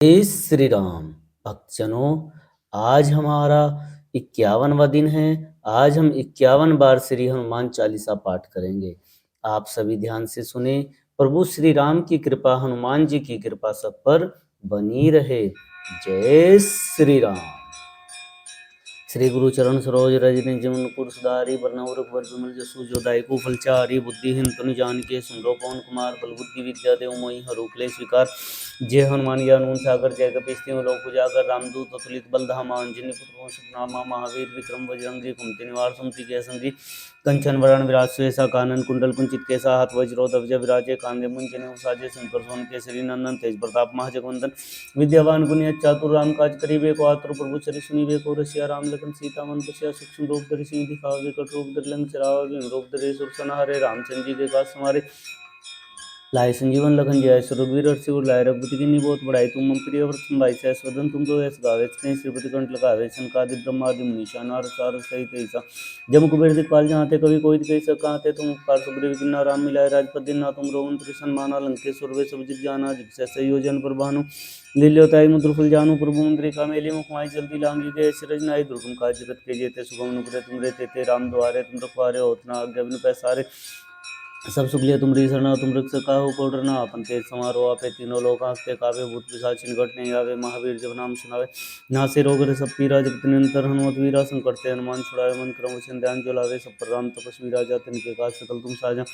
जय श्री राम भक्तजनों। आज हमारा 51वां दिन है। आज हम 51 बार श्री हनुमान चालीसा पाठ करेंगे। आप सभी ध्यान से सुने। प्रभु श्री राम की कृपा, हनुमान जी की कृपा सब पर बनी रहे। जय श्री राम। श्री गुरु चरण सरोज रज निज मन मुकुर सुधारि बरनउँ रघुबर बिमल जसु जो दायकु फलचारि बुद्धिहीन तनु जानिके सुमिरौ पवन कुमार बल बुद्धि विद्या देहु मोहि हरहु क्लेश विकार। जय हनुमान ज्ञान गुण सागर जय कपीस तिहुँ लोक उजागर रामदूत अतुलित बल धामा अंजनी पुत्र पवन सुत महावीर विक्रम बजरंगी कुमति निवार सुमति के संगी कंचन वरण विराज सुएसा कानन कुंडल कुंचित केसा हाथ वज्रो ध्वजा विराजे कांधे मुंज जनेऊ साजे शंकर सोन केसरी नंदन तेज प्रताप महाजगवंदन विद्यावान गुणी चातुर राम काज करिबे को आतुर प्रभु चरि सुनिबे को रसिया राम लखन सीता मन बसिया सूक्ष्म रूप धरि सिंह दिखावे विकट रूप धरि लंक जरावे भीम रूप धरि सुर संहारे रामचंद्र जी के काज समारे लाए संजीवन लखन जय रघुवीर हर्षि लाए रघुपति की बहुत बड़ाई तुम मम प्रिय व्रत भाई सहस्वदन तुम तो ऐस गावे कहीं श्रीपति कंठ लगावे शंकादि ब्रह्मादि मुनीषा नार सार सहित ऐसा जम कुबेर दिखपाल जहाँ थे कभी कोई कही सका थे तुम उपकार सुग्रीव किन्ना राम मिलाए राजपद दिन ना तुम रोहन त्रिशन माना लंकेश्वर वे सब जित जाना जिससे संयोजन पर भानु लील्योताई मुद्र फुल जानू प्रभु मुद्रिका मेली मुखमाई जल्दी लांगी गए सिरज नाई दुर्गम काज जगत के जेते सुगम अनुग्रह तुम रे ते राम द्वारे तुम रखवारे होतना आज्ञा बिनु पैसारे सब सुख लिया तुम शरणा तुम रख सका हो को डरना अपन तेज समारोह आपे तीनों लोग आंखते कावे भूत पिशाच निकट नहीं आवे महावीर जब नाम सुनावे नासे रोग रे सब पीरा जपत निरंतर हनुमत वीरा संकट ते हनुमान छुड़ावे मन क्रम वचन ध्यान जो लावे सब पर राम तपस्वी राजा तिनके काज सकल तुम साजा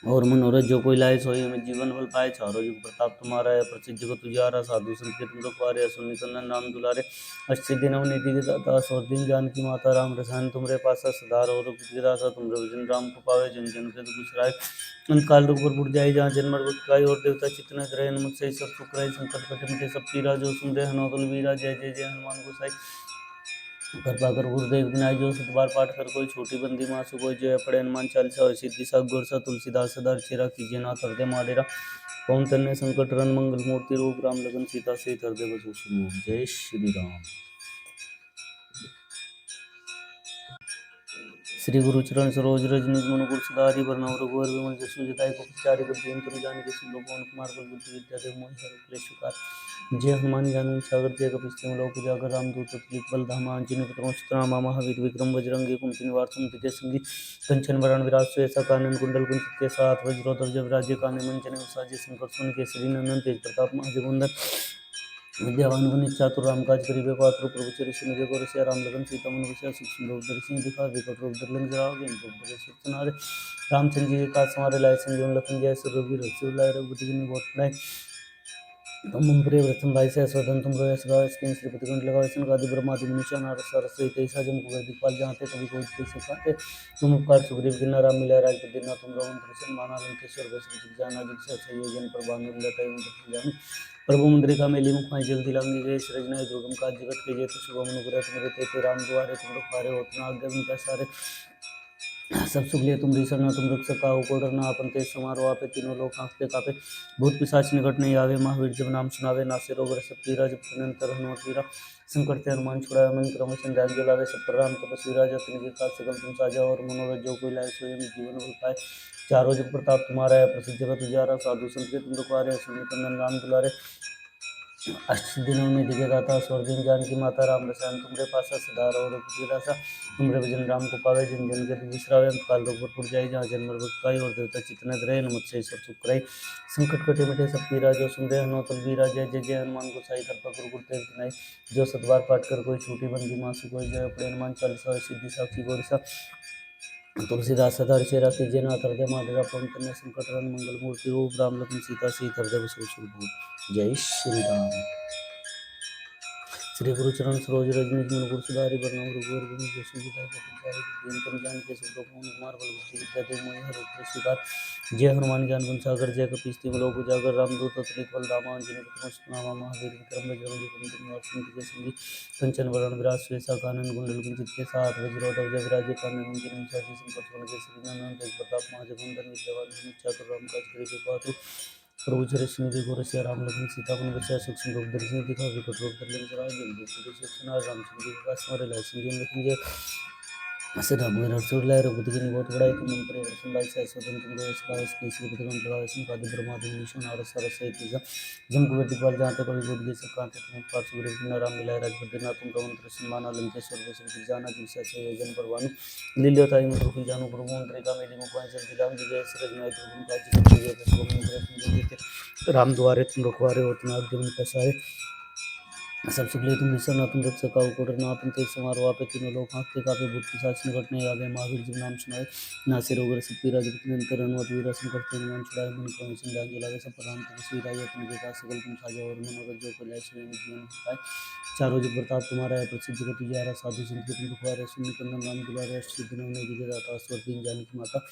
और मनोरथ जो कोई लाए सोई हमें जीवन फल पाए चारों युग प्रताप तुम्हारा है प्रसिद्ध जगत तुझारा साधु संत के तुम रखवारे सुनि कंदन नाम दुलारे अष्टसिद्धि नवनीति के दाता स्वर्धीन जानकी माता राम रसायन तुमरे पासा सदा और रघुपति तुम भजन राम को पावे जन जन के दुख अंत काल रघुबर पुर जाए जहाँ जन्म गाय और देवता चित्तन ग्रहण मुझसे सब सुख रहे संकट कटे मिटे सब पीरा जो सुमरे हनुमत वीरा जय जय जय हनुमान गोसाई कृपा कर गुरुदेव विनाय जो सत बार पाठ कर कोई छोटी बंदी मासु कोई जय पड़े हनुमान चालीसा और सिद्धि सा गुरसा तुलसीदास सदा चेरा कीजिए नाथ हृदय माडेरा पवन तन्ने संकट रन मंगल मूर्ति रूप राम लगन सीता से हृदय बसु सुनो। जय श्री राम। श्री गुरु चरण सरोज रज निज मन मुकुर सुधारि बरनउँ रघुबर बिमल जसु जताय पचारि बुद्धिहीन तनु जानिके सुमिरौ पवन कुमार बल बुद्धि विद्या देहु मोहि हरहु क्लेश विकार। जय हनुमान ज्ञान गुण सागर जय कपीस तिहुँ लोक उजागर रामदूत अतुलित बल धामा अंजनी पुत्र पवन सुत महावीर विक्रम बजरंगी कुमति निवार सुमति के संगी कंचन वरण विराज सुएसा कानन कुंडल कुंचित केसा हाथ वज्रो ध्वजा विराजे कांधे मुंज जनेऊ साजे शंकर सोन केसरी नंदन तेज प्रताप महाजगवंदन विद्यावान गुणी चातुर राम काज करिबे को आतुर प्रभु चरि सुनिबे को रसिया राम लखन सीता मन बसिया सूक्ष्म रूप धरि सिंह दिखावे विकट रूप धरि लंक जरावे भीम रूप धरि सुर संहारे रामचंद्र जी के काज समारे लाए संजीवन लखन जय रघुवीर हर्षि लाए रघुपति की बहुत बड़ाई तुम मम प्रिय व्रतम भाई सहस्वदन तुम रोयस गावे स्किन श्रीपति कंठ लगावे सनकादि ब्रह्मादि मुनीषा नारद सारद सहित ऐसा जम कुबेर दिखपाल जहाँ थे कभी कोई कैसे खाते तुम उपकार सुग्रीव किन्ना राम मिलाए राजपद दिन तुम रोहन त्रिशन माना लंकेश्वर वैष्णव जित जाना जिससे संयोजन पर भानु लताई मुद्र जानी प्रभु मुद्रिका मेली मुखमाई जल्दी लांगी गए सिरज नाई दुर्गम काज जगत के जेते सुगम अनुग्रह तुम रे राम द्वारे तुम रखवारे होतना आज्ञा बिनु पैसारे सब सुख लिए तुम शरणा तुम रख सका हो को डरना अपन तेज समारोह आपे तीनों लोग आंखते कापे भूत पिशाच निकट नहीं आवे महावीर जब नाम सुनावे नासे रोग रस पीरा जब निरंतर हनुमत वीरा संकट ते हनुमान छुड़ावे मन क्रम वचन ध्यान जो लावे सब पर राम तपस्वी राजा तिनके काज सकल तुम साजा और मनोरथ जो कोई लाए सोई जीवन फल पाए चारों जुग प्रताप तुम्हारा है प्रसिद्ध जगत उजारा साधु संत के तुम रखवारे सुनि कंदन राम दुलारे अष्टसिद्धि नवनीति के दाता स्वर्धीन जानकी माता राम रसायन तुमरे पासा सदा रहो रघुपति दासा तुमरे भजन राम को पावे जन जन के तुम बिसरावे अंत काल रघुबर पुर जाई जहाँ जन्म भक्ताई और देवता चित्तन ग्रहण मुझसे सब सुख कराई संकट कटे मिटे सब पीरा जो सुमरे हनुमत वीरा जय जय जय हनुमान गोसाई कृपा करो गुरुदेव विनाय जो सतबार पाठ कर कोई छोटी बंदी मासु कोई जय पड़े हनुमान चालीसा सिद्धि साक्षी गौरीसा तुलसीदास सदा चेरा कीजिए नाथ हृदय माडेरा पवन तनय संकट हरण मंगल मूर्ति रूप राम लखन सीता सहित हृदय बसु। जय श्री राम। श्री गुरु चरण सरोज रज निज मन गुरु सुधारि बरनउँ रघुबर बिमल जसु जताय पचारि बुद्धिहीन तनु जानिके सुमिरौ पवन कुमार बल बुद्धि विद्या देहु मोहि हरहु क्लेश विकार। जय हनुमान ज्ञान गुण सागर जय कपीस तिहुँ लोक उजागर रामदूत अतुलित बल धामा अंजनी पुत्र पवन महावीर विक्रम बजरंगी कुमति निवार सुमति के संगी कंचन वरण विराज सुएसा कानन कुंडल कुंचित केसा हाथ वज्रो ध्वजा विराजे कांधे मुंज जनेऊ साजे शंकर सोन केसरी नंदन तेज प्रताप महाजगवंदन विद्यावान गुणी चातुर राम काज करिबे को आतुर प्रभु चरि सुनिबे को रसिया राम लखन सीता मन बसिया सूक्ष्म रूप धरि सिंह दिखावे विकट रूप धरि लंक जरावे भीम रूप धरि सुर संहारे रामचंद्र जी के काज समारे लाए संजीवन लखन जय असं रघुवीर हर्षोल्लाह रघुपति की बहुत बड़ा है तुम मन करे वर्षम भाई से स्वतंत्र तुम रोज का इसके श्री विक्रम लगा इसमें कादि ब्रह्मादि निशन और सरस है तीजा जम कुबेर दिखवाल जहाँ तक कभी बुद्ध के सब कांते तुम पार सुग्रीव बिना राम मिलाए राजभद्र ना तुम कवन सम्मान लंकेश्वर को सब जाना जिन से योजन परवानु लील्योताई में रुकि जानु प्रभु मंत्री का मेली मुखान से दिलाम जय सरज नाय प्रभु का जिस जय प्रभु मंत्री तुम देते राम द्वारे तुम रखवारे होतना आज्ञा पसारे सब सुखले तुम निसरना तुम रख सका उकोटर ना अपन तेज समारोह आपे तीनों लोग हाँकते कापे भूत पिशाच निकट नहीं आवे महावीर जब नाम सुनाए नासे रोग रस पीरा जब तुम अंतर अनुमति वीरसन करते हनुमान छुड़ाए मन क्रम संधान जलावे सब प्रधान तुम श्री राजा तुम के दास सकल तुम साजा और मनोरथ जो कल्याण श्री जीवन पाए चारों जुग प्रताप तुम्हारा है प्रसिद्ध जगत तुझारा साधु संत तुम दुखवारे सुनि कंदन राम दुलारे अष्ट सिद्धि नवने दिव्य दाता स्वर दीन जानकी माता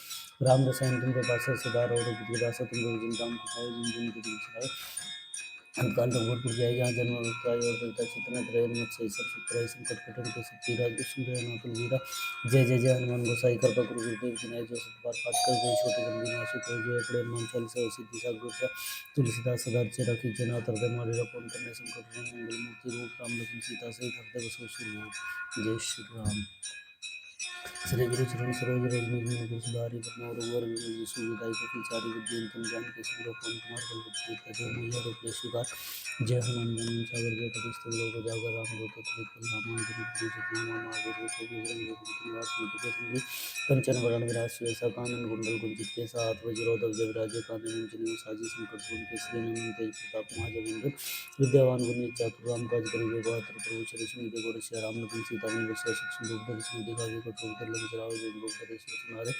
राम रसायन तुम पे पास सदा और दासा तुम जिन राम को पाए जिन जिन के दिल अंतकाल भगवतपुर जाए जहाँ जन्म मृत्यु आयु और देवता चित्र त्रय मत्स्य ईश्वर सुत्र संकट कटन के शक्ति राज सुंदर नाथुल वीरा जय जय जय हनुमान गोसाई कृपा गुरु गुरुदेव की नाय जो सतबार पाठ कर गए छोटे गंदी नाशु को जय अपने हनुमान चालीसा सिद्धि सागर से तुलसीदास सदा से रखी जना तरदे मारे रपन करने संकट मंगल मूर्ति रूप राम लखन सीता सहित हृदय बसो सुर जय श्री राम श्री गुरु चरण सरोज रजनी गुरु सुधारी पद्मा रघुवर सुविदाई को पिचारी विद्यन तुम जान के सुंदर पवन कुमार बल बुद्धि जो मैया रूप स्वीकार जय हनुमान ज्ञान सागर जय कपीश तुम लोग जागर राम दूत तुलित रामान गुरु गुरु जितना नाम आगे रूप बजरंग निवास मुझे तुमरी कंचन वरण विराज सुयसा कानन कुंडल कुंजित के साथ वज्रोदक जय विराजे कानन अंजनी साजी संकट के केसरी नमन तेज प्रताप महाजगवंदन विद्यावान गुणी चातुर राम काज करिबे बात्र प्रभु चरित्र देखो रसिया राम लखन सीता वन वसिया सूक्ष्म रूप धरि देखा कठोर कर लग जरावे जो लोग करे सो सुनारे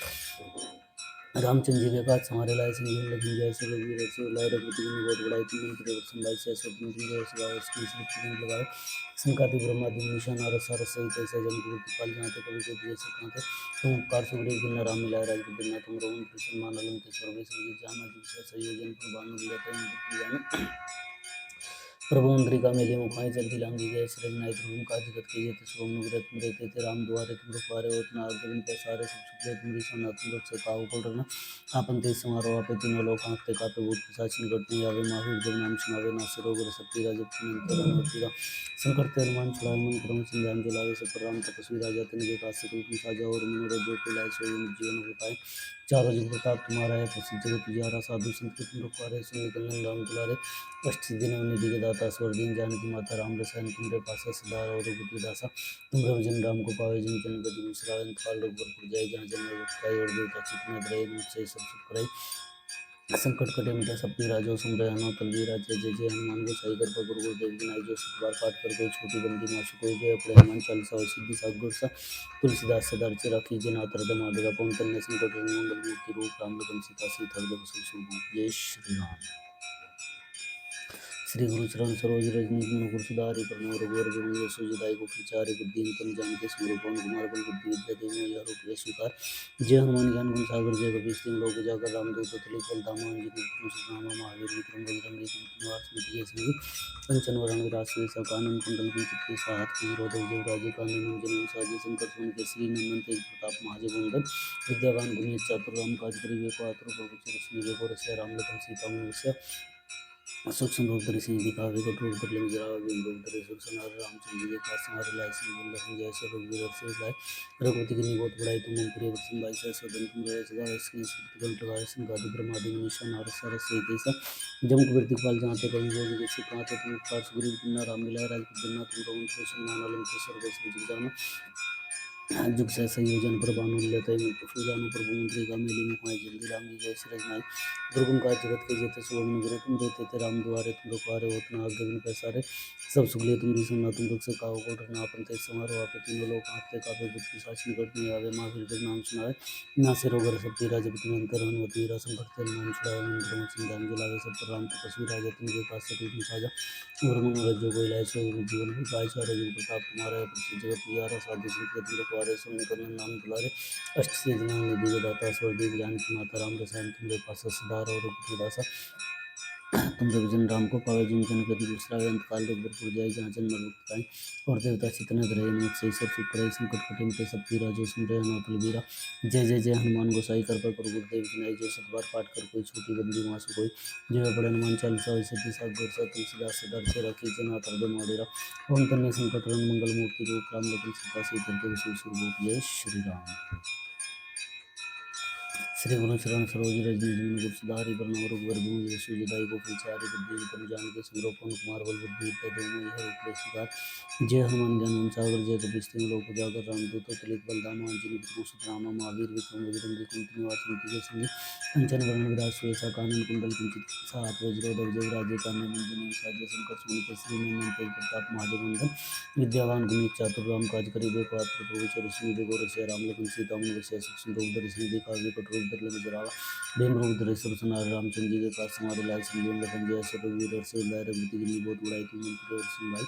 रामचंद्र जी के काज हमारे लाए संजीवन लखन जय से रघुवीर ऐसे लाए रघुपति की बहुत बड़ाई तुम मंत्री वर्षम भाई से सब मंत्री जय से गावे इसकी श्री प्रेम लगाए संकाति ब्रह्मादि निशान और सार सहित ऐसा जन गुरु पाल जाते कवि को दिए सकते थे तुम उपकार सुग्रीव बिन राम मिलाए राजपुत्र ना तुम रोहन कृष्ण मान अलम के स्वर्ग संगीत जाना जिस संयोजन पर बानु दिया जाना प्रभु मुद्रिका मेली मुखाई जल्दी लांगी जय श्री नाय ध्रुव का जगत के जेते शुभम नुग्रत में रहते थे राम द्वारे तुम रखवारे होतना आगमन पे सारे सब सुखले तुम रिसना तुम रख सका उकोटरना आपन तेज समारोह आपे तीनों लोग आंखते कापे भूत पिशाच निकट नहीं आवे महावीर जब नाम सुनावे नासे रोग रस पीरा जब तुम अंतर अनुमतिरा संकट ते हनुमान छुड़ाए मन क्रम संध्यान जलावे सब पर राम तपस्वी राजा तन के काज सकल तुम साजा और मनोरथ जो को लाए सो जीवन हो पाए चारों जुग प्रताप तुम्हारा है प्रसिद्ध जगत तुझारा साधु संत तुम रखवारे सुनि कल्याण राम दुलारे अष्ट सिद्धि नवनिधि के दाता स्वर दीन जानकी माता राम रसायन तुम्हारे पास सदा और रघुपति दासा तुम रघुजन राम को पावे जिन जन गति मुसरायन काल रघुवर जाय जहाँ जन्म दुखाई और देवता चित्त में रहे मुझसे सब सुख कराई संकट कटे मिटा सब पीरा जो सुन रहे हनुमान तलवीरा जय जय जय हनुमान गोसाई कृपा गुरु गुरुदेव की नाय जो सतबार पाठ कर कोई छोटी बंदी मासु कोई जय अपने हनुमान चालीसा और सिद्धि सागर सा तुलसीदास सदा रचे राखी जन आतर दमादगा पवन कन्या संकट मंगल मूर्ति रूप राम लखन सीता सहित हृदय बसु सुर जय श्री राम श्री गुरु चरण सरोज रजनी मुकुर सुधारि प्रणव रघुवर विमल यशो जदायु को प्रचारि बुद्धिन तम जानके स्मरो पवन कुमार बल बुद्धि विद्या देव मैया रूप स्वीकार जय हनुमान ज्ञान गुण सागर जय कपीश तिन लोक जाकर रामदूत तुलित बल धामा अंजनी पुरुष नामा महावीर विक्रम बजरंगी कुमति निवास मिति संगी कंचन वरण विराज सुयसा कानन कुंडल कुंचित के साथ विरोधक जय राजे कानन अंजनी साजे संकट सुन के श्री नंदन तेज प्रताप महाजगवंदन विद्यावान गुणी चातुर राम काज करिबे को आतुर प्रभु चरित्र देखो रसिया राम लखन सीता मन वसिया सूक्ष्म रूप धरि सिंह दिखावे कठोर कर लेंगे जरा बिन रूप धरि सूक्ष्म नार रामचंद्र जी के पास हमारे लाए सिंह लखन जैसे रघुवीर से लाए रघुपति की बहुत बड़ाई तुम प्रिय वत्सन भाई से सदन तुम रहे सदा इसकी गंत लगाए सिंगादि ब्रह्मादि निशान और सरस से तैसा जम कुबेर दिखपाल जहाँ ते कवि बोल जैसे कहाँ ते तुम उपकार सुग्रीव बिन राम मिलाए राजपुत्र ना तुम रोहन कृष्ण मान अलम के स्वर्ग संजीव जाना जुग से संयोजन पर बानु लेते जानु प्रभु मंत्री का मेली मुखाई जल्दी राम जी जय श्री नाय दुर्गम का जगत के जेते सुगम निग्रह तुम देते थे राम द्वारे तुम रखवारे होतना आगे बिन पैसारे सब सुगले तुम रिसना तुम रख सका हो कोटना अपन ते समारोह आपे तीनों लोग आते कापे बुद्ध की साच निकट नहीं आवे माँ फिर जब नाम सुनाए ना से रोगर सब पीरा जब तुम अंतर हनुमति वीरा संकट ते हनुमान छुड़ाए मंत्र में संधान जलावे सब पर राम तपस्वी राजा तुम के पास सकल तुम साजा और मनोरथ जो कोई लाए सो जीवन में पाए चारों जुग प्रताप तुम्हारा है प्रसिद्ध जगत तुझारा साधु संत तुम रखवारे सुन करण नाम दुलारे अष्ट सिद्धि निधि के दाता स्वर्गीय जानकी माता राम रसायन तुम्हारे पास सदार और रघुपति दासा तुम जब जन राम को पावे जिन जन कभी दूसरा अंत काल रोग भरपूर जाए जहाँ जन मर मुक्त पाए और देवता चितन रहे मत से सब सुख करे संकट कठिन पे सब पीरा जो सुन रहे अनोतल वीरा जय जय जय हनुमान गोसाई कृपा करो गुरुदेव की नाई जो सतबार पाठ कर कोई छोटी बंदी मासु कोई जो बड़े हनुमान चालीसा वैसे दिशा गोर सा तुलसीदास सदा से रखी जना कर दे माडेरा ओम तन्ने संकट रन मंगल मूर्ति रूप राम लखन सीता से करके विशेष रूप जय श्री राम। श्री गुरु चरण सरोज रज निज मन गुरु सुधारि बरनउँ रघुबर बिमल जसु जदायु गोकुल चारि बुद्धि तनु जानिके सुमिरौ पवन कुमार बल बुद्धि विद्या देहु मोहि हरषि केश जय हनुमान ज्ञान सागर जय कपीस तिहुँ लोक उजागर रामदूत तुलित बलधामा अंजनी पुत्र सुतनामा महावीर विक्रम बजरंगी कुमति निवास सुमति संगी कंचन वरण विराज सुवेसा कानन कुंडल किंचित सात वज्रोधर जयराजे कान्य मंजनी साजे शंकर सुमन केसरी नंदन तेज प्रताप महाजगवंदन विद्यावान गुणी चातुर राम काज करिबे पात्र प्रभु चरिश्री बेगो रसिया राम लखन सीता मन बसिया सुख सिंधु दर्शन देखा विकट रूप धर लगे जरावा भीम रूप धरे सुरसनार रामचंद्र जी के काज समारे लाल संजीवन लखन जय रघुवीर और से लाय रघुपति गिनी बहुत बड़ाई तुम मंत्री और सिंह भाई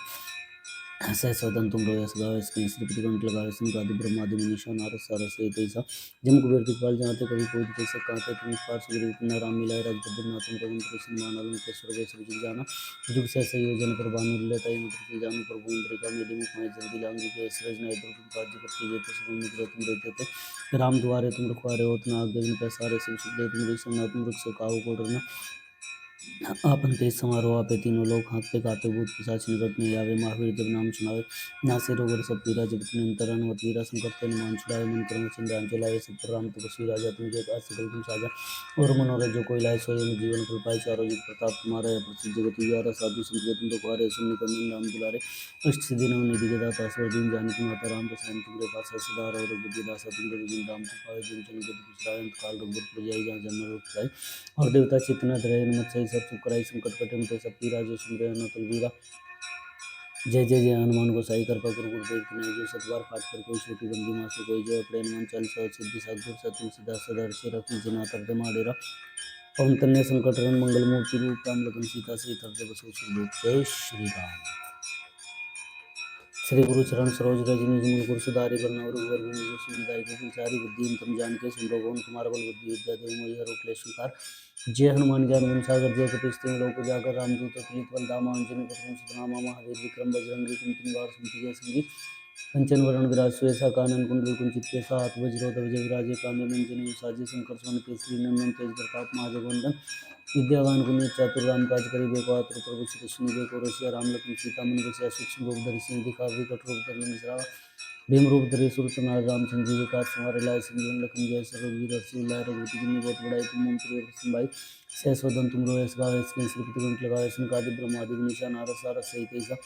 ऐसा सदन तुम रोया सदा इसके श्रीपति कंठ लगाए सिंह ब्रह्मादि मुनीषा नारद सारस ऐसा जम कुबेर दिखपाल जाते कभी कोई कैसे कहते तुम पार सुग्रीव पुण्य राम मिलाए राजभद्र नाथम रघुवर सिंह लंकेश्वर वै सब जाना जुग सहसा योजन पर भानु लेता ही जानु प्रभु इंद्रिका मेली मुख में जल्दी लांगी के सृज नय दुर्गम काज करते जेते सुगम निग्रह तुम रहते थे राम द्वारे तुम रखवारे होत न आज्ञा बिन पैसारे सब सुख दे तुम ऋषि तुम रुख से काहू को डरना आपन तेज समारोह आपे तीनों लोग हाँकते कापे भूत पिशाच निकट नहीं आवे महावीर जब नाम सुनावे नासे रोग सब पीरा जब निरंतर हनुमत वीरा संकट ते मान छुड़ावे मन क्रम चिंता लाए सब पर राम तपस्वी राजा तुम जय काज सकल तुम साजा और मनोरथ जो कोई लाए सोई जीवन फल पाए चारों जुग प्रताप तुम्हारा है प्रसिद्ध जगत उजियारा साधु संत के तुम दुखारे सुन निकंदन राम दुलारे अष्ट सिद्धि नव निधि के दाता असवर दीन जानकी माता राम प्रसाद तुमरे पास सदा और बुद्धि दासा तुमरे विजिन राम कृपाए जिन जन के दुष्टाय अंत काल रोग पर जाई जहाँ जन्म रोग जाई और देवता चितना रहे मत सही सब सुख कराई संकट कटे मिटे सब पीरा जो सुन रहे अनंत वीरा जय जय जय हनुमान गोसाई कृपा करो गुरुदेव की नाई जो सतबार पाठ कर कोई छोटी बंदी मासु कोई जय अपने हनुमान चालीसा सिद्धि साधु सतु सीधा सदा से रखी जना कर दे माडेरा पवन तन्ने संकट रन मंगल मूर्ति रूप राम लखन सीता से हृदय बसो सुरलोक जय श्री राम। श्री गुरु चरण सरोज रज निज मन गुरु सुधारि बरनउँ रघुवर बिमल जसु जदायु गोकुल चारि बुद्धि तम जानिके सुमिरौ पवन कुमार बल बुद्धि विद्या देहु मोहि हरषि क्लेश विकार जय हनुमान ज्ञान गुण सागर जय कपीस तिहुँ लोक उजागर रामदूत तुलित बलधामा अंजनी पुत्र सुतनामा महावीर विक्रम बजरंगी कुमति निवार सुमति जय संगी कंचन वरण विराज सुवेसा कानन कुंडल कुंचित केसा हाथ वज्रोधर जय विराजे कांधे मंजनी साजे शंकर सुमन केसरी नंदन तेज प्रताप महाजगवंदन विद्यावान गुणी चातुर राम काज करिबे को आतुर प्रभु श्री बेको रसिया राम लखन सीता मन बसिया सूक्ष्म रूप धरि सिंह दिखा विकट रूप धरि लंकेश्वर भीम रूप धरे सुरसनार रामचंद्र जी के काज समारे लाए संजीवन लखन जय रघुवीर और से लाय रघुपति गिनी बहुत बड़ाई तुम मंत्री और सिंह भाई सहस्वदन तुम रोए सगावे इसके श्रीपति कंठ लगावे सिंह ब्रह्मादि मुनीषा नारद सारस सहित ऐसा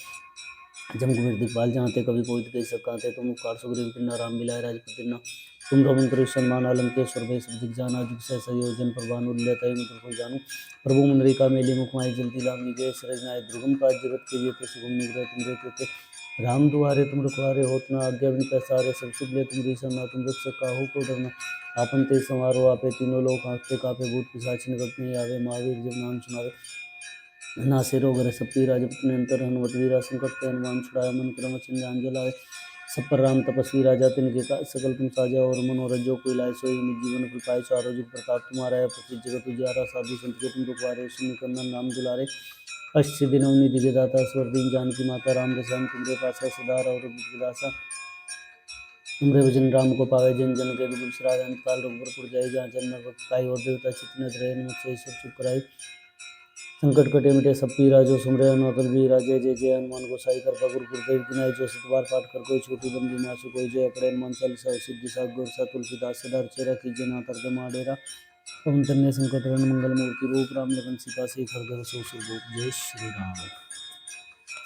जम कुबेर दिखपाल जाते कभी कोई कह सकाते तुम उपकार सुग्रीव किन्ना राम मिलाए राजपति न तुम रघुवर सन्मान लंकेश्वर भय सब दिख जाना जुग सहसा योजन पर भानु लेता ही मुझको जानू प्रभु मुंद्रिका मेली मुख माई जल्दी लांगी गए सरज नाय दुर्गम काज जगत के जेते सुगम निग्रह तुम रहते थे राम दुआरे तुम रखवारे होत न आज्ञा बिन पैसारे सब सुख ले तुम ऋषि तुम रख काहू को डरना आपन ते समारोह आपे तीनों लोग हाँकते कापे भूत पिशाच निकट नहीं आवे महावीर जब नाम सुनावे नासे रोग रस पीरा जब निरंतर हनुमत वीरा संकट ते हनुमान छुड़ाए मन क्रम चिन्ह जलाए सब पर राम तपस्वी राजा तिनके सकल तुम साजा और मनोरथ जो कोई लाए सोई जीवन फल पाए चारों जुग प्रताप तुम्हारा है प्रसिद्ध जगत उजियारा साधु संत के तुम दुखवारे सुनि कंदन राम दुलारे अष्ट सिद्धि नव निधि के दाता स्वर दीन जानकी माता राम रसायन तुम्हारे पास सदा और दासा तुमरे भजन राम को पावे जन जन के दुख बिसरावे अंत काल रोग पर जाई जहाँ जन्म वक्त और देवता चितन रहे मुझसे सब चुप कराई संकट कटे मिटे सब पीरा जो सुमरे अनोतल वीरा जय जय जय हनुमान गोसाई कृपा गुरु गुरुदेव की नाई जो सतबार पाठ कर कोई छोटी बंदी मासु कोई जय अपने हनुमान चालीसा सिद्धि साग गोर सा तुलसीदास सदा चेरा की जना कर माडेरा पवन तन्ने संकट रन मंगल मूर्ति रूप राम लखन सीता से हृदय सो सुरलोक जय श्री राम।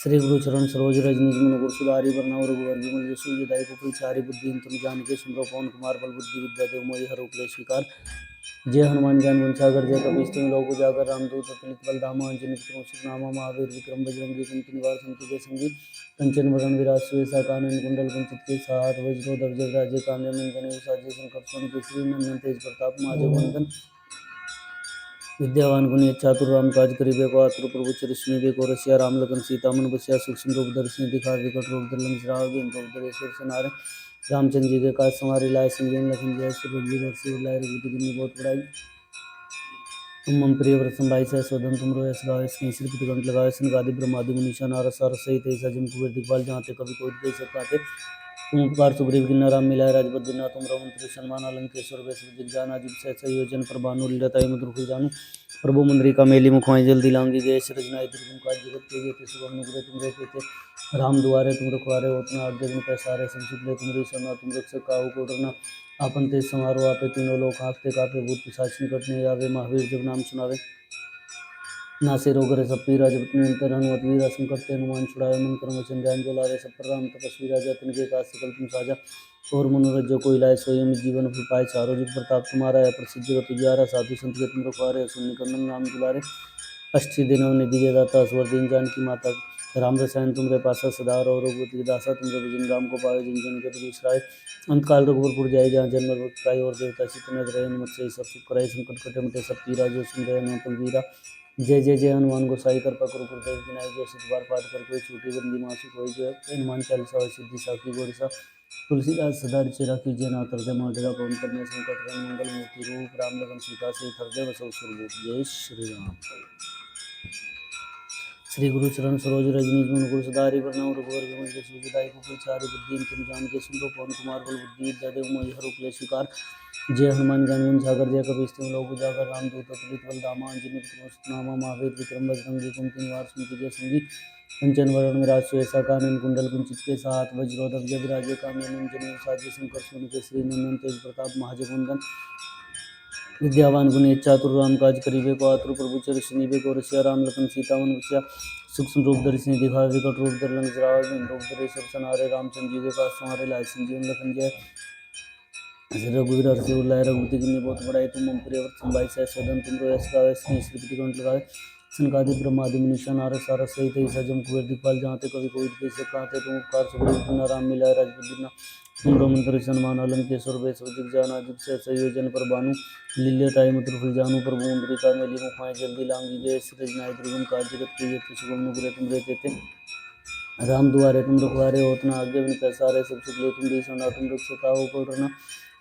श्री गुरु चरण सरोज रज निज मन गुरु सुधारि बरनउँ रघुवर बिमल जसु जदायु गोकुल चारि बुद्धि तम जानिके सुमिरौ पवन कुमार बल बुद्धि विद्या देहु मोहि हरषि क्लेश विकार जय हनुमान ज्ञान गुण सागर जय कपीस तिहुँ लोक उजागर रामदूत तुलित बलधामा अंजनी पुत्र सुतनामा महावीर विक्रम बजरंगी कुमति निवार सुमति जय संगी कंचन वरण विराज सुवेसा कानन कुंडल कुंचित केसा हाथ वज्रोधर जय विराजे कांधे मंजनी साजे शंकर सुमन केसरी नंदन तेज प्रताप महाजगवंदन विद्यावान गुणी चातुर राम काज करिबे को आतुर प्रभु चरिश्री को रसिया राम लखन सीता मन बसिया सूक्ष्म रूप दर्शन दिखा विकट रूप धर लंकेश्वर रूप धरे सुरसनार रामचंद्र जी के काज संवारे लाए संजीवन लखन जय रघुवीर और से लाए रघुपति गिनी बहुत बड़ाई तुम मम प्रिय व्रतम भाई सह स्वदन तुम रो यश गावे स्नेह श्री पितकंठ लगावे सन गादि ब्रह्मादि मुनीषा नारद सारद सहित ऐसा जम कुबेर दिखपाल जहाँ ते कभी कोई दे सकाते तुम उपकार सुग्रीव किन्नर राम मिलाए राजपद दिन तुम रमंत्री सन्मान अलंकेश्वर वैश्व दिग्जान अजित सहसा योजन पर भानु लीलताई मधुर फुल जानू प्रभु मंद्रिका मेली मुखवाई जल्दी लांगी गए सृजनाई दुर्गम काज जगत के ये शुभम नुग्रे तुम रहते राम दुआरे तुम रखवारे होतना आज्ञा दिन पैसारे संसित ले तुम रीसना तुम रक्षक काहू को डरना आपन तेज समारोह आपे तीनों लोग हाँकते कापे भूत पिशाच निकट नहीं आवे महावीर जब नाम सुनावे नासे रोग रहे सब पीरा जब निरंतर हनुमत वीरा संकट ते हनुमान छुड़ावे मन कर्म वचन ध्यान जो लावे सब पर राम तपस्वी राजा तिनके काज सकल तुम साजा और मनोरथ जो कोई लाए सोई अमित जीवन फल पाए चारों जुग प्रताप तुम्हारा है प्रसिद्ध जगत उजियारा साधु संत के तुम रखवारे सुन निकंदन राम दुलारे अष्टी दिनों निधि के दाता स्वर दीन जानकी माता राम रसायन तुमरे पासा सदा और रघुपति के दासा तुमरे भजन राम को पावे जिन जन के तुम विसराय अंत काल रघुपुर जाए जहाँ जन्म वक्त और देवता चित्त रहे मत से सब सुख कराई संकट कटे मिटे सब पीरा जो सुन रहे न वीरा जय जय जय हनुमान गोसाई कृपा करो गुरुदेव की नाई जो सिद्ध बार पाठ कर कोई छोटी बंदी मासी कोई जो हनुमान चालीसा और सिद्धि साखी गोरसा तुलसीदास सदा रिचे राखी जय ना हृदय माधुरा पवन करने संकट रन मंगल मूर्ति रूप राम लगन सीता से हृदय बसो स्वरूप जय श्री राम। श्री गुरु चरण सरोज रजनीश मन गुरु सदारि वरनौ रघुवर विमल जसु विदाई को चारि बुद्धि तुम जान के सुनो पवन कुमार बल बुद्धि विद्या देव मोहि हर उपले शिकार जय हनुमान ज्ञान गुण सागर जय कपीश तिम लोक उजागर रामदूत अतुलित बल धामा अंजनी नामा महावीर विक्रम बजरंगी कुमति निवार सुमति जय संगी कंचन वरण विराज सुएसा कानन कुंडल कुंचित के साथ वज्रोधर जय विराजे कामन जनेऊ साजे शंकर सुन के श्री नंदन तेज प्रताप महाजगवंदन विद्यावान गुणी चातुर राम काज करिबे को आतुर प्रभु चरित निबे को रसिया राम लखन सीता मन बसिया सूक्ष्म रूप धरि सिंह दिखावे विकट रूप धरि लंक जरावे बिन रूप धरि सब सनारे रामचंद्र जी के पास तुम्हारे लाए संजीवन लखन जय रघुवीर हर्षि उल्लाय रघुपति की बहुत बड़ाई तुम मम प्रिय व्रत संभाई सह स्वदन तुम रो यश गावे स्नेह श्री पितकंठ लगावे सनकादि ब्रह्मादि मुनीषा नारद सारद सहित ऐसा जम कुबेर दिखपाल जहाँ ते कभी कोई देश कहते तुम उपकार सुग्रीव किन्नर राम मिलाए राजपद दिन तुम रमंत्री सन्मान अलंकेश्वर वैश्व दिग्जान अजित सहसा योजन पर भानु लील्यताई मधुर फुल जानू प्रभु मुद्रिका मेली मुखमाय जल्दी लांगी गए सृजनाई दुर्गम काज जगत के ये शुभम नुग्रे तुम रहते थे राम दुआरे तुम रखवारे होतना आज्ञा बिन पैसारे सब सुख ले तुम सोना तुम रक्षका हो को डरना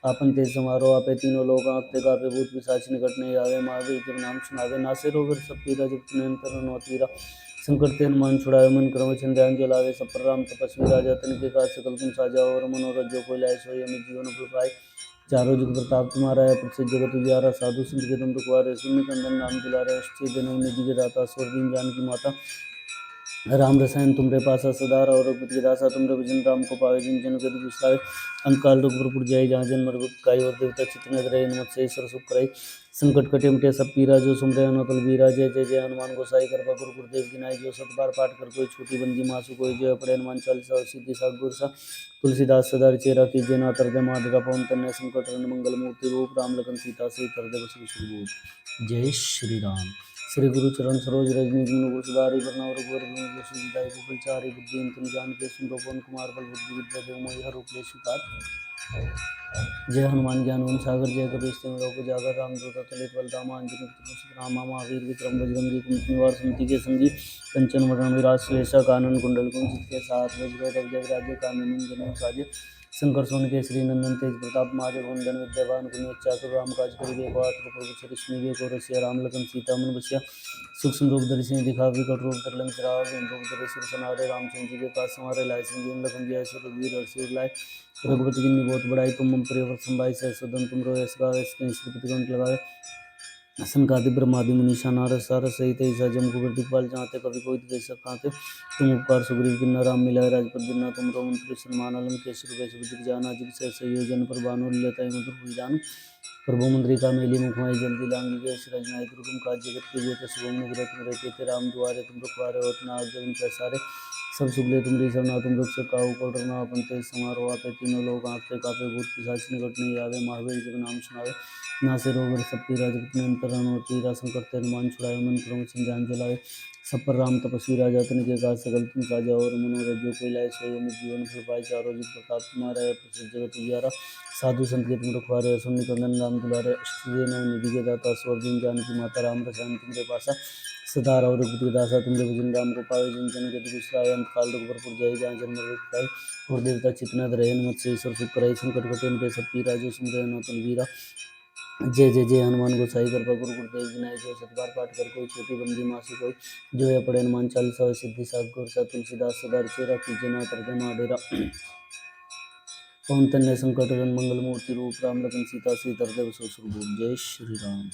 आपन तेज समारोह आपे तीनों लोग आंखते कापे भूत पिशाच निकट नहीं आवे महावीर जब नाम सुनावे नासे रोग सब पीरा जब निरंतर हनुमत वीरा संकट ते हनुमान छुड़ावे मन क्रम वचन ध्यान जो लावे सब पर राम तपस्वी राजा तिनके काज सकल तुम साजा और मनोरथ जो कोई लाए सोई अमित जीवन फल पाए चारों जुग प्रताप तुम्हारा है प्रसिद्ध जगत उजियारा साधु संत के तुम रखवारे शून्य कंदन नाम दुलारे अष्टी दिन निधि के दाता स्वर दीन जानकी माता राम रसायन तुमरे पासा सदा और रघुपति के दासा तुमरे भजन राम को पावे जिन जन के विसारे अंतकाल रघुपुर जाय जहाँ जन्म काई और देवता चित्त न रहे नमत से ईश्वर सुख कराई संकट कटे मिटे सब पीरा जो सुमरे अनतल वीरा जय जय जय हनुमान गोसाई कृपा गुरु गुरुदेव की नाई जो सत बार पाठ कर कोई छोटी बंदी मासु कोई जो अपने हनुमान चालीसा और सिद्धि साख गुरसा तुलसीदास सदा चेरा कीजिए ना हृदय माधुरा पवन तन्य संकट रन मंगल मूर्ति रूप राम लखन सीता से हृदय बसु सुरभूप जय श्री राम। श्री गुरु चरण सरोज रजनी जिन गुरु सुधारी वरना रघुवर विदाई को चारि बुद्धि तुम जान के सुन पवन कुमार बल बुद्धि विद्या देव मोहि हर रूप ले शिकार जय हनुमान ज्ञान गुण सागर जय कपीश तिम लोक उजागर रामदूत अतुलित बल धामा अंजनी रामा महावीर विक्रम बजरंगी कुमति निवार सुमति के संगी कंचन वरण विराज सुएसा कानन कुंडल कुंचित के साथ वज्रोधर जय विराजे कामिनी जनेऊ साजे शंकर सोन के श्री नंदन तेज प्रताप महाजगवंदन विद्यावान गुणी चातुर राम काज करिबे को आतुर प्रभु चरित निबे को रसिया राम लखन सीता मन बसिया सूक्ष्म रूप धरि सिंह दिखावे विकट रूप धरि लंक जरावे बिन रूप धरि सिर सनारे रामचंद्र जी के पास हमारे लाए संजीवन लखन जय रघुवीर हर्षि लाए रघुपति की बहुत बड़ाई तुम मम प्रिय व्रत संभाई सह स्वदन तुम रो यश गावे श्री पितकंठ लगावे सनकादि ब्रह्मादि मुनीषा नारद सारद सहित ऐसा जम कुबेर दिखपाल जहाँ ते कभी कोई देश कहते तुम उपकार सुग्रीव किन्नर राम मिलाए राजपद दिन तुम रमंत्री सन्मान अलंकेश्वर वैश्व दिग्जान अजित सहसा योजन पर भानु लीलताई मधुर फुल जानू प्रभु मुद्रिका मेली मुखमाई जल्दी लांगी गए सृजनाई दुर्गम काज जगत के जेते शुभम नुग्रे तुम रहते थे राम दुआरे तुम रखवारे होतना आज्ञा बिन पैसारे सब सुगले तुम सरना तुम रक्षक काहू को डरना अपन तेज समारोह आपे तीनों लोग आंखते कापे भूत पिशाच निकट नहीं आवे महावीर जब नाम सुनावे नासे रोग सब पीरा जगत निरंतर हनुमत वीरा संकट ते हनुमान छुड़ावे मन क्रम वचन ध्यान जो लावे सब पर राम तपस्वी राजा तिनके काज सकल तुम साजा और मनोरथ जो कोई लाए सोई अमित जीवन फल पाए चारों जुग प्रताप तुम्हारा है प्रसिद्ध जगत उजियारा साधु संत के तुम रखवारे सुन निकंदन राम दुलारे अष्टदेव नव निधि के दाता स्वर दिन जानकी माता राम रसायन तुमरे पासा सदा और रघुपति दासा तुमरे भजन राम को पावे जिन जन के दुष्टाय अंत काल रघुवर जाई जहाँ जन्म पाए और देवता चितना रहे मत से ईश्वर सुख कराई संकट कटे मिटे सब पीरा जो सुमरे नौतन वीरा जय जय जय हनुमान गोसाई कृपा गुरु गुरुदेव विनायक जो सतबार पाठ कर कोई छोटी बंदी मासी कोई जो है पढ़े हनुमान चालीसा सिद्धि साग गुरसा तुलसीदास सदा चेरा कीजे ना तरदे माडेरा पवन तन्य संकट हरण मंगल मूर्ति रूप राम लखन सीता श्री तरदेव ससुर जय श्री राम।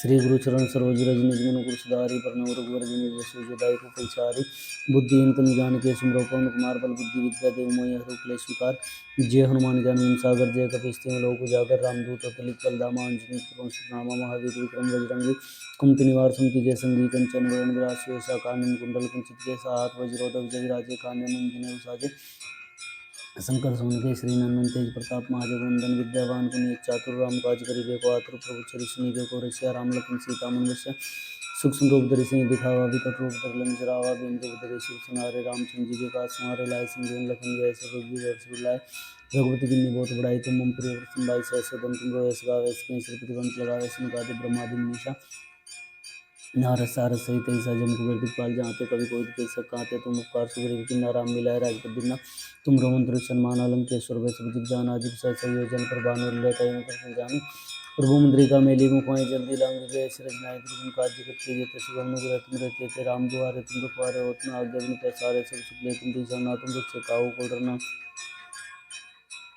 श्री गुरु चरण सरोज रज निज मन गुरु सुधारी परनव रघुवर विमल जसु जदायु फलचारी बुद्धिहीन तनु जानिके सुमिरौ पवन कुमार बल बुद्धि विद्या देव मोहि हरहु क्लेश विकार जय हनुमान ज्ञान गुण सागर जय कपीस तिहुँ लोक उजागर रामदूत अतुलित बलधामा अंजनी पुरुष नामा महावीर विक्रम बजरंगी कुमति निवार सुमति जय संगी कंचन वरण विराज सुवेशा कानन कुंडल कुंचित केसा हाथ वज्रोदक जय विराजे कांधे मुंजने साजे शंकर सोन के श्री नंदन तेज प्रताप महाजगवंदन विद्यावान पुनीत चातुर राम काज करिबे को आतुर प्रभु चरि सुनिबे को रसिया राम लखन सीता मन बसिया सूक्ष्म रूप धरि सिंह दिखावा विकट रूप धरि लंक जरावा बिन रूप धरि शिव सुनारे रामचंद्र जी के काज समारे लाए संजीवन लखन जय रघुवीर हर्ष लाए रघुपति किन्नी बहुत बड़ाई तुम मम प्रिय व्रतम भाई सहस दन तुम रोयस गावे श्रीपति कंठ लगावे सिंह ब्रह्मादि निशा नारद सारद सहित ऐसा जम कुबेर दिखपाल जहाँते कवि कोई कह सकाते तुम उपकार सुग्रीव किन्ना राम मिलाए राजपद दिना तुम रोमंत्र सन्मान अलंकेश्वर वै सब दिख जाना अजिब सह संयोजन पर बानो लेता जानी प्रभु मुद्रिका मेली मुखाएं जल्दी लांग गए सिरज नाय दुर्गम काज जगत के जेते सुगम अनुग्रह तुम रहते थे राम दुआरे तुम रुखवारे होत न आज्ञा बिनु पैसारे सब सुख ले तुम दीसा तुम दुख से काहू को डरना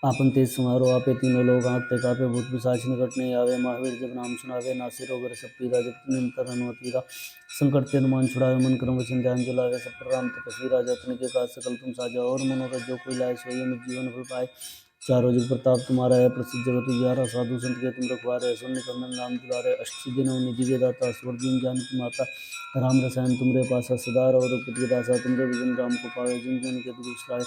आपन तेज समारोह आपे तीनों लोग आँखते कापे भूत पिशाच निकट नहीं आवे महावीर जब नाम सुनावे नासिर रोग सब पीरा जब निरंतर हनुमत वीरा संकट ते हनुमान छुड़ावे मन क्रम वचन ध्यान जुलावे सब पर राम तपस्वी राजा तन के काज सकल तुम साजा और मनोरथ जो कोई लाए सोई अमित जीवन फल पाए चारों जुग प्रताप तुम्हारा है प्रसिद्ध जगत उजियारा साधु संत के तुम रखवारे सुन कंदन नाम दुलारे अष्ट दिनों निधि के दाता स्वर दिन जान की माता राम रसायन तुमरे पासा सदा और रघुपति दासा तुमरे विजन राम को पावे जिन जन के दुख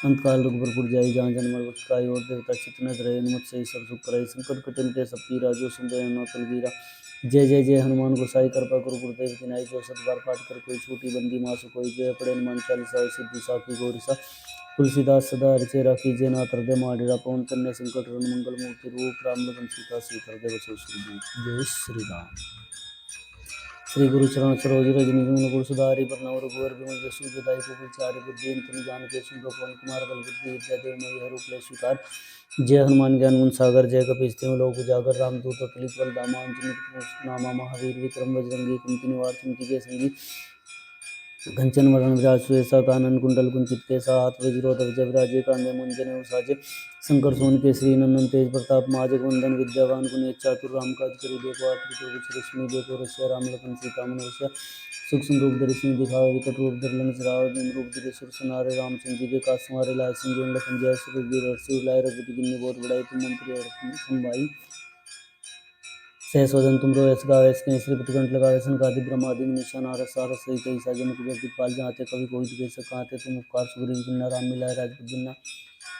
अंतकाल रघुबरपुर जाई जहाँ जन्म मरकाई और देवता चितनत रहे मत से सब सुख करे संकट कटन सब पीरा जो सुंदर नौतल वीरा जय जय जय हनुमान गोसाई कृपा गुरु गुरुदेव विनाय जो सतबार पाठ कर कोई छोटी बंदी मासु कोई जय पड़े हनुमान चालीसा सिद्धि साखी गौरीसा तुलसीदास सदा हरिचय राखी जय नाथ हृदय माडेरा पवन कन्या संकट हरण मंगल मूर्ति रूप राम लखन सीता श्री देव जय श्री राम। श्री गुरु चरण सरोज रज निज मन गुरु सुधारि बरनउँ रघुवर बिमल जसु जदायु फलचारि बुद्धिहीन तनु जानिके सुमिरौ पवन कुमार बल बुद्धि विद्या देव मोहि हरहु क्लेश विकार जय हनुमान ज्ञान गुण सागर जय कपीस तिहुँ लोक उजागर रामदूत अतुलित बल धामा अंजनी पुरुष नामा महावीर विक्रम बजरंगी कुमति निवार सुमति के संगी कंचन वरण विराज सुवेशा कानन कुंडल कुंचित केसा हाथ वज्रोधर जय विराजे कांधे मुंजने साजे शंकर सोन के श्री नंदन तेज प्रताप महाजगवंदन विद्यावान पुनीत चातुर राम काज करिबे को आतुर प्रभु चरि सुनिबे को रसिया राम लखन सीता मन बसिया सूक्ष्म रूप धरि सिंह दिखावे विकट रूप धरि लंक जरावे बिन रूप धरि सुर सुनारे रामचंद्र जी के काज समारे लाए संजीवन लखन जय रघुवीर हर्ष लाए रघुपति किन्नी बहुत बड़ाई तुम मम प्रिय संभाई सहस्वदन तुम रोयस गावे श्रीपति कंठ लगावे सनकादि ब्रह्मादि निशान नारद सारद सहित ऐसा जन कुबेर दिखपाल जहाँते कवि कोई कह सकाते तुम उपकार सुग्रीव किन्ना राम मिलाए राजपद दिना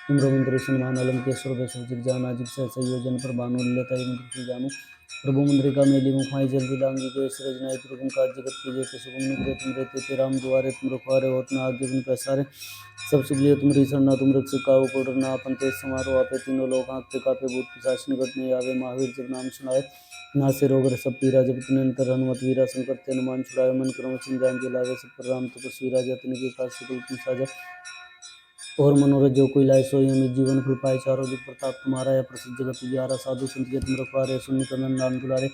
तुम रघुवंश सन्मान अलंकेश्वर वै सब दिख जाना अजिब सह संयोजन पर बानो लेता जानु प्रभु मुद्रिका मेली मुखाई जल्दी लांगी गए सिरज नाय दुर्गम काज जगत के जेते सुगम अनुग्रह तुम रहते थे राम दुआरे तुम रखवारे होत न आज्ञा बिनु पैसारे सब सुख लिए तुम रीसरना तुम रक्षक काहू को डरना आपन तेज समारोह आपे तीनों लोग आँखते कापे भूत पिशाच निकट नहीं आवे महावीर जब नाम सुनाए नासे रोग सब पीरा जब निरंतर हनुमत वीरा संकट ते हनुमान छुड़ाए मन क्रम वचन ध्यान जुलावे सब पर राम तपस्वी राजा तन के काज सकल तुम साजा और मनोरथ जो कोई लाए सोई अमित जीवन फल पाए चारों जुग प्रताप तुम्हारा है प्रसिद्ध जगत उजियारा साधु संत के तुम रखवारे सुन कंदन नाम दुलारे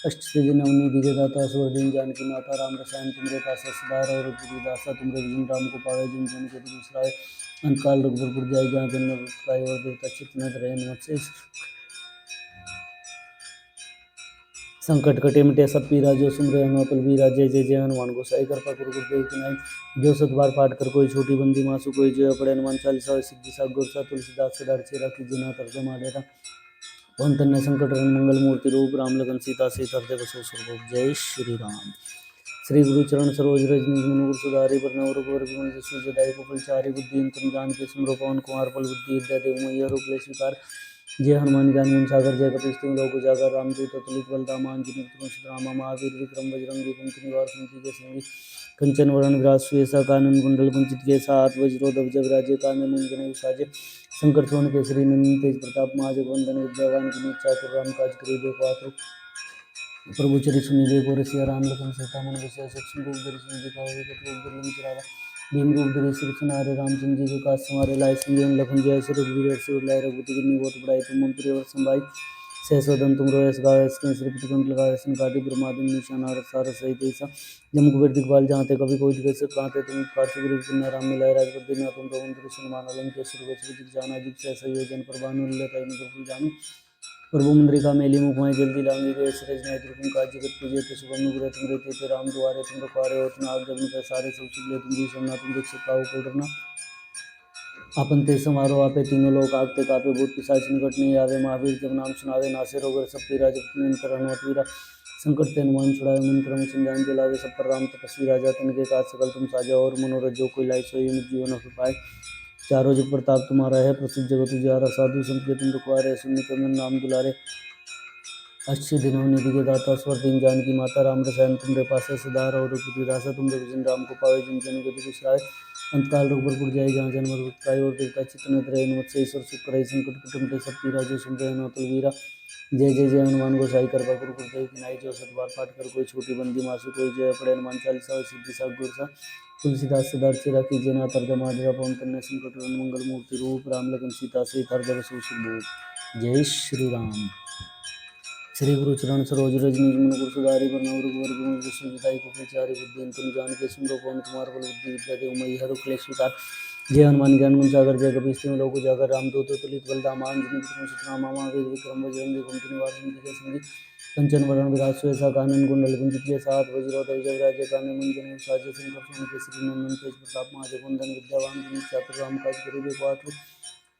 अष्ट सिद्धि नवनीति के दाता स्वर दिन जानकी माता राम रसायन तुमरे पासा सदार और दासा तुमरे विजन राम को पावे जिन जन के दूसरा अंतकाल रघुबरपुर जाई जहाँ जन्म और देवता चितनत रहे मत से संकट कटे मिटे सब पीरा जो सुमरे हनुमत वीरा जय जय जय हनुमान गोसाई कृपा गुरु गुरुदेव विनायक जो सतबार पाठ कर कोई छोटी बंदी मासु कोई जो पड़े हनुमान चालीसा सिद्धि साग गुरसा तुलसीदास सदा चेरा की जिना तरते माडेरा पवन तन्य संकट हरण मंगल मूर्ति रूप राम लखन सीता हृदय बसो सुरभूप जय श्री राम। श्री गुरु चरण सरोज रज निज मन गुरु सुधारि बरनउँ रघुवर बिमल जसु जदायु फलचारि बुद्धिहीन तनु जानिके सुमिरौ पवन कुमार बल बुद्धि विद्या देव मोहि हरहु क्लेश विकार जय हनुमान ज्ञान गुण सागर जय कपीस तिहुँ लोक उजागर रामदूत अतुलित बल धामा अंजनी पुरुष रामा महावीर विक्रम बजरंगी कुमति निवार सुमति के संगी कंचन वरण विराज सुवेशा कानन कुंडल कुंचित केसा हाथ वज्रोदक जय विराजे कांधे मुंजने साजे शंकर सोन के श्री नंदन तेज प्रताप महाजगवंदन विद्यावान पुनीत चातुर राम काज करिबे को आतुर प्रभु चरि सुनिबे को रसिया राम लखन सीता मन बसिया सूक्ष्म रूप धरि सिंह दिखावे विकट रूप धरि लंक जरावा भीम रूप धरि सिर सुनारे रामचंद्र जी के काज समारे लाए संजीवन लखन जय रघुवीर हर्ष लाए रघुपति किन्नी बहुत बड़ाई तुम मम प्रिय संभाई सहस्वदन तुम रोयस गावस के श्री पितकंठ लगावस संकादि ब्रह्मादि निशान सार सहित ऐसा जम कुबेर दिखपाल जहाँ कभी कोई दिखे से कहाँ तुम पार्थिव रूप किन्ना राम मिलाए राजपति ना तुम रघुन सन्मान अलंकृत सुरवि जाना जिग सहसा योजन प्रभानु लता जान प्रभु मुद्रिका मेली मुखमाई जल्दी लांगी गए सरज नहीं तुम काज जगत पूजे ते शुभम नुग्रह तुम रहते थे राम द्वारे तुम रखवारे हो तुम आग जब सारे सब चुगले तुम जी सोना तुम देख सकता हो कोडरना अपन ते समारोह आपे तीनों लोग आगते कापे भूत पिशाच निकट नहीं आवे महावीर जब नाम सुनावे नासे रोग सब पीरा जब निरंतर हनुमत वीरा संकट ते हनुमान छुड़ावे मन क्रम संजान जलावे सब पर राम तपस्वी राजा तिनके काज सकल तुम साजा और मनोरथ जो कोई लाई सोई जीवन हो पाए चारों जुग प्रताप तुम्हारा है प्रसिद्ध जगत उजियारा साधु संत के तुम रखवारे सुनने कमन नाम दुलारे अच्छे दिनों निधि के दाता स्वर दिन जान की माता राम रसायन तुमरे पास सदार और रासा तुम जिन राम को पावे जिन जन गति कुशलाय अंतकाल रघुबर जाय जहाँ जन्म काय और देवता चित्त रहे मत से ईश्वर सुख करे संकट कुटुम सब पीरा जो सुन रहे नौतल वीरा जय जय जय हनुमान गोसाई कर गुरु गुरुदेव की नाई जो सतबार पाठ कर कोई छोटी बंदी मासु कोई जय पड़े हनुमान चालीसा सिद्धि सा गुर सा तुलसीदास सदार चिरा की जना तर माधरा पवन कन्या संकट मंगल मूर्ति रूप राम लगन सीता से हर जय श्री राम। श्री गुरु चरण सरोज रज निज मन गुरु सुधारि बरनउँ रघुवर विष्णुजिताई को विचारि बुद्धि अंतुम जान के सुमरो पवन कुमार बल बुद्धि विद्या देव मई हरु क्लेश विकार जय हनुमान ज्ञान गुण सागर जय कपीस तिहुँ लोक उजागर रामदूत तुलित बलधाम अंजनी पुत्र सुतनामा मामा वेद विक्रम बजरंगी कुमति निवार सिंधु संगी कंचन वरण विराज सुयसा कानन कुंडल कुंजित के साथ वज्रोदय जयराज काने मुंजन साजे शंकर सोम केसरी नंदन तेज प्रताप महाजगवंदन विद्यावान गुणी चातुर राम काज करिबे पाठ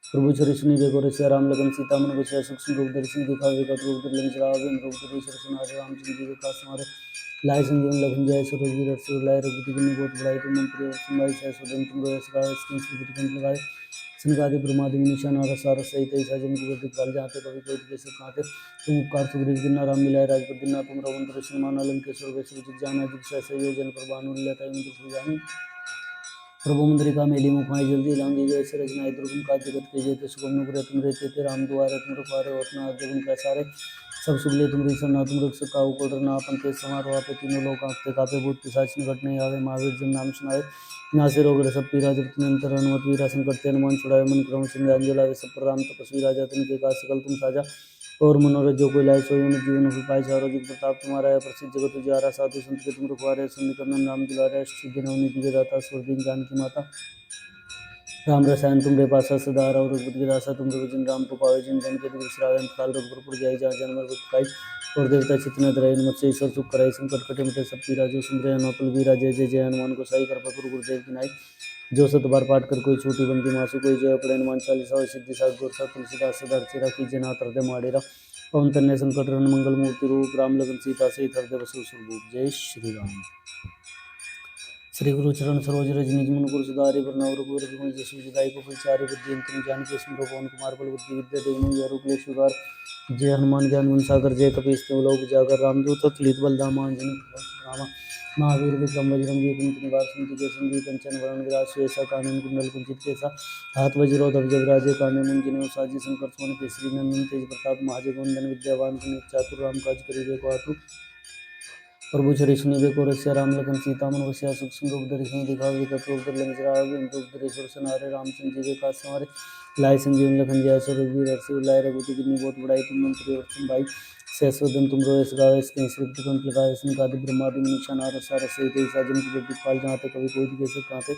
प्रभु चरिष्णु देखो रसिया राम लगन सीता मन बसिया सूक्ष्म रूप दर्शन दिखा विकट रूप दुर्लभ चलावे रूप दर्शन सुनारे रामचंद्र जी के पास हमारे लाए संजीवन लखन जय सुरवीर रसुर लाए रघुपति की बहुत बड़ाई तुम मंत्री सुनवाई सह सुदन तुम रोय सगाए स्किन श्री लगाए संगादि ब्रह्मादि निशान सार सहित ऐसा जम कुबेर दिखपाल जाते कभी कोई कैसे कांते तुम उपकार सुग्रीव गिरना राम मिलाए राजपति ना तुम रघुन सन्मान अलंकृत सुरवि जाना जिग सहसा योजन प्रभानु लता जानी प्रभु मुद्रिका मेली मुखमाई जल्दी लांगी गए सरज नाई दुर्गम काज जगत के जेते सुगम नुग्रह तुम रहते थे राम द्वारे तुम रखवारे होतना जगन पैसारे सब सुगले तुम रीसर ना तुम रख सका कोडर ना अपन तेज समारोह पे तीनों लोग आंखते कापे भूत पिशाच निकट नहीं आवे महावीर जन नाम सुनाए नासे रोग सब पीरा जब निरंतर हनुमत वीरा संकट ते हनुमान छुड़ाए मन क्रम संध्यान सब पर राम तपस्वी राजा तिनके काज सकल तुम साजा और मनोरथ जो कोई लाए सोई जीवन हो पाए चारों जुग प्रताप तुम्हारा है प्रसिद्ध जगत उजियारा साधु संत के तुम रखवारे सुन कमन नाम दुलारे सिद्धि नवनीति के दाता स्वर्गीन जान की माता राम रसायन तुमरे पासा सदा और रघुपति के दासा तुम जिन राम को पावे जिन जन के दुख श्रावण काल रघुपुर जाय जहाँ जन्म पाई और देवता चितना रहे मत से ईश्वर सुख कराई संकट कटे मिटे सब पीरा जो सुन रहे नौतल वीरा जय जय जय हनुमान को साई कर गुरु गुरुदेव की नाई जो सत बार पाठ कर कोई छोटी बंदी मासु कोई जय पड़े हनुमान चालीसा सिद्धि सा गोरसा तुलसीदास सदा चिरा की जना तरदे माडेरा पवन तन्य संकट रन मंगल मूर्ति रूप राम लगन सीता से हृदय बसु स्वरूप जय श्री राम। श्री गुरु चरण सरोज रज निज मन गुरु सुधारि बरनउँ रघुवर विमल जसु जिताई को विचारि बुद्धि अंतुम जान के सुमरो पवन कुमार बल बुद्धि विद्या देव मई हरु क्लेश विकार जय हनुमान ज्ञान गुण सागर जय कपीस तिहुँ लोक उजागर रामदूत तुलित बलधाम अंजनी रामा महावीर विक्रम बजरंगी कुमति निवार सिंधु के संगी कंचन वरण विराज सुयसा कानन कुंडल कुंचित केसा हाथ वज्रो ध्वज राजे काने मुंजने साजी शंकर सोन केसरी नंदन तेज प्रताप महाजगवंदन विद्यावान गुणी चातुर राम काज करिबे को आतुर प्रभु चरिष्णु देखो रसिया राम लगन सीता मन बसिया सूक्ष्म रूप दर्शन दिखा विकट रूप दुर्लभ रूप दरेश्वर सनारे रामचंद्र जी के काज हमारे लाए संजीवन लखन जय रघुवीर हर्षि लाए रघुपति कितनी बहुत बड़ाई तुम मंत्री और भाई सहस्वदन तुम रोए सगावे इसके श्री कंठ लगाए संकादि ब्रह्मादि निशान सार सहित साजन की व्यक्ति पाल जाते कभी कोई भी कैसे कांते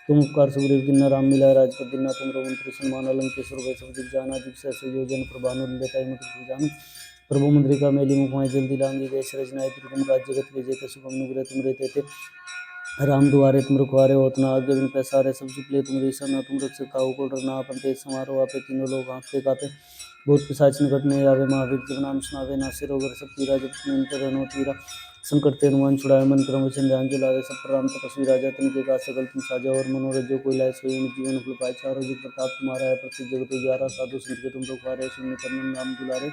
तुम उपकार सुग्रीव किन्ना राम मिलाए राजपति दिना तुम रघुन सन्मान अलंकृत सुरवि जाना जिग सहसा योजन प्रभानु लता जान प्रभु मुद्रिका मेली मुखमाई जल्दी लांगी गए सरज नाय तुम काज जगत के जेते सुगम नुग्रह तुम रहते थे राम दुआरे तुम रखवारे होतना आगे बिन पैसारे सब सुखले तुम रीसर न तुम रख सका को डरना अपन तेज समारोह आपे तीनों लोग आंखते कापे बहुत पिशाच निकट नहीं आवे महावीर जब नाम सुनावे नासे रोग सब पीरा जब निरंतर हनुमत वीरा संकट ते हनुमान छुड़ाए मन क्रम ध्यान जलावे सब पर राम तपस्वी राजा तिनके काज सकल तुम साजा और मनोरथ जो कोई लाए सोई जीवन फल पाए चारों जुग प्रताप तुम्हारा है प्रसिद्ध जगत उजियारा साधु संत के तुम रखवारे सुन कमन नाम दुलारे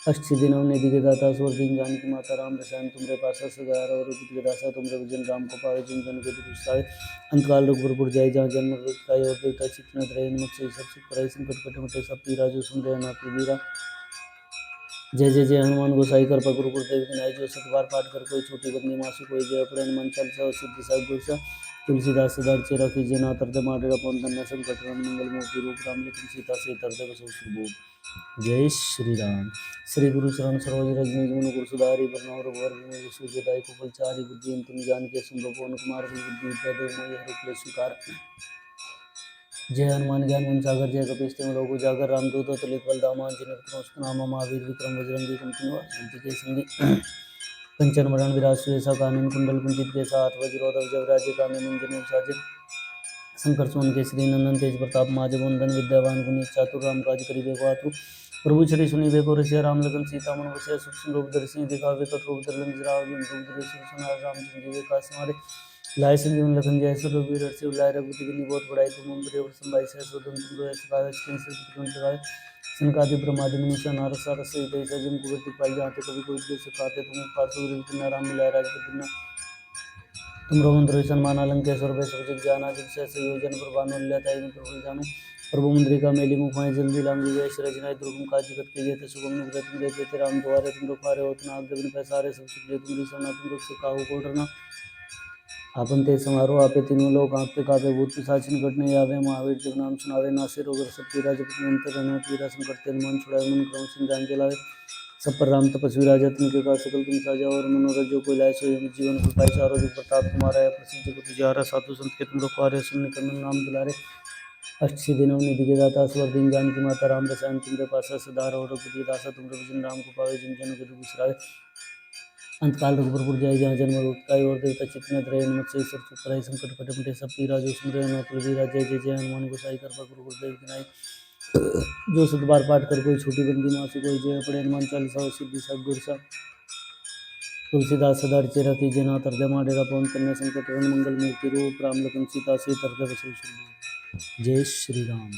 अष्ट दिनों ने दिखे दाता स्वर दिन जान की माता राम रसायन तुमरे पासा सगार और के दासा तुमरे विजन राम को पावे जिन जन के दुष्टाए अंतकाल रघुपुर जाय जहाँ जन्म काय और देवता चित्त रहे मत से सब सुख कराई संकट कटे मटे सब पीरा जो सुन रहे ना वीरा जय जय जय हनुमान गोसाई कर गुरु गुरुदेव की नाई जो सतबार पाठ कर कोई छोटी बंदी मासु कोई जय पड़े हनुमान चालीसा सिद्धि सा गुरसा तुलसीदास सदा चेरा की जना तरद माडेरा पवन तन्य संकट रन मंगल मूर्ति रूप राम लखन सीता से तरद बसु सुरभूप जय श्री राम। श्री गुरु चरण सरोज रज निज मनु गुरु सुधारि बरनौर रघुवर विमल जसु जदायु कुफलचारि बुद्धि तुम जानकी सुमरो पवन कुमार बल बुद्धि विद्या देव मोहि हरु स्वीकार। जय हनुमान ज्ञान गुण सागर जय कपीस तिमिर लोक उजागर रामदूत अतुलित बल धामा अंजनी पुत्र नाम महावीर विक्रम बजरंगी कुमति निवार के संगी कंचन वरण विराज सुवेसा कानन कुंडल कुंचित केसा हाथ वज्र जब राज्य कानन मंजन साजे शंकर सोन केसरी नंदन तेज प्रताप माधव वंदन विद्यावान गुणी चातुर राम काज करिबे को आतुर प्रभु श्री सुनिबे को रसिया राम लगन सीता मन बसिया सूक्ष्म रूप धरि दिखावे कट रूप धरि लंक जराव दिन रूप धरि सुनार राम संजीवे का समारे लाय संजीवन लखन जय सर रघुवीर हर्षि लाय रघुपति की बहुत बड़ाई तुम उन प्रिय संभाई से स्वतंत्र तुम रोय सकावे स्किन से तुम लगाए सनकादि ब्रह्मादि मनुष्य नारद सारद सहित ऐसा जिन कुबेर दिखपाल जाते कभी कोई देश खाते तुम पार्थ गुरु राम मिलाय राजपति तुम रोमंत्र सन्मान अलंकेश्वर भय सब जग जाना जग से योजन पर भानुल्यता प्रभु जानो प्रभु मुद्रिका मेली मुखाएं जल्दी लांगी गए रचनाएं दुर्गम काज जगत के जेते शुभम निग्रह तुम देते राम द्वारे तुम रुखारे होतना आग जगन पैसारे सब सुख तुम रिसना तुम रुख से काहू को डरना आपन ते समारोह आपे तीनों लोग आपके कापे भूत पिशाच निकट नहीं आवे महावीर जब नाम सुनावे नासिर रोगर सब पीरा जब अंतर हनुमत वीरा संकट तेल मन छुड़ाए मन क्रम सिंह जान चलावे सब पर राम तपस्वी राजा तिनके का सकल तुम साजा और मनोरथ जो कोई लाए सोई जीवन को पाई चारों जुग प्रताप तुम्हारा है प्रसिद्ध जगत तुझारा साधु संत के तुम रखवारे सुनने कमल नाम दुलारे अष्ट दिनों निधि के दाता स्वर दिन जान की माता राम रसायन तुम्हारे पासा सदा रहो रघुपति दासा तुम रघुजन राम को पावे जिन जन के बिसराए अंतकाल रघुपुर जाय जहाँ जन्म रूपताई और देवता चित्त रहे नमक से ईश्वर चुप रहे संकट कटे मिटे सब पीरा जो सुन रहे नौकरी वीरा जय जय जय हनुमान गोसाई कृपा गुरु गुरुदेव की नाई जो सत बार पाठ कर कोई छोटी बंदी मासी कोई जय पड़े हनुमान चालीसा सिद्धि सब गुरसा तुलसीदास सदा चेरा की जना तरदे माडेरा पवन कन्या संकट रण मंगल मूर्ति रूप राम लखन सीता से तरदे बसु जय श्री राम।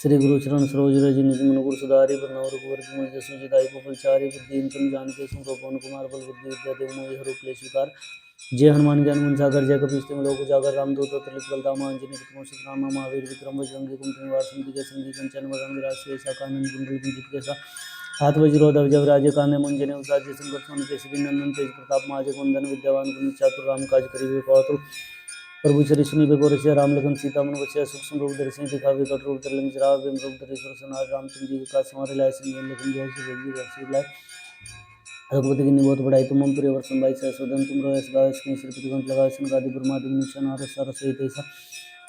श्री गुरु चरण सरोज रज निज मन गुरु सुधारि बरनौर रघुवर विमल जसु जदायु कुफलचारि बुद्धि तुम जानकी सुमरो पवन कुमार बल बुद्धि विद्या देव मोहि हरु क्लेश विकार। जय हनुमान ज्ञान गुण सागर जय कपीस तिमिर लोक उजागर रामदूत अतुलित बल धामा अंजनी पुत्र नाम महावीर विक्रम बजरंगी कुमति निवार सिंधु के संगी कंचन वरण विराज सुवेसा कानन कुंडल कुंचित केसा हाथ वज्रो जब राजे काने मुंजने उसाजे संकट सोन केसरी नंदन तेज प्रताप माजे वंदन विद्यावान गुणी चातुर राम काज करिबे को आतुर प्रभु श्री सुनिबे को रसिया राम लगन सीता मन बसिया सूक्ष्म रूप धरि दिखावे कट रूप धरि लंक जराव दिन रूप धरि सुनार राम संजीव का समारे लाय संजीवन लखन जय श्री रघुवीर हर्षि लाय रघुपति की बहुत बड़ाई तुम हम प्रिय वर्षम भाई सहस्वदन तुम रोय सदा श्रीपति कंठ लगा सनकादि ब्रह्मादि मुनिषा नारद सारद सहित ऐसा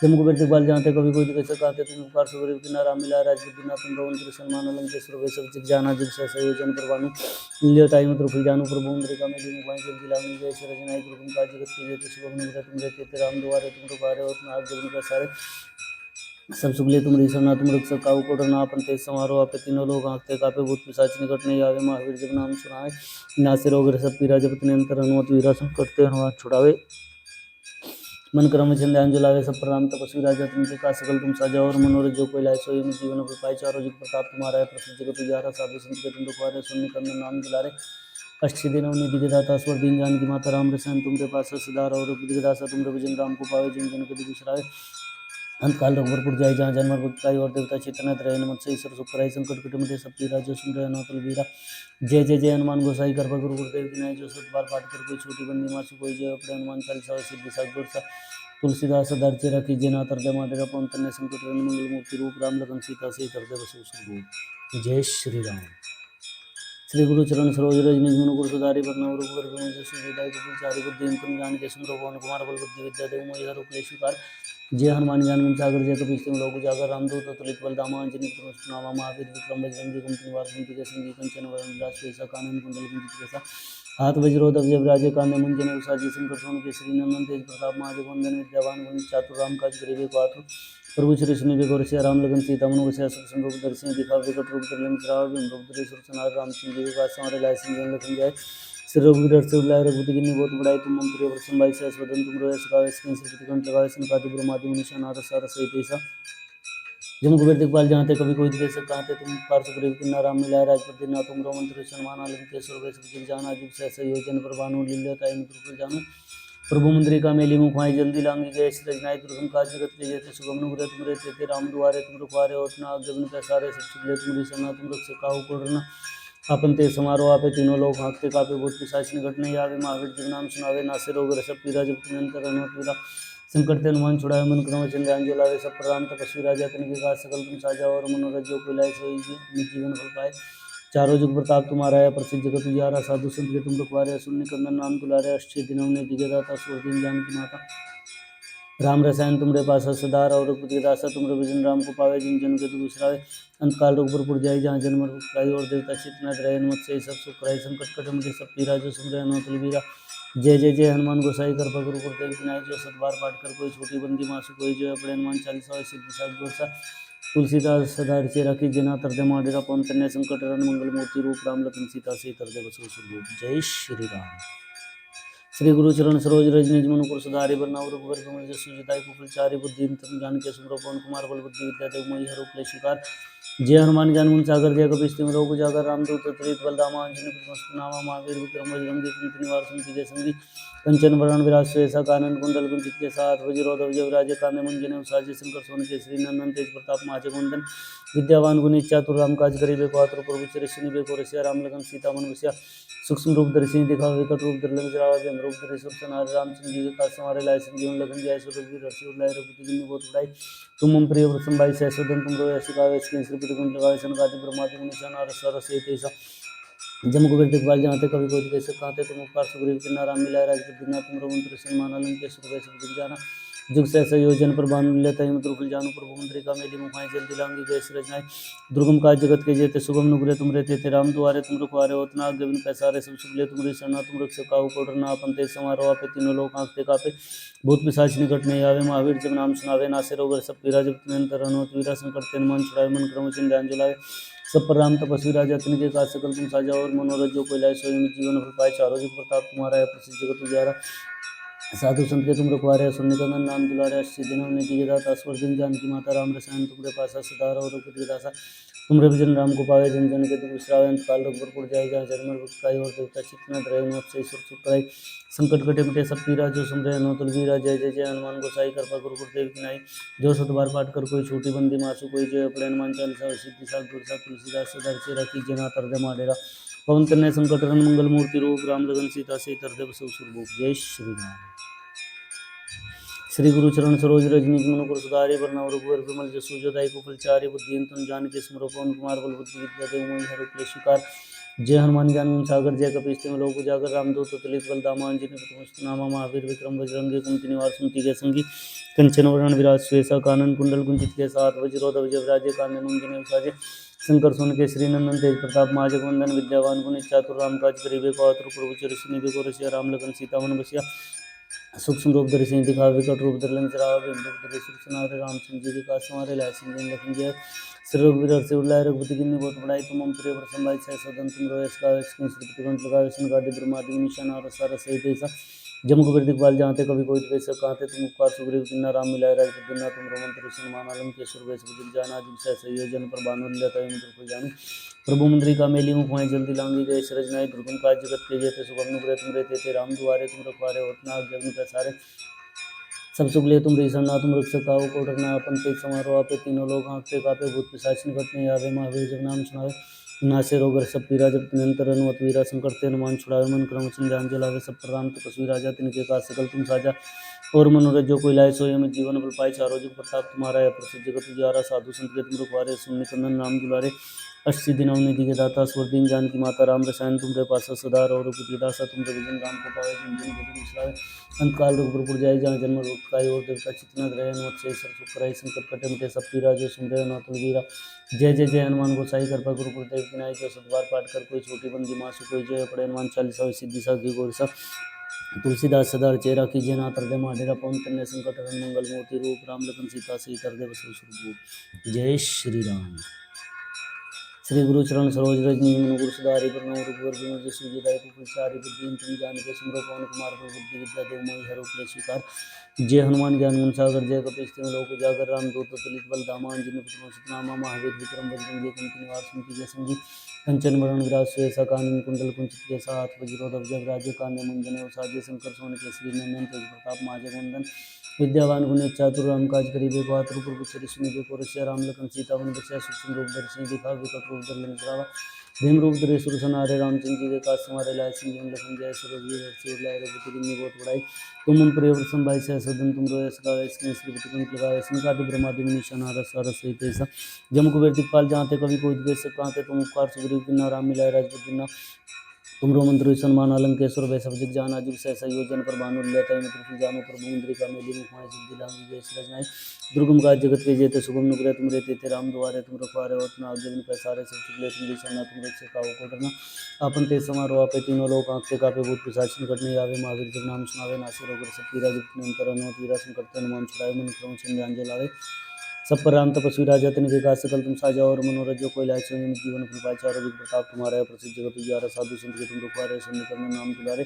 जम कुबेर दिखपाल जानते कभी कोई दिखे कहते तुम उपकार सुग्रीव किन्ना राम मिला राजबुद्धि ना तुम रोवन सन्मान अलंकेश्वर वे सब जग जाना जग से संयोजन परवानु लील्योताई मित्र फुल जानु प्रभु मुद्रिका में दिन मुखाई जग दिलांगी जय से रचनाई दुर्गम काज जगत के जेते शुभम निग्रह तुम रहते राम द्वारे तुम रुखारे होतना आग जगन का सारे सब सुगले तुम रिसना तुम रख सकाऊ को डरना अपन तेज समारोह आपे तीनों लोग आंखते कापे भूत पिशाच निकट नहीं आवे महावीर जब नाम सुनाए नासिर रोग सब पीरा जपत निरंतर हनुमत वीरा संकट ते हनुमान छुड़ावे मन क्रम चंद अंजुलावे सब प्रणाम तपस्वी राजा तुमके का सकल तुम साजा और मनोरथ जो कोई लाए सोई जीवन को पाई चारों जुग प्रताप तुम्हारा है प्रसिद्ध जगत तुझारा साधु संत के तुम रखवारे सुनने कमल नाम दुलारे अष्ट दिनों निधि के दाता स्वर दीन जान की माता राम रसायन तुमरे पास सदा रहो रघुपति के दासा तुम रघुजन राम को पावे जिन जन के बिसराए अंतकाल रघुवर जाय जहाँ जन्म भक्ताई और देवता चित्तनत रहे नमत से ईश्वर सुख कराई संकट कट मिटे सब पीरा जो सुन रहे नौतल वीरा जय जय जय हनुमान गोसाई कृपा गुरु गुरुदेव की नाई जो सत बार पाठ कर कोई छोटी बंदी मासु कोई जय अपने हनुमान चालीसा सिद्धि सागर तुलसीदास दर्जे रखी जना तरदे माडेरा पवन कन्या संकट रण मंगल मूर्ति रूप राम लखन सीता से तरदे बसु सुरभूप जय श्री राम। श्री गुरु चरण सरोज रज निज मन गुरु सुधारि बरनौर रघुवर विमल जसु जदायु कुफलचारि बुद्धि तुम जानकी सुमरो पवन कुमार बल बुद्धि विद्या देव मोहि हरु क्लेश विकार। जय हनुमान ज्ञान गुण सागर जय कपीस तिमिर लोक उजागर रामदूत अतुलित बल धामा अंजनी पुत्र नाम महावीर विक्रम बजरंगी कुमति निवार सिंधु के संगी कंचन वरण विराज सुवेसा कानन कुंडल कुंचित केसा हाथ वज्रो जब राजे काने मुंजने उसाजी संकर सोन केसरी नंदन तेज प्रताप महादेव वंदन विद्यावान गुणी चातुर राम काज करिबे को आतुर प्रभु श्री सुनिबे को रसिया राम लगन सीता मन बसिया सूक्ष्म रूप धरि दिखावे कट रूप धरि लंक जराव दिन रूप धरि सुरसनार राम संजीव का समारे लाय संजीवन लखन जय श्री रघुवीर हर्षि लाय रघुपति की बहुत बड़ाई तुम हम प्रिय वर्षम भाई सहस्वदन तुम रोय सकावे श्रीपति कंठ लगावे सनकादि ब्रह्मादि मुनिषा नारद सारद सहित ऐसा जम कुबेर दिखपाल जानते कभी कोई देश कहते तुम कार सुग्रीव किन्ना राम मिलाय राजपति ना तुम रोमंत्र सन्मान अलंकेश्वर वे सब जग जाना जुग से संयोजन परवानु लील्योताई मित्र फुल जानु प्रभु मुद्रिका मेली मुखाई जल्दी लांगी जय श्री रजनाई दुर्गम काज जगत के जेते शुभम नुग्रह तुम रहते राम दुआरे तुम रुखवारे होतना जगन का सारे सब सुगले तुम रिसना तुम रख सकाऊ को डरना आपन ते समारोह आपे तीनों लोग हाँकते कापे भूत पिशाच निकट नहीं आवे महावीर जब नाम सुनावे नासिर रोग सब पीरा जब निरंतर हनुमत वीरा संकट ते हनुमान छुड़ाए मन क्रम वचन ध्यान जो लावे। सब पर राम तपस्वी राजा तिनके काज सकल तुम साजा। और मनोरथ जो कोई लाए सोई जीवन फल पाए। चारों जुग प्रताप तुम्हारा है, प्रसिद्ध जगत उजियारा। साधु संत के तुम रखवारे, असुर निकंदन नाम दुलारे। अष्टसिद्धि दिनों ने दिखे दाता, स्वर दीन जानकी माता। राम रसायन तुमरे पास सदा और रघुपति के दासा। तुम भजन राम को पावे, जिन जन के दुख बिसरावे। अंतकाल रघुपुर जाई, जहाँ जन्म मृत्यु पाई। और देवता चित्त न धरे, हनुमत से सब सुख कराई। संकट कटे मिटे सब पीरा, जो सुमरे हनुमत बलबीरा। जय जय जय हनुमान गोसाई कृपा गुरु गुरुदेव विनायक। जो 7 बार पाठ कर कोई छोटी बंदी मासु कोई। जो अपने हनुमान चालीसा सिद्धि सात वर्षा। तुलसीदास सदा रिचे राखी, जना तरदे माडेरा। पवन तनय संकट हरण मंगल मूर्ति रूप। राम लखन सीता से तरदे बसु सुरभूप। जय श्री राम। श्री गुरु चरण सरोज रज निज मन मुकुर सुधारि। बरनउँ रघुबर बिमल जसु जिताय। कुफल चारि बुद्धिहीन तनु जानिके सुमिरौ। पवन कुमार बल बुद्धि विद्या देहु मोहि हरहु क्लेश विकार। जय हनुमान ज्ञान गुण सागर जय कपीस तिमिर लोक उजागर। रामदूत अतुलित बल धामा अंजनी पुत्रमस्तु नामा। महावीर विक्रम बजरंगी कुमति निवार सुमति संगी। कंचन वरण विराज सुवेसा कानन कुंडल कुंचित केसा। हाथ वज्र ध्वजा विराजे कांधे मुंज साजे। शंकर सोन केसरी नंदन तेज प्रताप महाजगवंदन। विद्यावान गुणी चातुर राम काज करिबे। को आतुर प्रभु चरित्र निबे। रसिया राम लखन सीता मन बसिया। सूक्ष्म रूप धरि दिखावे, विकट रूप धरि लंक जरावे। भीम रूप धरि सब संहारे। रामचंद्र जी के काज सवारे। लाए संजीवन लखन जियाय। सो रघुवीर हर्षि उर लाए। रघुपति कीन्ही बहुत बड़ाई। तुम मम प्रिय भरत भाई सहस्रधन तुम रोय सिखावे। श्री गुण लगावे सनकादि ब्रह्मादि मुनीसा नारद सारस तेसा। जम कुबेर दिखपाल जाते कवि कोई कैसे कहते। तुम उपकार सुग्रीव किन्ना राम मिलाए। राजपद दिन तुम रघुवंश सन्मान लंकेश्वर वै सब जाना। जुग सहसा योजन पर भानु लेता ही मधुर फल जानू। प्रभु मुद्रिका मेली मुखाई जल्दी लांगी। जय श्री रजनाय दुर्गम काज जगत के जेते। सुगम नुग्रे तुम रहते थे। राम दुआरे तुम रखवारे। होत न आज्ञा बिनु पैसारे। सब सुख ले तुम शरणा। तुम रक्षक काहू को डरना। आपन तेज समारोह आपे। तीनों लोक कांपते कापे। भूत पिशाच निकट नहीं आवे। महावीर जब नाम सुनावे। नासे रोग हरै सब पीरा। जपत निरंतर हनुमत वीरा। संकट ते हनुमान छुड़ावे। मन क्रम वचन ध्यान जो लावे। सब पर राम तपस्वी राजा तिनके काज सकल तुम साजा। और मनोरथ जो कोई लाए सोई जीवन फल पाए। चारों जुग प्रताप तुम्हारा है, प्रसिद्ध जगत उजियारा। साधु संत के तुम रखवारे, असुर निकंदन नाम दुलारे। अष्टसिद्धि दिनों ने दिखे दाता, स्वर दीन जानकी माता। राम रसायन तुमरे पासा सदा रहो रघुपति के दासा। तुम भजन राम को पावे, जन जन के दुख बिसरावे। अंतकाल रघुपुर जाई, जहाँ जन्म मृत्यु पाई। और देवता चित्त न धरे, हनुमत से ईश्वर सुख कराई। संकट कटे मिटे सब पीरा, जो सुमरे हनुमत बलबीरा। जय जय जय हनुमान गोसाई कृपा गुरु गुरुदेव की नाई। जो 7 बार पाठ कर कोई छोटी बंदी मासु कोई। जय अपने हनुमान चालीसा सिद्धि सात वर्षा। तुलसीदास सदा रिचे राखी, जना तरदे माडेरा। पवन तनय संकट हरण मंगल मूर्ति रूप। राम लखन सीता से तरदे बसु सुरभूप। जय श्री राम। श्री गुरु चरण सरोज रज निज मन मुकुर सुधारि। बरनउँ रघुबर बिमल जसु जो दायिकु फलचारि। बुद्धिहीन तनु जानिके सुमिरौ। पवन कुमार बल बुद्धि विद्या देहु मोहि हरहु क्लेश विकार। जय हनुमान ज्ञान गुण सागर जय कपीस तिमिर लोक उजागर। रामदूत अतुलित बल धामा अंजनी पुत्रमस्तु नामा। महावीर विक्रम बजरंगी कुमति निवार सुमति के संगी। कंचन वरण विराज सुवेसा कानन कुंडल कुंचित केसा। हाथ वज्र ध्वजा विराजे कांधे मुंज साजे। शंकर सोन केसरी नंदन तेज प्रताप महाजगवंदन। विद्यावान गुणी चातुर राम काज करिबे। को आतुर प्रभु चरित्र निबे। रसिया राम लखन सीता मन बसिया। सूक्ष्म रूप धरि सिंह दिखावे, विकट रूप धरि लंक जरावे। भीम रूप धरि सुर सनारे। रामचंद्र जी के काज संवारे। लाए संजीवन लखन जियाय। श्री रघुवीर हर्षि उर लाए। रघुपति कीन्ही बहुत बड़ाई। तुम मम प्रिय भरत भाई सहस्रधन तुम रोय सिखावे। लगावे सनकादि ब्रह्मादि मुनीसा नारद सारस सहित। जम कुबेर दिखपाल जाते कवि कोई कैसे कहते। तुम उपकार सुग्रीव किन्ना राम मिलाए। राजपद दिन तुम रघुवंश सन्मान लंकेश्वर वै सब जाना। जुग सहसा योजन पर भानु लेता ही मधुर फल जानू। प्रभु मुद्रिका मेली मुख जल्दी लांगी। जय श्री रजनाय दुर्गम काज जगत के जेते। सुगम नुग्रे तुम रहते थे। राम दुआरे तुम रखवारे। होत न आज्ञा बिनु पैसारे। सब सुख ले तुम शरणा। तुम रक्षक काहू को डरना। आपन तेज समारोह आपे। तीनों लोक कांपते कापे। भूत पिशाच निकट नहीं आवे। महावीर जब नाम सुनावे। नासे रोग हरै सब पीरा। जपत निरंतर हनुमत वीरा। संकट ते हनुमान छुड़ावे। मन क्रम वचन ध्यान जो लावे। सब पर राम तपस्वी राजा तिनके काज सकल तुम साजा। और मनोरथ जो कोई लाए सोई अमित जीवन फल पाए। चारों जुग प्रताप तुम्हारा है, प्रसिद्ध जगत उजियारा। साधु संत के तुम रखवारे, असुर निकंदन नाम दुलारे। अष्टसिद्धि नवं निधि के दाता, स्वर दीन जानकी माता। राम रसायन तुमरे पासा सदा रहो रघुपति दासा। तुमरे भजन राम को पावे, जिन जन के दुख बिसरावे। अंतकाल रघुपुर जाई, जहाँ जन्म मृत्यु पाई। और देवता चित्त न धरे, हनुमत से ईश्वर सुख कराई। संकट कटे मिटे सब पीरा, जो सुमरे हनुमत बलबीरा। जय जय जय हनुमान गोसाई कृपा गुरु गुरुदेव की नाई। जो 7 बार पाठ कर कोई छोटी बंदी मासु कोई। जय पड़े हनुमान चालीसा सिद्धि साखी गौरसा। तुलसीदास सदा रिचे राखी, जना तरदे माडेरा। पवन तनय संकट हरण मंगल मूर्ति रूप। राम लखन सीता से तरदे बसु सुरभूप। जय श्री राम। श्री गुरु चरण सरोज रज निज मन मुकुर सुधारि। बरनउँ रघुबर बिमल जसु जो दायिकु फलचारि। बुद्धिहीन तनु जानिके सुमिरौ। पवन कुमार बल बुद्धि विद्या देहु मोहि हरहु क्लेश विकार। जय हनुमान ज्ञान गुण सागर जय कपीस तिमिर लोक उजागर। रामदूत अतुलित बल धामा अंजनी पुत्र पवन नामा। महावीर विक्रम बजरंगी कुमति निवार सुमति के संगी। कंचन वरण विराज सुवेसा कानन कुंडल कुंचित केसा। हाथ वज्र ध्वजा विराजे कांधे मुंज साजे। शंकर सोन केसरी नंदन तेज प्रताप महाजगवंदन। विद्यावान गुणी चातुर राम काज करिबे को आतुर प्रभु चरि सुनिबे को रसिया राम लखन सीता मन बसिया सूक्ष्म रूप दर्शन दिखा विकट रूप धर लंक जरावा भीम रूप धरे सुर सनारे रामचंद्र जी के काज समारे लाए संजीवन लखन जय सुरवीर हर्षि लाए रघुपति किन्नी बहुत बड़ाई तुम मन प्रिय प्रसन्न भाई से सदन तुम रोय सगावे इसके श्री कुंत लगावे संकादि ब्रह्मादि मुनीषा नारद सारद सहित ऐसा जम कुबेर दिखपाल जाते कवि कोई द्वेष कांते तुम उपकार सुग्रीव किन्ना राम मिलाए राजपद दिन्ना तुमरो मंत्र सन्मान अलंकेश्वर वै सब जग जान आजिब सहसा योजन पर भानु लेता है मित्र जानो प्रभु मुद्रिका मेली मुखाय सिद्धि लांगी जय सजनाई दुर्गम काज जगत के जेते शुभम नुग्रह तुम रहते थे राम द्वारे तुम रखवारे होत ना जगन पे सारे सब चुगले तुम दिशा तुम रक्षे काओ को डरना आपन ते समारोह आपे तीनों लोग आंखते कापे भूत पिशाच करने आवे महावीर जब नाम सुनावे नासिर होकर सब पीरा जब निरंतर अनो तीरा संकट मान छुड़ाए मन क्रम चंद्र जलावे सब पर राम तपस्वी राजा तिनके का सकल तुम साजा और मनोरथ जो कोई लाय स्वयं जीवन फल पाए चारों जुग प्रताप तुम्हारा है प्रसिद्ध जगत उजियारा साधु संत के तुम रुखवारे सुनने करना नाम दुलारे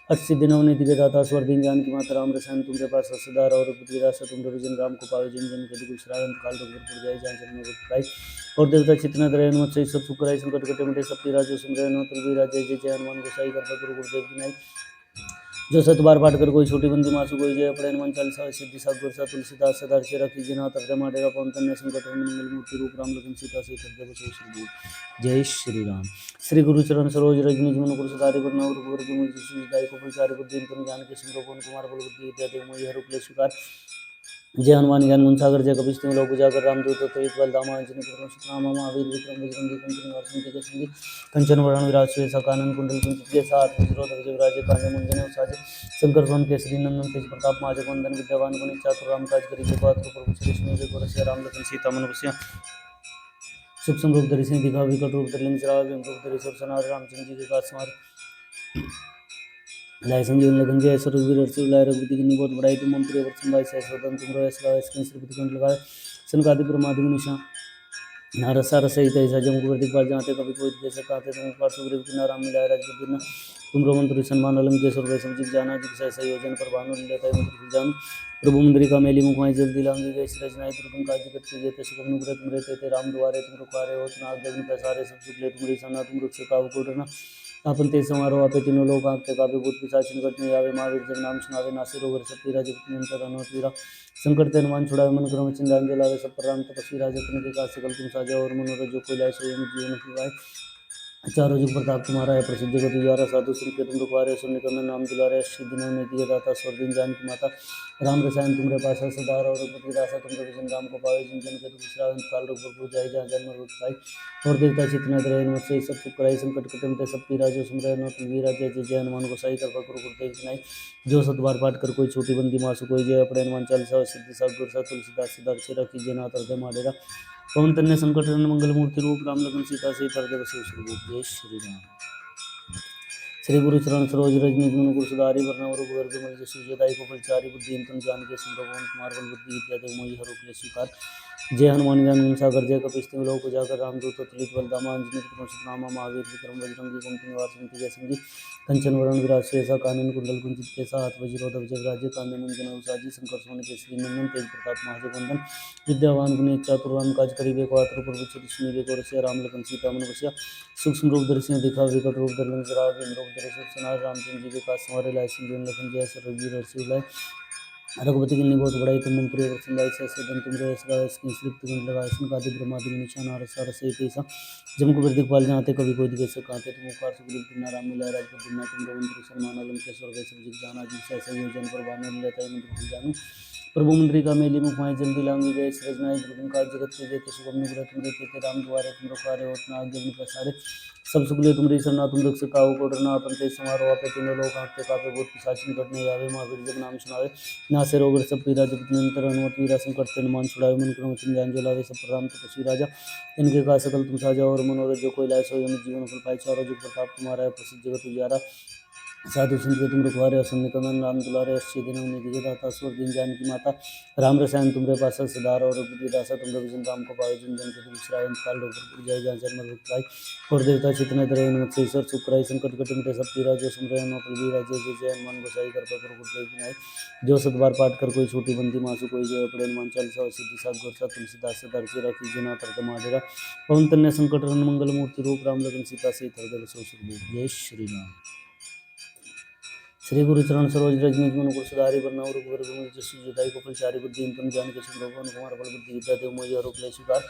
अस्सी दिनों ने दिखे दाता स्वर दिन जान की माता राम रसायन तुम्हारे पास सदार और पुत्री रासा तुम विजन राम को पावे जिन जन के दुख श्रावण काल रघुपुर जाय जहाँ जन्म रुखाई और देवता चितना दरय हनुमत से सब सुखराई संकट कटे मिटे सब पीरा जो सुन रहे नो तुलवी राजे जय जय हनुमान गोसाई करता गुरु गुरुदेव की नाई जो सत बार पाठ कर कोई छोटी बंदी मासु कोई जय अपने हनुमान चालीसा सिद्धि सात गुरसा तुलसीदास सदा से रखी जना तरदे माडेगा पवन तन्य संकट मंगल मूर्ति रूप राम लखन सीता से हृदय बसो श्री जय श्री राम श्री गुरु चरण सरोज रज निज मन गुरु सदारि वरना और गुरु मुझ सुदाई को फलचारि बुद्धि तन ज्ञान के सिमरो पवन कुमार बल बुद्धि विद्या देव मोहि हर उपले स्वीकार जय हनुमान ज्ञान गुण सागर जय कपीश तिहुँ लोक उजागर रामदूत अतुलित बल धामा अंजनी पुत्रम सुतनाम महावीर विक्रम बजरंगी कुमति निवार संकट संगी कंचन वरण विराज सुबेसा कानन कुंडल कुंचित केसा हाथ वज्रोध विजय कांधे मुंजने साजे शंकर सोन केसरी नंदन तेज प्रताप महाजग वंदन विद्यावान गुणी चातुर राम काज करिबे को आतुर प्रभु चरित सुनिबे को रसिया राम लखन सीता मन बसिया सूक्ष्म रूप धरि सिंह दिखा विकट रूप धरि लंक जरावे भीम रूप धरि सुर सनारे रामचंद्र जी के काज समारे लाए संजीवन लखन जय सुरवीर हर्षि लाए रघुपति किन्नी बहुत बड़ाई तुम मम प्रिय वत्सल भाई सहस वदन तुम रोय सगावे इसके श्री कुंत लगावे संकादि ब्रह्मादि मुनीषा नारद सारद सहित ऐसा जम कुबेर दिखपाल जाते कभी कोई द्वेष काते तुम उपकार सुग्रीव किन्ना राम मिलाए राजपद दिन्ना तुम रोमंत्र सन्मान अलंकेश्वर वै सब जग जाना जिग सहसा योजन पर भानु लेता है मित्र जान प्रभु मुद्रिका मेली मुखमाय जल्दी लांगी गई रचनाएं दुर्गम काज जगत के जेते शुभम नुग्रह तुम रहते थे राम द्वारे तुम रुखवारे हो नाग जगन पैसारे सब शुक्ले तुम सना तुम रुक्ष काव को डरना आपन ते समारोह आपे तीनों लोग आंखते कापे भूत पिशाच निकट नहीं आवे महावीर जब नाम सुनावे नासिर होकर सब पीरा जगत निरंतर अनो तीरा संकट ते हनुमान छुड़ावे मन क्रम चिंतान जलावे सब पर राम तपस्वी राजा तिनके का सकल तुम साजा और मनोरथ जो कोई लाए सोई जीवन फुलाए चारों जुग प्रताप तुम्हारा है प्रसिद्ध जगत उजियारा साधु संत के तुम रुखवारे सुनने करना नाम दुलारे अस्सी दिनों ने दिए दाता स्वर दिन जान की माता राम रसायन तुम्हारे पास है सदार और रघुपति दासा तुम विजन राम को पावे जिन जन के दुख श्रावण काल रघुपुर जाय जहाँ जन्म रुख पाई और देवता चितना दरय हनुमत से सब सुख कराई संकट कटे मिटे सब पीरा जो सुन रहे नो तुलवीरा जय जय जय हनुमान गोसाई कृपा करो गुरुदेव की नाई जो सत बार पाठ कर कोई छोटी बंदी मासु कोई जय अपने हनुमान चालीसा सिद्धि सात गुरसा तुलसीदास सदा से रखी जना तरदे माडेरा पवन तन्य संकट मंगल मूर्ति रूप राम लखन सीता से हृदय बसो जय श्री राम श्री गुरु चरण सरोज रज निज मन गुरु सुधारि वरना और गुरु विमल जसु जदाई को फलचारि बुद्धि तन जान के सिमरो पवन कुमार बल बुद्धि विद्या देव मोहि हर उपले स्वीकार जय हनुमान ज्ञान गुण सागर जय कपीश तिहुँ लोक उजागर रामदूत अतुलित बल धामा अंजनी पुत्रम सुतनामा महावीर विक्रम बजरंगी कुमति निवार संकट जय संगी कंचन वरण विराज सुबेसा कानन कुंडल कुंचित केसा हाथ वज्रोध विजय राजे कांधे मुंजन उसाजी शंकर सोन केसरी नंदन तेज प्रताप महाजग वंदन विद्यावान गुणी चातुर राम काज करिबे को आतुर प्रभु चरित सुनिबे को रसिया राम लखन सीता मन बसिया सूक्ष्म रूप धरि सिंह दिखा विकट रूप धरि लंक जरावे भीम रूप धरि सुर सनारे रामचंद्र जी के काज समारे लाए संजीवन लखन जय सुरवीर हर्षि लाए रघुपति किन्नी बहुत बड़ाई तुम मम प्रिय वत्सल भाई सहस वदन तुम रोय सगावे इसके श्री कुंत लगावे संकादि ब्रह्मादि मुनीषा नारद सारद सहित ऐसा जम कुबेर दिखपाल जाते कभी कोई दिखे सकाते तुम उपकार सुग्रीव किन्ना राम मिलाए राजपद दिन्ना तुम रोमंत्र सन्मान अलंकेश्वर वै सब जग जाना जिग सहसा योजन पर भानु लेता है मंत्र जानू प्रभु मुद्रिका मेली मुखमाय जल्दी लांगी गए सृजनाएं दुर्गम काज जगत के जेते शुभम नुग्रह तुम रहते थे राम द्वारे तुम रुखवारे होत नाग जगन पैसारे सब सुगले तुमरी सरना तुम रख सकाओ को डरना अपन ते समारोह पे तीनों लोग आंखते कापे भूत पिशाच निकट नहीं आवे महावीर जब नाम सुनावे नासे रोग सब पीरा जब निरंतर हनुमत वीरा संकट ते मान छुड़ावे मन क्रम चिंतान जलावे सब पर राम तपस्वी राजा इनके का सकल तुम साजा और मनोरथ जो कोई लाए सोई जीवन फल पाए चारों जुग प्रताप तुम्हारा है प्रसिद्ध जगत उजियारा साधु संत के तुम रुखवारे असुन कमन राम दुलारे अस्सी दिनों ने दिए दाता स्वर दिन जान की माता राम रसायन तुमरे पास सदार और रघुपति दासा तुम विजन राम को पावे जिन जन के तुम श्रावण काल रघुपुर जाय जहाँ जन्म रुखाई और देवता चितने तरह हनुमत से ईश्वर सुखराई संकट कट मिटे सब पीरा जो सुन रहे नो पलवीरा जय जय जय हनुमान गोसाई कृपा करो गुरुदेव की नाई जो सत बार पाठ कर कोई छोटी बंदी मासु कोई जय अपने हनुमान चालीसा सिद्धि सात गुरसा तुलसीदास सदा से रखी जना तरद माडेरा पवन तन्य संकट मंगल मूर्ति रूप राम लखन सीता से हृदय बसो जय श्री राम श्री गुरु चरण सरोज रज निज मन सुधारी वरना रघुवर विमल जसु जुदाई को फलचारी बुद्धि तुम जान के सुन भगवान कुमार बल बुद्धि विद्या देव मोहि आरोप ले स्वीकार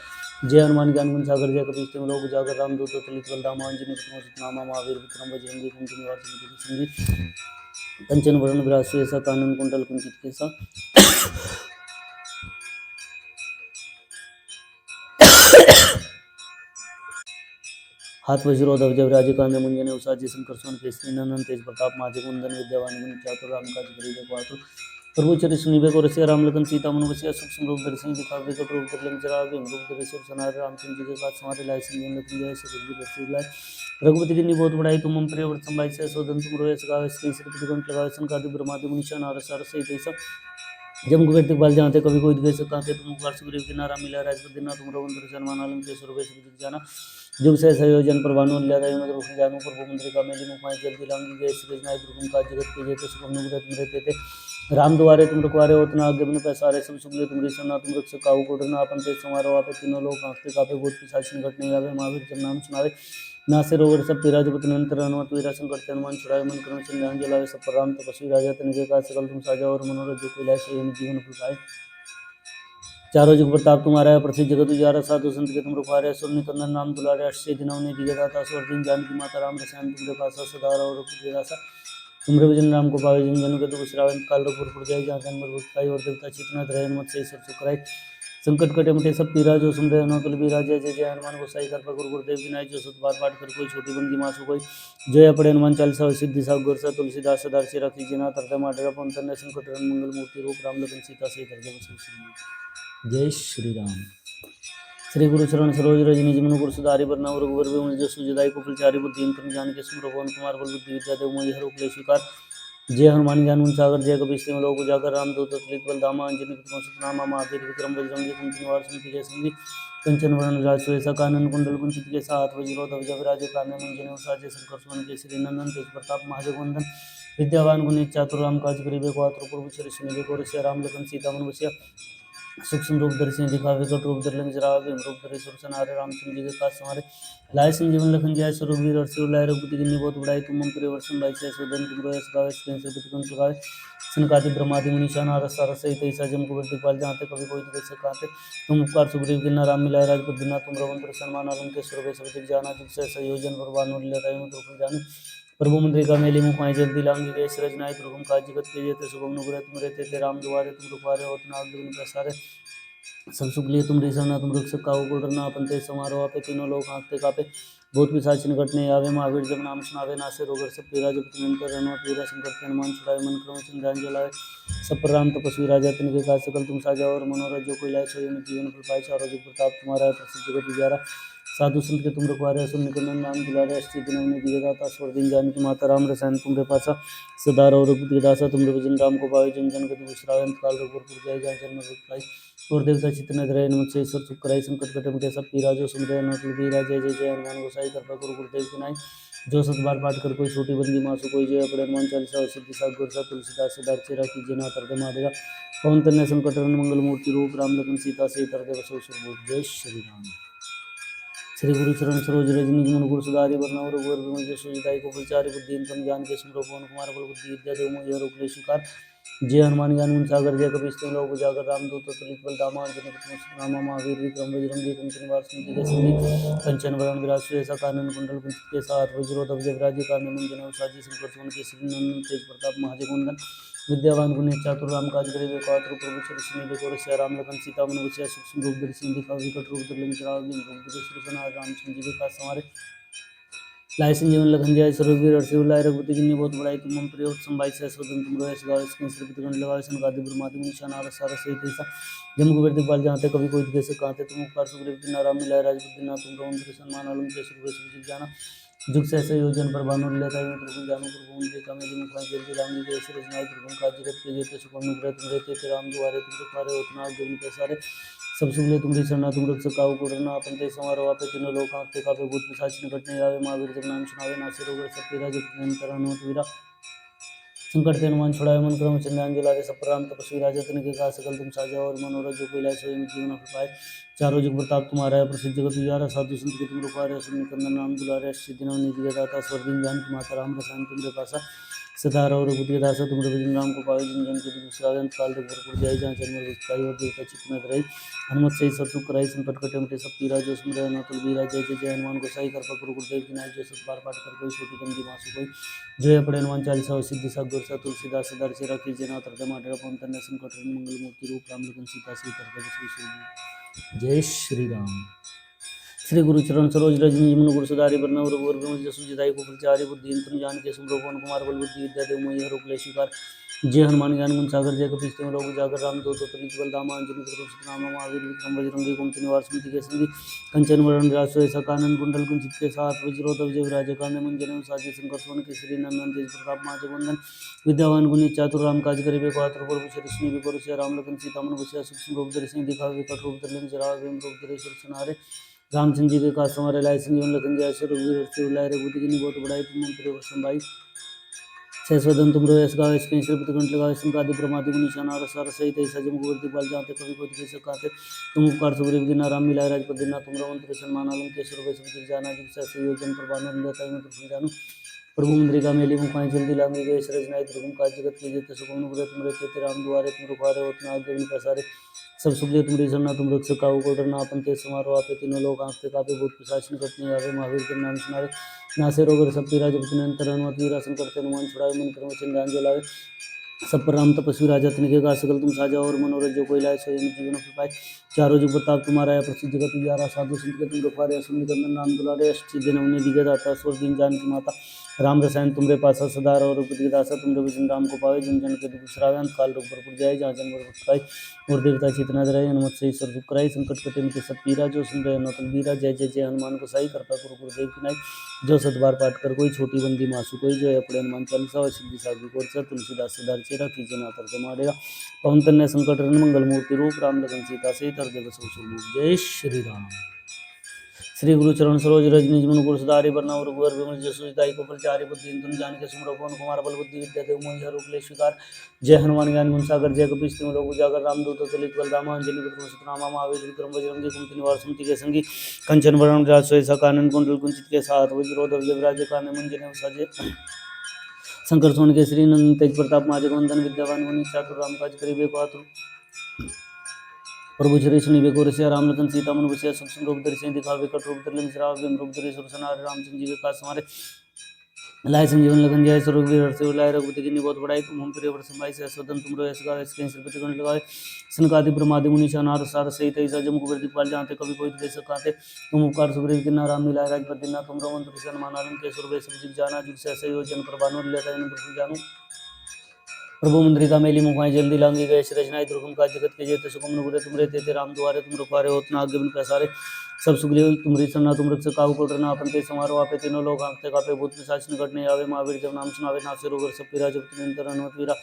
जय हनुमान ज्ञान गुण सागर जय कपीश तिम लोक उजागर राम दूत तुलित बलधाम अंजनी पुत्र सतनामा महावीर विक्रम बजरंगी कुमति निवार संगी कंचन वरण विराज सुयसा कानन कुंडल कुंचित केसा हाथ वज्रो ध्वज विराजे कांधे मुंजने उसाजे शंकर सुवन केसरी नंदन तेज प्रताप माजे कुंदन विद्यावान गुण चातुर राम काज करिबे को आतुर प्रभु चरित सुनिबे को रसिया राम लखन सीता मन बसिया सुख समरूप दर्शन दिखावे को रूप धरलंग चरावे रूप धरे सब सनार रामचंद्र जी के साथ समारे लाए संजन लखन जय श्री रघुवीर रसिक लाए रघुपति की बहुत बड़ाई तुम प्रिय व्रत संभाई से सोदन तुम रोय सगावे श्री श्री कंठ लगावे सनकादि ब्रह्मादि मुनिषा नारद सारद सहित ऐसा जम कुबेर दिखपाल जानते कभी कोई दिखे सकाते तुम उपकार सुग्रीव की नारा मिला राजपद दिना तुम रघुन सन्मान आलम के स्वरूप सब जाना जुग से संयोजन प्रभानु ल्यादा मद रूप जानु प्रभु मंत्री का मेली मुख माई जल्दी लांगी गए श्री नाय दुर्गम का जगत के जेते सुगम नुग्रत मरे ते राम दुआरे तुम रखवारे होतना आगे बिन पैसारे सब सुगले तुम ऋषना तुम रक्षक काहू को डरना अपन ते समारो आपे तीनों लोग कांपते कापे भूत पिशाच निकट नहीं आवे महावीर जब नाम सुनावे नासे रोग सब पीरा जपत निरंतर हनुमत वीरा संकट ते हनुमान छुड़ाए मन करुण संध्यान जलावे सब पर राम तपस्वी राजा तनिके का सकल तुम साजा और मनोरथ जो कैलाश जीवन फुलाए चारों जुग प्रताप तुम्हारा है प्रसिद्ध जगत उजारा साधु संत के तुम रुखारे सुर निकंदन नाम दुलारे अष्टे दिनों ने दिव्य दाता स्वर दिन जानकी माता राम रसायन तुमरे पासा सदा और रासा तुमरे भजन राम को पावे जिन जनों के दुख श्रावण काल रूपुर पुर जाय जहाँ जन्म बुझाई और देवता चितना धरे मत से सब सुखराय संकट कटे मटे सब पीरा जो सुमरे अनोतल बीरा जय जय जय हनुमान गोसाई कर गुरु गुरुदेव की नाय जो सुत बार पाठ कर कोई छोटी बंदी मासु कोई जय पड़े हनुमान चालीसा सिद्धि साग गुरसा तुलसीदास सदार से रखी जिना तरते माडरा पंतन संकट मंगल मूर्ति रूप राम लखन सीता से तरते जय श्री राम। श्री गुरु चरण सरोज रज निज मन गुरु सुधारि वरना रघुवर विमल जसु जदाई को फलचारी बुद्धि जान के सुन भगवान कुमार बल बुद्धि विद्या देव मोहि हर उपले स्वीकार जय हनुमान ज्ञान गुण सागर जय कपीश तिम लोक उजागर राम दूत तुलित बलधामा अंजनी पुत्र सतनामा महावीर विक्रम बजरंगी कुमति निवार संगी जय संगी कंचन वरण विराज सुयसा कानन कुंडल कुंचित केसा हाथ वज्रो ध्वज विराजे कांधे मुंजने उसाजे शंकर सुवन केसरी नंदन तेज प्रताप महाजगवंदन विद्यावान गुणी चातुर राम काज करिबे को आतुर प्रभु चरित सुनिबे को रसिया राम लखन सीता मन बसिया सूक्ष्म रूप दर्शन दिखावे कट रूप धरलंग जरावे रूप धरे सुर सनारे रामचंद्र जी के काज समारे लाए संजीवन लखन जय स्वरूप और शिव लाए रघुपति की बहुत बड़ाई तुम मन परिवर्तन भाई से सुदन तुम रोय सगावे स्क्रीन से पितकन लगावे सनकादि ब्रह्मादि मुनिषा नारद सारद सहित ऐसा जम कुबेर दिखपाल जहाँ कभी कोई दिखे सकाते तुम उपकार सुग्रीव की राम मिलाए राजपद दिना तुम रघुन सन्मान आलम के स्वरूप सब जाना जुग से संयोजन प्रभानु ल्यादा मद रूप जानु प्रभु मंत्री का मेली मुख माई जल्दी लांगी गए सरज नायक रुगम काज जगत के जेते सुगम नुग्रह तुम रहते थे राम दुआरे तुम रुखारे होतना आगे बिन पैसारे सब सुख लिए तुम रिसना तुम रक्षक काहू को डरना अपन ते समारोह आपे तीनों लोग आंखते कापे बहुत पिशाच निकट नहीं आवे महावीर जब नाम सुनावे नासे रोगर सब पीरा जब निरंतर हनुमत वीरा संकट के हनुमान छुड़ाए मन क्रम संध्यान जलाए सब पर राम तपस्वी राजा तिनके काज सकल तुम साजा और मनोरथ जो कोई लाए सोई जीवन फल पाए चारों जुग प्रताप तुम्हारा प्रसिद्ध जगत उजारा साधु संत के तुम रखवारे असुर निकंदन नाम दुलारे अष्टि दिनों ने दिए दाता स्वर दिन जानकी माता राम रसायन तुमरे पासा सदा रघुपति दासा तुमरे भजन राम को पावे जन जन के तुम श्रावण काल रघुपुर जय जय जन्म पाई और देवता चित्तन धरे नमस्ते ईश्वर सुख कराई संकट कटे मुके सब पीरा जो सुमरे अनोतल बीरा जय जय जय हनुमान गोसाई कृपा गुरु गुरुदेव की नाई जो सत बार पाठ कर कोई छोटी बंदी मासु कोई जय अपने हनुमान चालीसा सिद्धि साग गुरसा तुलसीदास सदार चेरा की जना तरदे मादेगा पवन तन्य संकट मंगल मूर्ति रूप राम लखन सीता से तरदे बसो सुरभूत जय श्री राम। श्री गुरु चरण सरोज रज निज मन गुरु सुधारि वरना रघुवर विमल जसु जदाई को फलचारि बुद्धि तुम जान के सुन पवन कुमार बल बुद्धि विद्या देव मोहि हर उपले स्वीकार जय हनुमान ज्ञान गुण सागर जय कपीश तिम लोक उजागर राम दूत तुलित बलधामा अंजनी पुत्र सतनामा महावीर विक्रम बजरंगी कुमति निवार संगी जय संगी कंचन वरण विराज सुयसा कानन कुंडल कुंचित केसा हाथ वज्रो ध्वज विराजे कांधे मुंजने उसाजे शंकर सुवन केसरी नंदन तेज प्रताप महाजगवंदन विद्यावान गुणी चातुर राम काज करिबे को आतुर प्रभु चरित सुनिबे को रसिया राम लखन सीता मन बसिया सूक्ष्म रूप दर्शन दिखावे विकट रूप धरलंग चरावे रूप धरे सुर सनारे रामचंद्र जी के काज समारे लाए संजीवन लखन जय स्वरूप और शिव लाए रघुपति की बहुत बड़ाई तुम प्रिय संभाई से स्वदन तुम रोय सगावे स्क्रीन से पितकन लगावे सनकादि ब्रह्मादि मुनिषा नारद सारद सहित ऐसा जम कुबेर दिखपाल जहाँ कभी कोई दिखे सकाते तुम उपकार सुग्रीव की राम मिलाए राजपद दिना तुम रघुन सन्मान आलम के स्वरूप सब जाना जुग से संयोजन पर भानु लेता है प्रभु जानो प्रभु उनके कामे जिन मुखाई जल्दी राम जी जय नाय प्रभु का जगत के जेते सुगम नुग्रह तुम रहते थे राम दुआरे तुम रुखारे होतना आगे बिन पैसारे सब सुख लिए तुम रिसना तुम रक्षक काहू को डरना अपन ते समारोह आपे तीनों लोग आंखते कापे भूत पिशाच निकट नहीं आवे महावीर जब नाम सुनावे नासे रोग सब पीरा जब निरंतर हनुमत वीरा संकट के हनुमान छुड़ाए मन क्रम चंद्रान जलावे सब पर राम तपस्वी राजा तिनके काज सकल तुम साजा और मनोरथ जो कोई लाए सोई जीवन फल पाए चारों जुग प्रताप तुम्हारा है प्रसिद्ध जगत उजारा साधु संत के तुम रुखारे असुर निकंदन नाम दुलारे अष्टि दिनों ने दिए दाता स्वर दिन जानकी माता राम रसायन तुमरे पासा सदार और बुद्धि के दासा तुम भजन राम को पावे जन जन के दुख बिसरावे अंत काल तक भरपूर जय जहाँ जन्म दुष्टाई और देवता चित्त में रही हनुमत से सब सुख कराई संकट कटे मिटे सब पीरा जो सुन रहे तुल बीरा जय जय जय हनुमान गोसाई कृपा गुरु गुरुदेव की नाय जो सत बार पाठ कर कोई छोटी गंदी मासु कोई जय पड़े हनुमान चालीसा और सिद्धि सा गुरसा तुलसीदास सदार से रखी जना तरदे माटेरा पवन तन्ने संकट मंगल मूर्ति रूप राम लखन सीता से तरदे श्री जय श्री राम। श्री गुरु चरण सरोज रजनी जमुन गुरु सुधारी वरना और जसु जिदाई को प्रचारी बुद्धि तुम जान के सुमरो पवन कुमार बल बुद्धि विद्या देव मोहि हरो क्लेश शिकार जय हनुमान ज्ञान गुण सागर जय कपीस लोग जागर राम दो तनिक बल दामा अंजनी पुत्र नाम महावीर विक्रम बजरंगी कुमति निवार स्मृति के संगी कंचन वरण राज सोय कानन कुंडल कुंचित के साथ वज्रोधव जय विराज कांड मंजन साजे शंकर सोन के श्री नंदन तेज प्रताप माजवंदन विद्यावान गुणी चातुर राम काज करिबे को आतुर पर विषय विपुर से राम लखन सीता मन बसिया सूक्ष्म रूप धरि सिंह दिखावे विकट रूप धरि जरा वेम रूप धरि सुरसनारे रामचंद्र जी के काज हमारे लाए संजीवन लखन जय सर रघुवीर से लाए रघुपति की बहुत बड़ाई तुम प्रिय वसन भाई सहस्वदन तुम रोयस गावे इसके श्रीपति कंठ लगावे संकादि प्रमादि मुनिशान और सार सहित ऐसा जम गुरुति बल जाते कभी कोई देश काते तुम उपकार सुग्रीव दिना राम मिलाए राजपद दिना तुम मंत्र सन्मान आलम के सुर वैसे जाना जिस से योजन प्रभानु देता है मैं जानू प्रभु मुद्रिका मेली मुखाई जल्दी लांगी गए सरजनाई दुर्गम काज जगत के जेते सुगम नुपुर तुम रहते राम दुआरे तुम रुखारे उतना आगे प्रसारे सब सुबह तुम रिझना तुम रख सकाओ को डरना अपन ते समारो आपे तीनों लोग आंखते कापे भूत पिशाच निकट नहीं आवे महावीर के नाम सुनावे नासे रोग सब पीरा जब तिन अंतर अनुमति वीरा संकट ते अनुमान छुड़ावे मन कर्म चिंगान जलावे सब पर राम तपस्वी राजा तिनके का सकल तुम साजा और मनोरथ जो कोई लाए सोई जीवन पाए चारों जुग प्रताप तुम्हारा है प्रसिद्ध जगत उजारा साधु संत के तुम रखवारे सुन निकंदन नाम दुलारे अष्ट दिन उन्हें दिगे दाता स्वर दिन जान की माता राम रसायन तुमरे पासा सदार और उपति दासा तुमरे भजन राम को पावे जन जन के दुख बिसरावे अंत काल रोग भरपूर जाए जहाँ जन्म पाए और देवता चेतना रहे हनुमत से ईश्वर दुख कराई संकट कटे मिटे सब पीरा जो सुन रहे नौतन बीरा जय जय जय हनुमान को साई कृपा गुरु गुरुदेव की नाई जो सतबार पाठ कर कोई छोटी बंदी मासु कोई जो अपने हनुमान चालीसा और सिद्धि साधु कोर्चा तुलसीदास सदार चेरा कीजे ना तरते मारेगा पवन तन्ने संकट रन मंगल मूर्ति रूप राम लखन सीता से तरदे बसो सुरभूप जय श्री राम। श्री गुरु चरण सरोज रजनी जमुन गुरु सुधारी वरना और गुर विमल जसुदाई को प्रचारी बुद्धि तुम जान के सुमरो पवन कुमार बल बुद्धि विद्या देव मोहि हरो क्लेश शिकार जय हनुमान ज्ञान गुण सागर जय कपीस तिम लोग उजागर रामदूत तुलित बल दामा अंजनी पुत्र सतनामा महावीर विक्रम बजरंगी कुमति निवार सुमति के संगी कंचन वरण राज सोय कानन कुंडल कुंचित के साथ वज्रोधव जय विराज कांड मंजन साजे शंकर सोन के श्री नंदन तेज प्रताप माजवंदन विद्यावान गुणी चातुर राम काज करिबे को आतुर प्रभु श्री सुनि बेकोर से राम लखन सीता मन बसिया सूक्ष्म रूप धरि सिंह दिखावे विकट रूप धरि लंक वेम रूप धरि सुरसनार रामचंद्र जी के काज हमारे लाए संजीवन लगन जय सर रघुवीर से लाए रघुपति की बहुत बड़ाई तुम हम प्रिय वर्षमाई से स्वतंत्र तुम रोयस गावे इसके श्रीपति कंठ लगावे सनकादि प्रमादि मुनिषा नार सार सहित ऐसा जम कुबेर दिखपाल जानते कभी कोई देश सकाते तुम उपकार सुग्रीव किन्ना राम मिलाए राजपद दिना तुम मंत्र सन्मान आलम के सुर वैसे जिग जाना जिग से योजन प्रभानु लेता है जानू प्रभु मुद्रिका मेली मुखाई जल्दी लांगी गए रचनाई दुर्गम का जगत के जेते सुगम नुपुरे तुम रहते थे राम दुआरे तुम रुखारे होतना आगे बिन पैसारे सब सुग्रीव तुमरी सरना तुम रख सकाऊ को डरना अपन ते समारो आपे तीनों लोग आंखते कापे भूत पिशाच निकट नहीं आवे महावीर जब नाम सुनावे नासे रोग सब पीरा जब तुम अंतर अनुमत वीरा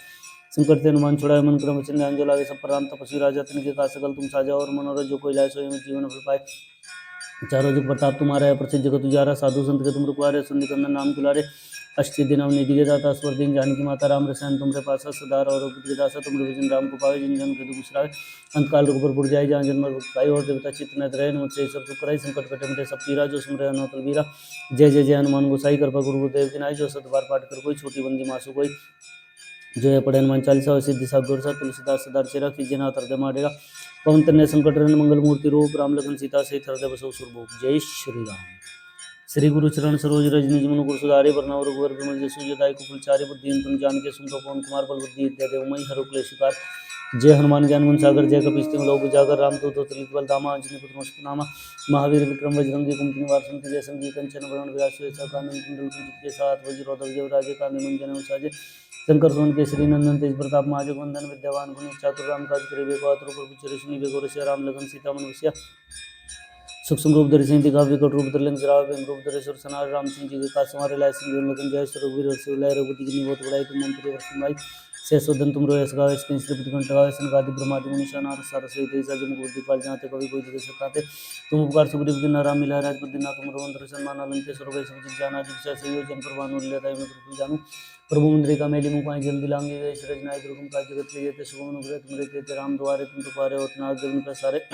संकट ते अनुमान छुड़ाए मन क्रम वचन ध्यान जलावे सब पर राम तपस्वी राजा तिनके का सकल तुम साजा और मनोरथ जो कोई लाए सोई में जीवन फल पाए चारों जुग प्रताप तुम्हारा है प्रसिद्ध जगत उजारा साधु संत के तुम रुकवारे सुन निकंदन नाम दुलारे अष्ट दिन निधि के दाता स्वर दिन जानकी माता राम रसायन तुमरे पासा सदार और दासा तुम भजन राम को पावे जिन जन के दुख बिसरावे अंत काल रुक पर जाए जहाँ जन्म पाई और देवता चित्त न रहे मुझसे सब सुख कराई संकट कटे मिटे सब पीरा जो सुन रहे नौतल वीरा जय जय जय हनुमान गोसाई कृपा गुरु गुरुदेव की नाई जो सतबार पाठ कर कोई छोटी बंदी मासु कोई जो है पढ़े हनुमान चालीसा और सिद्धि सागर तुलसीदास सदार चेरा कीजे ना तरदे मारेगा पवन तन्ने संकट रन मंगल मूर्ति रूप राम लखन सीता से हृदय बसो सुरभूप जय श्री राम। श्री गुरु चरण सरोज रजनी जमुन गुरु सुधारे वरना और गुर विमल जसु जदाई को फुलचारी बुद्धि तुम जान के सुमरो पवन कुमार बल बुद्धि विद्या देव मई हरो क्लेश शिकार जय हनुमान ज्ञान गुण सागर जय कपीस तिम लोग उजागर रामदूत तुलित बल दामा अंजनी पुत्र सतनामा महावीर विक्रम बजरंगी कुमति निवार सुमति के संगी कंचन वरण विराज सोय कानन कुंडल कुंचित के साथ वज्रोधव जय राजे कांड मंजन साजे शंकर सोन के श्री नंदन तेज प्रताप माजवंदन विद्यावान गुणी चातुर राम काज करिबे को आतुर प्रभु चरि सुनि बेगोर से राम लखन सीता मन बसिया सूक्ष्म रूप धरि सिंह दिखा विकट रूप धरि लंक वेम रूप धरि सुरसनार रामचंद्र जी के काज हमारे लाए संजीवन लखन जय सर रघुवीर से लाए रघुपति की बहुत बड़ाई तुम मंत्र वर्षमाई सहस्वदन तुम रोयस गावे इसके श्रीपति कंठ लगावे सनकादि ब्रह्मादि मुनिषा नार सार सहित ऐसा जम गुरु दिखपाल जानते कभी कोई जगह सकाते तुम उपकार सुग्रीव किन्ना राम मिलाए राजपद दिना तुम मंत्र सन्मान आलम के सुर वैसे जिग जाना जिग से योजन प्रभानु लेता है मैं जानू प्रभु मुद्रिका मेली मुखाई जल्दी लांगी गए रचनाई दुर्गम का जगत के जेते सुगम नुपुरे तुम रहते राम दुआरे तुम रुखारे होतना आगे बिन पैसारे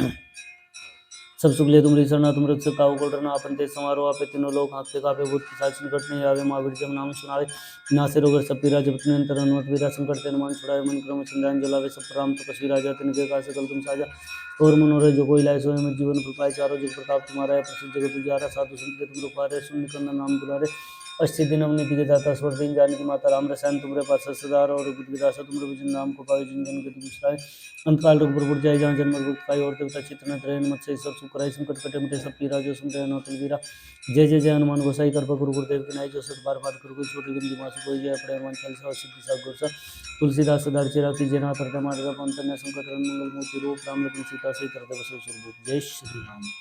सब सुख ले तुमरी शरणा तुम रक्षक काहू को डरना आपन तेज समारोह आपे तीनों लोग हाँकते कापे भूत पिशाच निकट नहीं आवे महावीर जब नाम सुनावे नासे रोग सब पीरा जब निरंतर हनुमत वीरा संकट ते हनुमान छुड़ावे मन क्रम संधान जलावे सब राम तपस्वी राजा तिनके का सकल तुम साजा और मनोरथ जो कोई लाए सोए में जीवन फल पाए चारों जुग प्रताप तुम्हारा है प्रसिद्ध जगत उजियारा साधु संत के तुम रूपारे सुन निकंदन नाम दुलारे अष्ट दिन अवनीति के दाता स्वर दिन जानकी माता राम रसायन तुमरे पास सदार और बुद्ध दासा तुमरे भजन नाम को पावे जिन जन के तुम बिसराए अंतकाल रघुबर पुर जाय जहाँ जन्म मृत्यु पाई और देवता चित्त न त्रयन मत से सब सुख कराई संकट कटे मिटे सब पीरा जो सुन रहे नौतल वीरा जय जय जय हनुमान गोसाई कृपा गुरु गुरुदेव की नाई जो सत बार बार कर कोई छोटी गंदी मासु कोई जय पड़े हनुमान चालीसा सिद्धि सा गुरसा तुलसीदास सदार चिरा की जना तरता मार्ग पंतन संकट मंगल मूर्ति रूप राम लखन सीता से तरते बसव स्वरूप जय श्री राम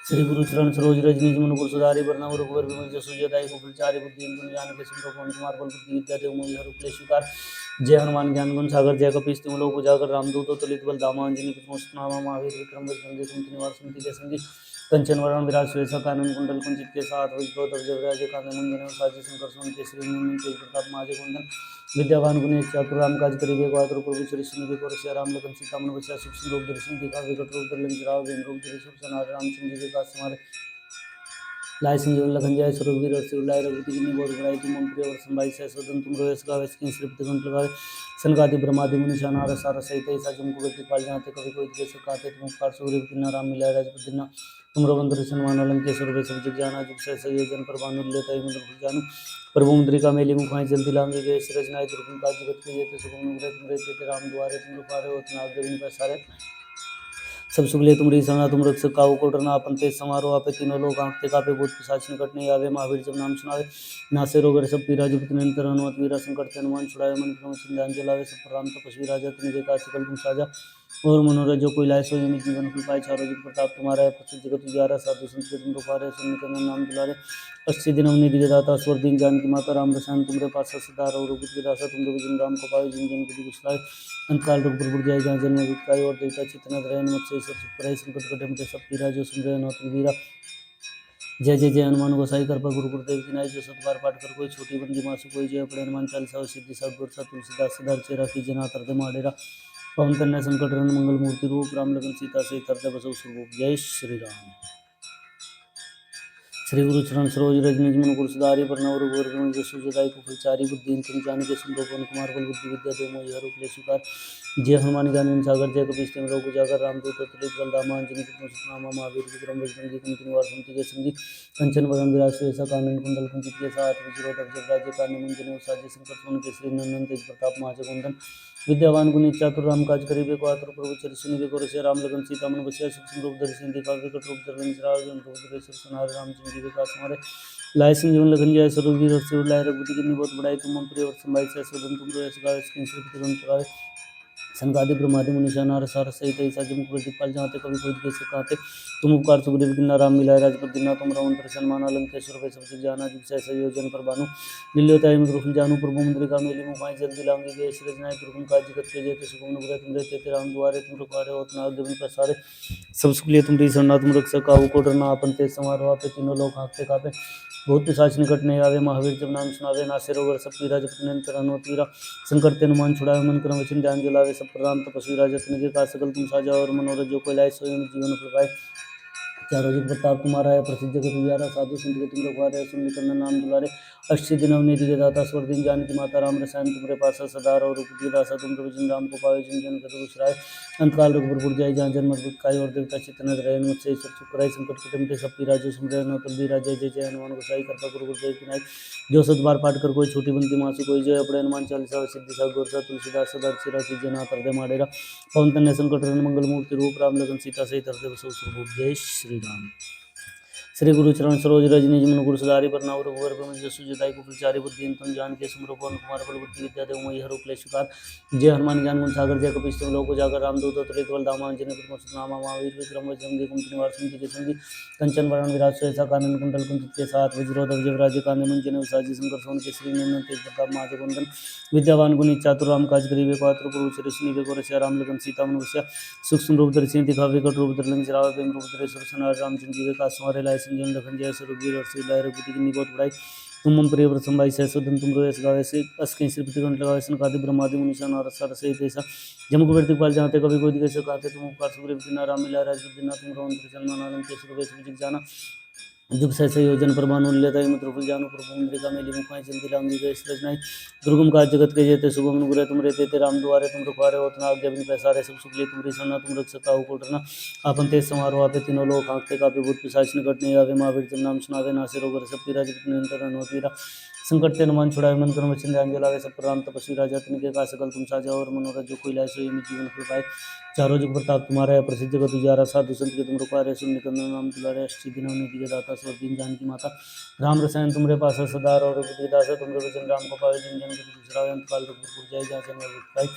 श्री गुरु चरण सरोज रज निज मन कुल सुधारि वरना रघुवर विमल जसु जदाई को चारि बुद्धि ज्ञान के सिमरो पवन कुमार बल बुद्धि विद्या देव मोहि हर उपले स्वीकार जय हनुमान ज्ञान गुण सागर जय कपीस तिम लोक उजागर रामदूत तुलित बल धामा अंजनी पुष्प नामा महावीर विक्रम बजरंगी कुमति निवार सुमति के संगी कंचन वरण विराज सुरेशा कानन कुंडल कुंचित के साथ वज्रोधर जयराज कांदे मुंजन साजी शंकर सुमन केसरी नंदन तेज प्रताप माजे कुंदन विद्यावान गुणी चातुर राम काज करिबे को आतुर प्रभु चरि सुनिबे को रसिया राम लखन सीता मन बसिया सुख रूप दर्शन दिखा विकट रूप धरि लंक राव दिन रूप धरि सुर सनार रामचंद्र जी का समारे लाय संजीवन लखन जाय सुरवीर और शिवलाय रघुपति की निबोध बनाई तुम हम प्रिय और संभाई सह सदन तुम रोयस गावे स्किन श्रीपति कंठ लगावे सनकादि ब्रह्मादि मुनि शाना रसार सहित ऐसा जमको व्यक्ति पाल जाते कभी कोई देश कहते तुम कार सूर्य किन्ना राम मिलाय राजपति दिना तुम रवंद्र सन्मान अलंकेश्वर वे सब जग जाना जुग से संयोजन पर बानु लेता ही मंत्र फुल जानू प्रभु मुद्रिका मेली मुखाई जल्दी लांगे गए सिरज नाय दुर्गम का जगत के ये सुगम नुग्रह तुम रहते राम द्वारे तुम रूपारे उतना देवी पैसारे सब सुख ले तुमरी शरणा तुम रक्षक काहू को डरना आपन तेज समारोह आपे तीनों लोग हाँकते कापे भूत पिशाच निकट नहीं आवे महावीर जब नाम सुनावे नासे रोग सब पीरा जुगत निरंतर हनुमत वीरा संकट ते हनुमान छुड़ावे मन क्रम संधान जलावे सब राम तपस्वी राजा तिनके का सकल तुम साजा और मनोरथ जो कोई लाए सोई में जीवन फल पाए चारों जुग प्रताप तुम्हारा है प्रसिद्ध जगत उजियारा साधु संत के तुम रूपारे सुन निकंदन नाम दुलारे अस्सी दिन अवनीति के दाता स्वर दिन जानकी माता राम रसायन तुमरे पास सदार और रघुपति के दासा तुमरे भजन राम को पावे जिन जन के दुख अंतकाल रघुपुर जय जहाँ जन्म विकाई और देवता चित्तन रहन मत से सब सुख संकट कटे मिटे सब पीरा जो सुन रहे नौतन वीरा जय जय जय हनुमान गोसाई कृपा गुरु गुरुदेव की नाई जो सत बार पाठ कर कोई छोटी बंदी मासु कोई जय पड़े हनुमान चालीसा सिद्धि सब गुरसा तुलसीदास सदार चेरा की जना तरते माडेरा पवन कन्या संकट रन मंगल मूर्ति रूप राम लखन सीता से तरते बसव स्वरूप जय श्री राम श्री गुरु चरण सरोज रज निज मन कुल सुधारि वरनव रघुवर विमल जसु जदाई को फलचारी बुद्धि तुम जान के सिमरो पवन कुमार बल बुद्धि विद्या देव मोहि हर उपले स्वीकार जय हनुमान ज्ञान सागर जय कपीस तिम लोक उजागर रामदूत तुलित बल धामा अंजनी पुत्र नामा महावीर विक्रम बजरंगी कुमति निवार सुमति के संगी कंचन वरण विराज सुरेशा कानन कुंडल कुंचित के साथ विजरोधर जब राज्य कान्य मुंजन साजी संकट सुमन केसरी नंदन तेज प्रताप महाजगवंदन विद्यावान गुणी चातुर राम काज करिबे को आतुर प्रभु चरि सुनिबे को रसिया राम लखन सीता मन बसिया सुख रूप धरि सिंधि का विकट रूप धरि लंक राव दिन रूप धरि सुर सनार रामचंद्र जी का समारे लाय संजीवन लखन जाय सुरवीर और शिवलाय रघुपति की निबोध बढ़ाई तुम हम प्रिय और संभाई सह सदन तुम रोयस गावे स्किन श्रीपति कंठ लगावे सनकादि ब्रह्मादि मुनि शानार सार सहित ऐसा जम प्रतिपाल जाते कभी कोई देश कहते तुम उपकार सुग्रीव किन्ना राम मिलाय राजपत दिना तुम रवंत्र सन्मान अलंकेश्वर वे सब जाना जुग से संयोजन पर बानु लील्योताई मृग जानू प्रभु मुद्रिका मेली मुखाई जल्दी लांगे गए श्री नाय दुर्गम काज जगत के जेते सुगम नुग्रह तुम रहते राम द्वारे तुम रूपारे होतना देवी प्रसारे सब सुख लिए तुम शरणा तुम रक्षक काहू को डरना आपन तेज समारोह आपे तीनों लोग हाँकते कापे बहुत पिशाच निकट नहीं आवे महावीर जब नाम सुनावे नासे रोग सब पीरा जब निरंतर हनुमत वीरा संकट ते हनुमान छुड़ावे मन क्रम वचन ध्यान जलावे सब प्रधान तपस्वी राजा तिनके का सकल तुम साजा और मनोरथ जो कोई लाए सोई में जीवन फल पाए चारों जुग प्रताप तुम्हारा है प्रसिद्ध जगत उजियारा साधु संत के तुम रखवारे सुन निकंदन नाम दुलारे अस्सी दिन अवनीति के दाता स्वर दिन जानकी माता राम रसायन तुमरे पास सदार और रघुपति दासा तुम भजन राम को पावे जिन जन के दुख अंतकाल रघुपुर जाय जहाँ जन्म विकाई और देवता चित्तन रहन मत से सब सुख संकट कटे मिटे सब पीरा जो सुन रहे नौतल बीरा जय जय जय हनुमान गोसाई कृपा गुरु गुरुदेव की नाई जो सत बार पाठ कर कोई छोटी बंती मासी कोई जय अपने हनुमान चालीसा सिद्धि सा गोरसा तुलसीदास सदा चिरा की जना तरदे माडेरा पवन कन्या संकट रन मंगल मूर्ति रूप राम लखन सीता सहित हृदय बसव स्वरूप जय श्री राम श्री गुरु चरण सरोज रज निज मन गुरु सुधारि वरनव रघुवर विमल जसु जदाई को फलचारि बुद्धि तुम जान के सिमरो पवन कुमार बल बुद्धि विद्या देव मोहि हर उपले स्वीकार जय हनुमान ज्ञान गुण सागर जय कपीस तिम लोक उजागर रामदूत तुलित बल धामा अंजनी पुत्र नामा महावीर विक्रम बजरंगी कुमति निवार सुमति के संगी कंचन वरण विराज सुरेशा कानन कुंडल कुंचित के साथ वज्रोधर जब राज्य कांदे मुंजन साजी शंकर सोन के श्री नंदन तेज प्रताप महाजगवंदन विद्यावान गुणी चातुर राम काज करिबे को आतुर प्रभु चरि सुनिबे को रसिया राम लखन सीता मन बसिया सूक्ष्म रूप धरि सिंह दिखावे कट रूप धरि लंक जरावे प्रेम रूप धरि सुर सनार रामचंद्र जी का समारे लाय संजीवन लखन जय रघुवीर और शिवलाय रघुपति की निबोध बढ़ाई तुम मम प्रिय व्रतम भाई सहसो धन तुम रोयस गावे से अस्कि श्री प्रतिगण लगावे सन कादि ब्रह्मादि मुनिषा नारद सारसे तैसा जम कुबेर दिखपाल जाते कभी कोई कैसे कहते तुम उपकार सुग्रीव बिना राम मिला राज बिना तुम रोन त्रिजन मानंद के सुख वेश जाना जुग सहसे योजन पर भानु लेता मुद्र फुल जानु प्रभु मुद्रिका मेली मुखाय चंदी लांगी गए रचनाई दुर्गम काज जगत के जेते सुगम नुग्रह तुम रहते थे राम दुआरे तुम रुखवारे होतना आज्ञा बिन पैसारे सब सुख ले तुम रिसना तुम रख सका उकोटना आपन तेज समारोह आपे तीनों लोग आंखते कापे भूत पिशाच निकट नहीं आवे महावीर जब नाम सुनावे नासे रोग सब पीरा जब निरंतर अनुतीरा संकट ते नुमान छुड़ावे मन कर्म वचन ध्यान जलावे सब प्रणाम तपस्वी राजा तिनके का सकल तुम साजा और मनोरथ जो कोई लाए सो ये जीवन फल पाए चारों जुग प्रताप तुम्हारा है प्रसिद्ध जगत उजारा साधु संत के तुम रुकवारे सुन निकंदन नाम तुलारे अष्टि दिनों निधि के दाता स्वर दीन जानकी माता राम रसायन तुमरे पास सदार और दास तुमरे वचन राम को पावे जिन जन के दूसरा अंत काल रघुपुर जय जाचन पाई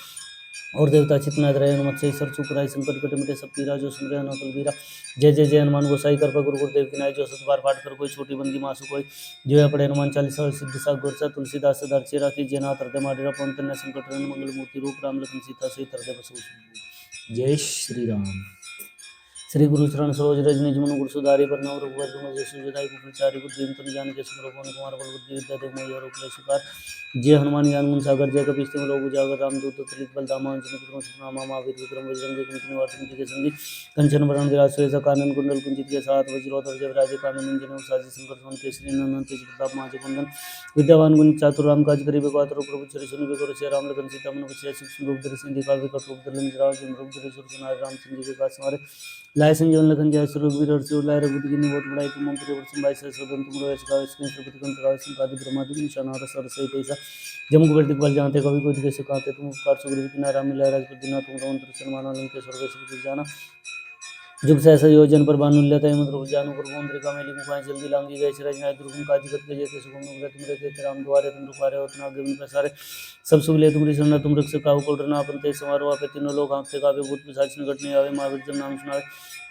और देवता चितना रहे हनुमत से सर चुप राय संकट कटे मिटे सब पीरा जो सुन रहे हनुमत वीरा जय जय जय हनुमान गोसाई कर पर गुरु गुरुदेव की नाय जो सत बार पाठ कर कोई छोटी बंदी मासु कोई जो है पड़े हनुमान 40 सिद्धि सा गुरसा तुलसीदास दर्चे राखी जेनाथ हृदय माडेरा पवन तनय संकट हरण मंगल मूर्ति रूप राम लखन सीता सहित हृदय बसु जय श्री राम। श्री गुरु चरण सरोज रज निज मन गुरु सुधारी पर नव रघुवर तुम जैसे जुदाई को प्रचारी बुद्धि तुम जान के सुमरो पवन कुमार बल बुद्धि विद्या देव मोहि और उपले सुकार जय हनुमान ज्ञान गुण सागर जय कपीस तिम लोक उजागर रामदूत तुलित बल दामा अंजनी पुत्र सुनामा महावीर विक्रम बजरंगी कुंती निवार सिंह के संगी कंचन वरण विराज सुरेश कानन कुंडल कुंजित के साथ वज्रोधर जय राजे कानन इंजन साजी शंकर सुन केसरी नंदन तेज प्रताप महाजय कुंदन विद्यावान गुण चातुर राम काज करिबे को आतुर प्रभु चरि सुनि बेको रसिया राम लखन सीता मन बसिया सूक्ष्म रूप धरि सिंधि काल विकट रूप धरि निज राज जन रूप धरि सुर सुनाय रामचंद्र जी के काज हमारे लाय संजीवन लखन जय सुर रघुवीर हर्षि उर लाय रघुपति कीन्ही बहुत बड़ाई तुम मम प्रिय व्रतम भाई सहस वदन तुम रोयस गावे इसके श्रीपति कंठ गावे संकादि ब्रह्मादि मुनिषा नारद सारसे तैसा जम कुबेर दिखपाल जाते कभी कोई कैसे कहते तुम उपकार सुग्रीव बिना राम मिलाय राजपद दीना तुम रमन त्रिशन माना लंकेश्वर वैश्व जाना जुग सहस योजन पर भानु लेता मुद्र जानु प्रभु मुद्रिका मेली मुखाय जल्दी लांगी गए रचनाय दुर्गम काज जगत के जेते सुगम नुग्रह तुम रहते राम दुआरे तुम रुखवारे होतना आज्ञा बिन पैसारे सब सुख ले तुमरी शरण तुम रख सका उकोटना अपन ते समारोह आपे तीनों लोग आंखते कापे भूत पिशाच निकट नहीं आवे महावीर जब नाम सुनावे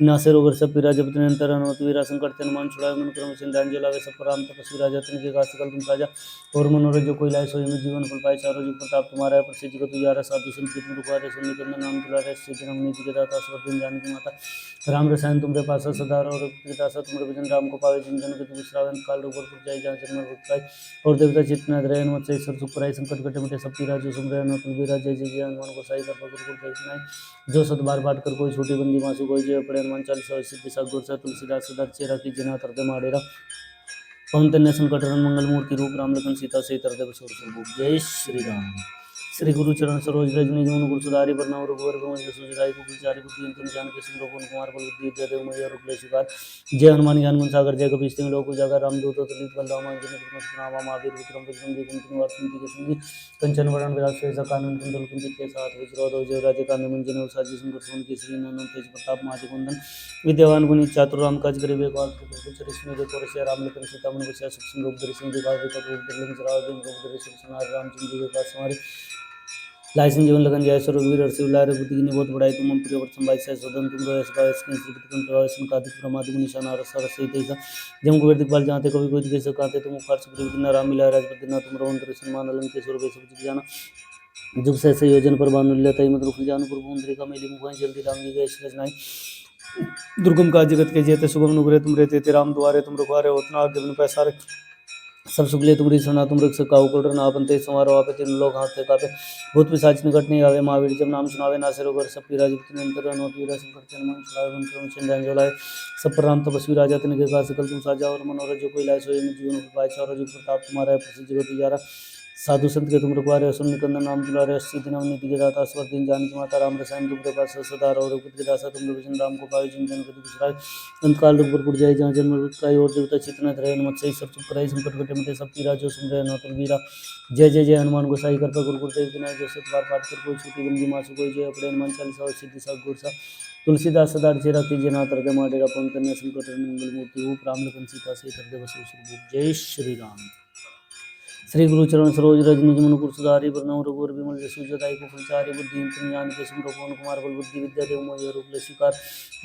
नासे रोग सब पीरा जब निरंतर हनुमत वीरा संकट ते हनुमान छुड़ावे मन क्रम वचन ध्यान जलावे सब राम तपस्वी राजा तिनके का सकल तुम साजा और मनोरथ जो कोई लाए सोई में जीवन फल पाए चारों जुग प्रताप तुम्हारा है प्रसिद्ध जगत उजारा साधु संत के तुम रुकवारे सुन निकंदन नाम तुलारे श्री राम नीति के दाता स्वर दिन जानकी माता राम रसायन तुमरे पास सदा और पितासा तुमरे भजन राम को पावे जिन जन के तुम श्रावण काल रघुवर जाय जहाँ जन्म भक्ताई और देवता चितना रहे हनुमत से सर सुपराई संकट कटे मिटे सब पीरा जो सुन रहे हनुमत वीरा जय जय जय हनुमान गोसाई कर पर गुरु गुरु जो सत बार पाठ कर कोई छोटी बंदी मासु कोई जय पड़े हनुमान 40 सिद्धि सा गुरसा तुलसीदास सदा चेरा की जना हृदय माडेरा पवन तनय संकट हरण मंगल मूर्ति रूप राम लखन सीता सहित हृदय बसु जय श्री राम। श्री गुरु चरण सरोज रज निज मन गुरु सुधारि बरनव रघुवर बिमल जसु जराई को विचारि बुद्धि तुम जान के सिमरो पवन कुमार बल बुद्धि विद्या देव मोहि और उपले सुकार जय हनुमान ज्ञान गुण सागर जय कपीस तिम लोक उजागर रामदूत तुलित बल धामा अंजनी पुत्र सुनामा महावीर विक्रम बजरंगी कुंती निवार सिंधि के संगी कंचन वरण विराज सुरेश कानन कुंडल कुंजित के साथ वज्रोधर जय राजे कानन इंजन साजी शंकर सुन केसरी नंदन तेज प्रताप महाजय कुंदन विद्यावान गुणी चातुर राम काज करिबे को कुछ रिश्मे देखो रसिया राम लखन सीता मन बसिया सूक्ष्म रूप धरि सिंधि काल विकट रूप धरि निज राज जन रूप धरि सुर सुनाय रामचंद्र जी के काज हमारे लाय संजीवन लखन जय सुर रघुवीर हर्षि उर लाय रघुपति कीन्ही बहुत बड़ाई तुम मम प्रिय व्रतम भाई सहस वदन तुम रोयस गावे इसके श्रीपति कंठ गावे संकादि ब्रह्मादि मुनिषा नारद सारसे तैसा जम कुबेर दिखपाल जाते कभी कोई कैसे कहते तुम उपकार सुग्रीव बिना राम मिलाय राजपद दीना तुम रमन त्रिशन मान लंकेश्वर वैश्व जाना जुग सहसे योजन पर भानु लेता मुद्र फुल जानु प्रभु मुद्रिका मेली मुखाय जल्दी लांगी गए रचनाई दुर्गम काज जगत के जेते सुगम नुग्रह तुम रहते राम दुआरे तुम रुखवारे होतना आज्ञा बिन पैसारे सब सुख ले तुमरी सुना तुम रख सका उकोटर ना अपन ते समारोह आपे तीन लोग हाथ कापे भूत पिशाच निकट नहीं आवे महावीर जब नाम सुनावे नासे रोग सब पीरा जब निरंतर हनुमत वीरा संकट ते हनुमान छुड़ावे मन क्रम वचन जलाए सब प्रणाम तपस्वी राजा तिनके का सकल तुम साजा और मनोरथ जो कोई लाए सोई में जीवन पाए चारों जुग प्रताप तुम्हारा है प्रसिद्ध जगत उजारा साधु संत के तुम रुकवारे सुन निकंदन नाम तुलारे अस्सी दिन नीति के दाता स्वर दिन जानकी माता राम रसायन तुमरे पास सदा और रघुपति के दासा तुम भजन राम को पावे जिन जन के दुख बिसराय अंत काल रघुवर जय जहाँ जन्म मृत्यु और देवता चितना रहे हनुमत से सब चुप कराई संकट कटे मिटे सब पीरा जो सुन रहे नौतन वीरा जय जय जय हनुमान गोसाई कर गुरु गुरुदेव विनाय जो सत बार पाठ कर कोई छोटी बंदी मासु कोई जय अपने हनुमान 40 सिद्धि सा गुरसा तुलसीदास सदा चेरा की जना हृदय माडेरा पवन तनय संकट हरण मंगल मूर्ति रूप राम लखन सीता सहित हृदय बसु जय श्री राम। श्री गुरु चरण सरोज रज निज मन कुर सुधारि बरनउँ रघुवर विमल जसु जदायु फलचारि बुद्धिहीन तनु जानिके सुमिरौ पवन कुमार बल बुद्धि विद्या देव मोहि हरहु स्वीकार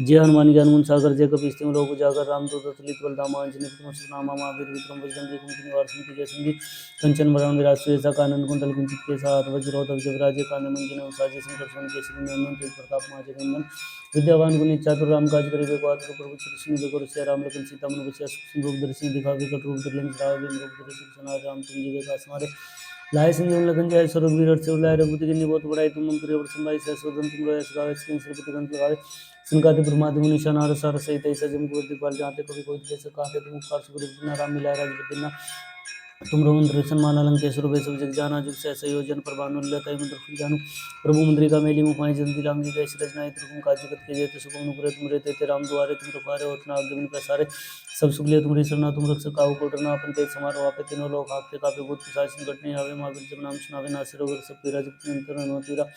जय हनुमान ज्ञान गुण सागर जय कपीस तिहुँ लोक उजागर रामदूत अतुलित बल धामा अंजनी पुत्रम सुनामा महावीर विक्रम बजरंगी कुमति निवार सुमति जय संगी कंचन बरान विराज सुएसा कानन कुंडल कुंचित केसा हाथ वज्र ध्वज विराजे काने मंजन साजे शंकर सुवन केसरी नंदन तेज प्रताप महाजगवंदन विद्यावान गुणी चातुर राम काज करिबे को आतुर प्रभु श्री विष्णु जय राम लखन सीता मन बसिया सूक्ष्म रूप धरि सिंह दिखावे कट रूप धरि लंक जरावे बिन रूप धरि सिर रामचंद्र जी के काज समारे लाए संजीवन लखन जाय स्वरूप वीर से उलाय रघुपति की बहुत बड़ाई तुम प्रिय वर संभाई ससुदन तुम रोय सगावे स्किन श्रीपति गंत लगावे संकाति ब्रह्मादि मुनि शानार सार सहित ऐसा जम को दिपाल जाते कभी कोई कैसे काते तुम उपकार सुग्रीव बिना राम मिलाय राज बिना तुम रघुवंश मान लंकेश्वर वे सब जग जाना जुग सहस योजन पर भानुल्य तय मंत्र फुल जानू प्रभु मुद्रिका मेली मुखाई जल्दी लांगी गए रचनाय तुम काज जगत के जेते सुगम नुपुरे तुम रे ते राम दुआरे तुम रखवारे होतना आगे बिन पैसारे सब सुख लिए तुम्हारी सरना तुम रक्षक काहू को डरना अपन तेज समारोह आपे तीनों लोग आपके कापे भूत पिशाच निकट नहीं आवे महावीर जब नाम सुनावे नासिर रोग सब पीरा जब निरंतर हनुमतीरा